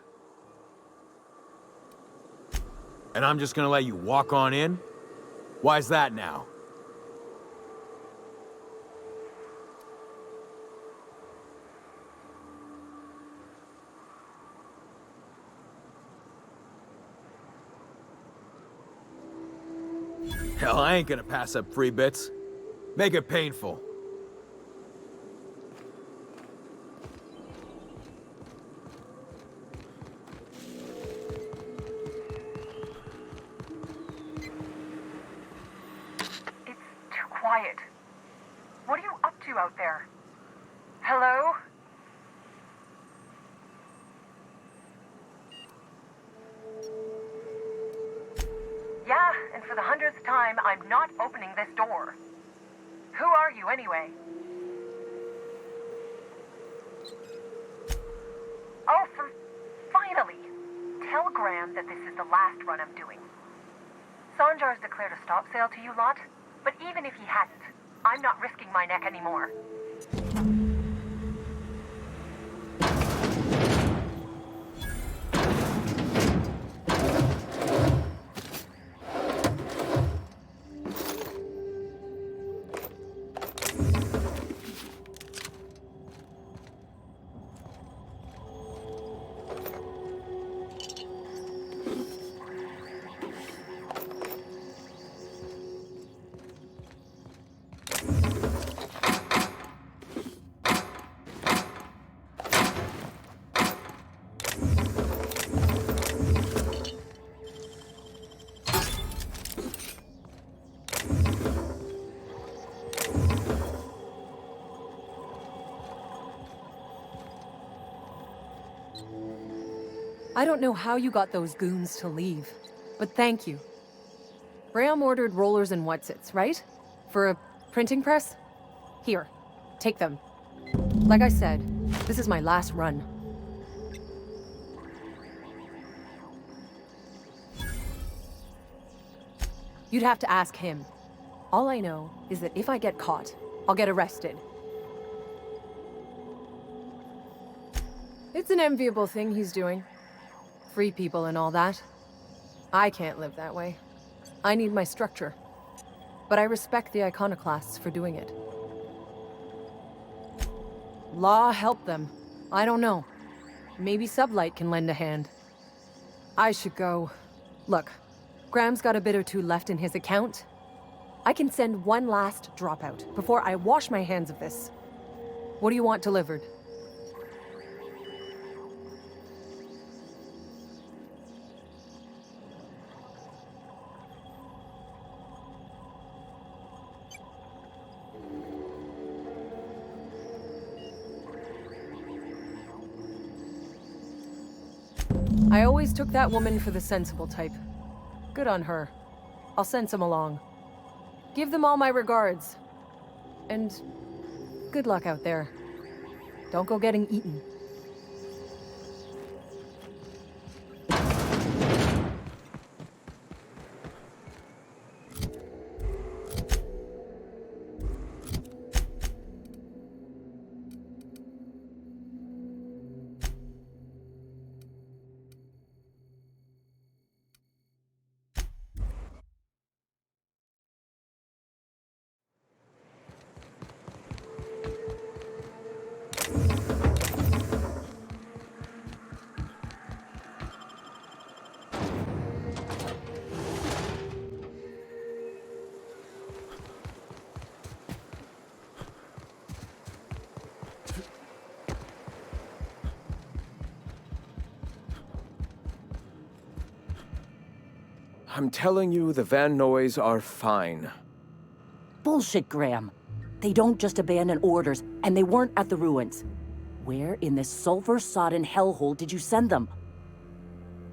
And I'm just gonna let you walk on in? Why's that now? Hell, I ain't gonna pass up free bits. Make it painful. It's too quiet. What are you up to out there? Hello? Yeah, and for the 100th time, I'm not opening this door. Who are you, anyway? Oh, finally! Tell Graham that this is the last run I'm doing. Sanjar's declared a stop sale to you lot, but even if he hadn't, I'm not risking my neck anymore. I don't know how you got those goons to leave, but thank you. Graham ordered rollers and whatsits, right? For a printing press? Here, take them. Like I said, this is my last run. You'd have to ask him. All I know is that if I get caught, I'll get arrested. It's an enviable thing he's doing. Free people and all that. I can't live that way. I need my structure. But I respect the iconoclasts for doing it. Law help them. I don't know. Maybe Sublight can lend a hand. I should go. Look, Graham's got a bit or two left in his account. I can send one last dropout before I wash my hands of this. What do you want delivered? I always took that woman for the sensible type. Good on her. I'll send some along. Give them all my regards. And good luck out there. Don't go getting eaten. I'm telling you, the Van Noys are fine. Bullshit, Graham. They don't just abandon orders, and they weren't at the ruins. Where in this sulfur-sodden hellhole did you send them?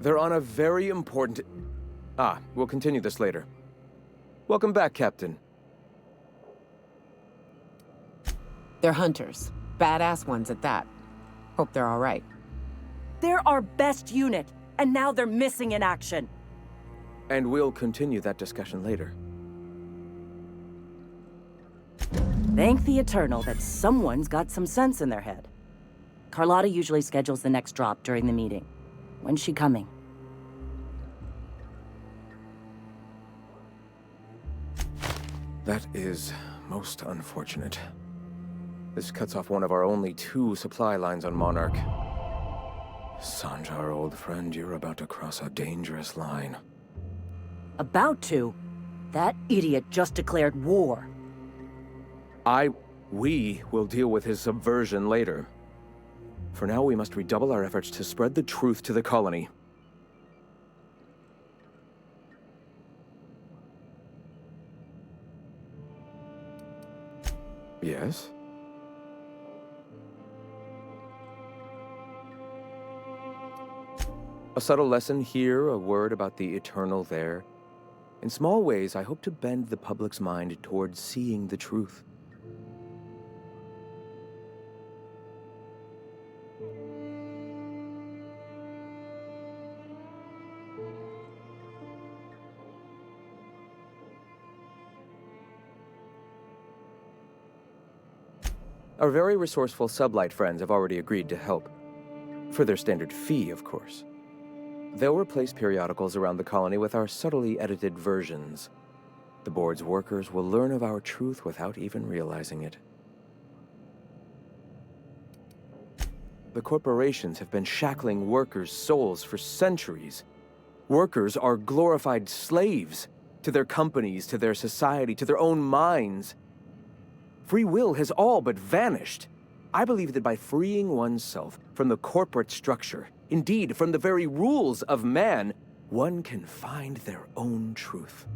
They're on a very important... we'll continue this later. Welcome back, Captain. They're hunters. Badass ones at that. Hope they're all right. They're our best unit, and now they're missing in action. And we'll continue that discussion later. Thank the Eternal that someone's got some sense in their head. Carlotta usually schedules the next drop during the meeting. When's she coming? That is most unfortunate. This cuts off one of our only 2 supply lines on Monarch. Sanjar, old friend, you're about to cross a dangerous line. About to? That idiot just declared war. We will deal with his subversion later. For now, we must redouble our efforts to spread the truth to the colony. Yes? A subtle lesson here, a word about the Eternal there. In small ways, I hope to bend the public's mind towards seeing the truth. Our very resourceful Sublight friends have already agreed to help. For their standard fee, of course. They'll replace periodicals around the colony with our subtly edited versions. The board's workers will learn of our truth without even realizing it. The corporations have been shackling workers' souls for centuries. Workers are glorified slaves to their companies, to their society, to their own minds. Free will has all but vanished. I believe that by freeing oneself from the corporate structure, indeed from the very rules of man, one can find their own truth.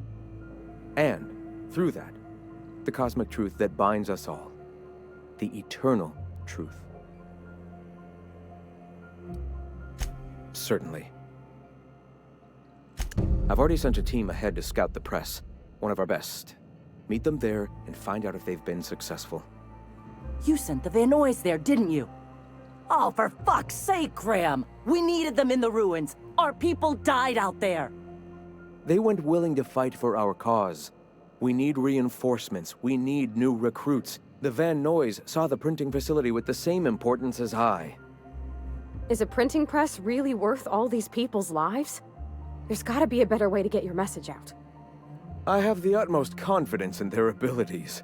And, through that, the cosmic truth that binds us all. The eternal truth. Certainly. I've already sent a team ahead to scout the press, one of our best. Meet them there and find out if they've been successful. You sent the Vanoys there, didn't you? Oh, for fuck's sake, Graham! We needed them in the ruins. Our people died out there. They went willing to fight for our cause. We need reinforcements. We need new recruits. The Van Noys saw the printing facility with the same importance as I. Is a printing press really worth all these people's lives? There's gotta be a better way to get your message out. I have the utmost confidence in their abilities.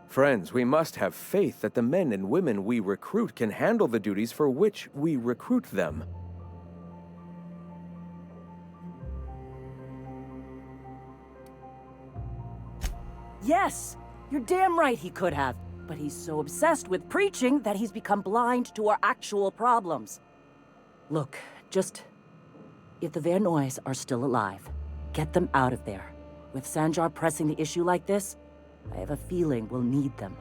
Friends, we must have faith that the men and women we recruit can handle the duties for which we recruit them. Yes! You're damn right he could have. But he's so obsessed with preaching that he's become blind to our actual problems. Look, just... if the Vanoys are still alive, get them out of there. With Sanjar pressing the issue like this, I have a feeling we'll need them.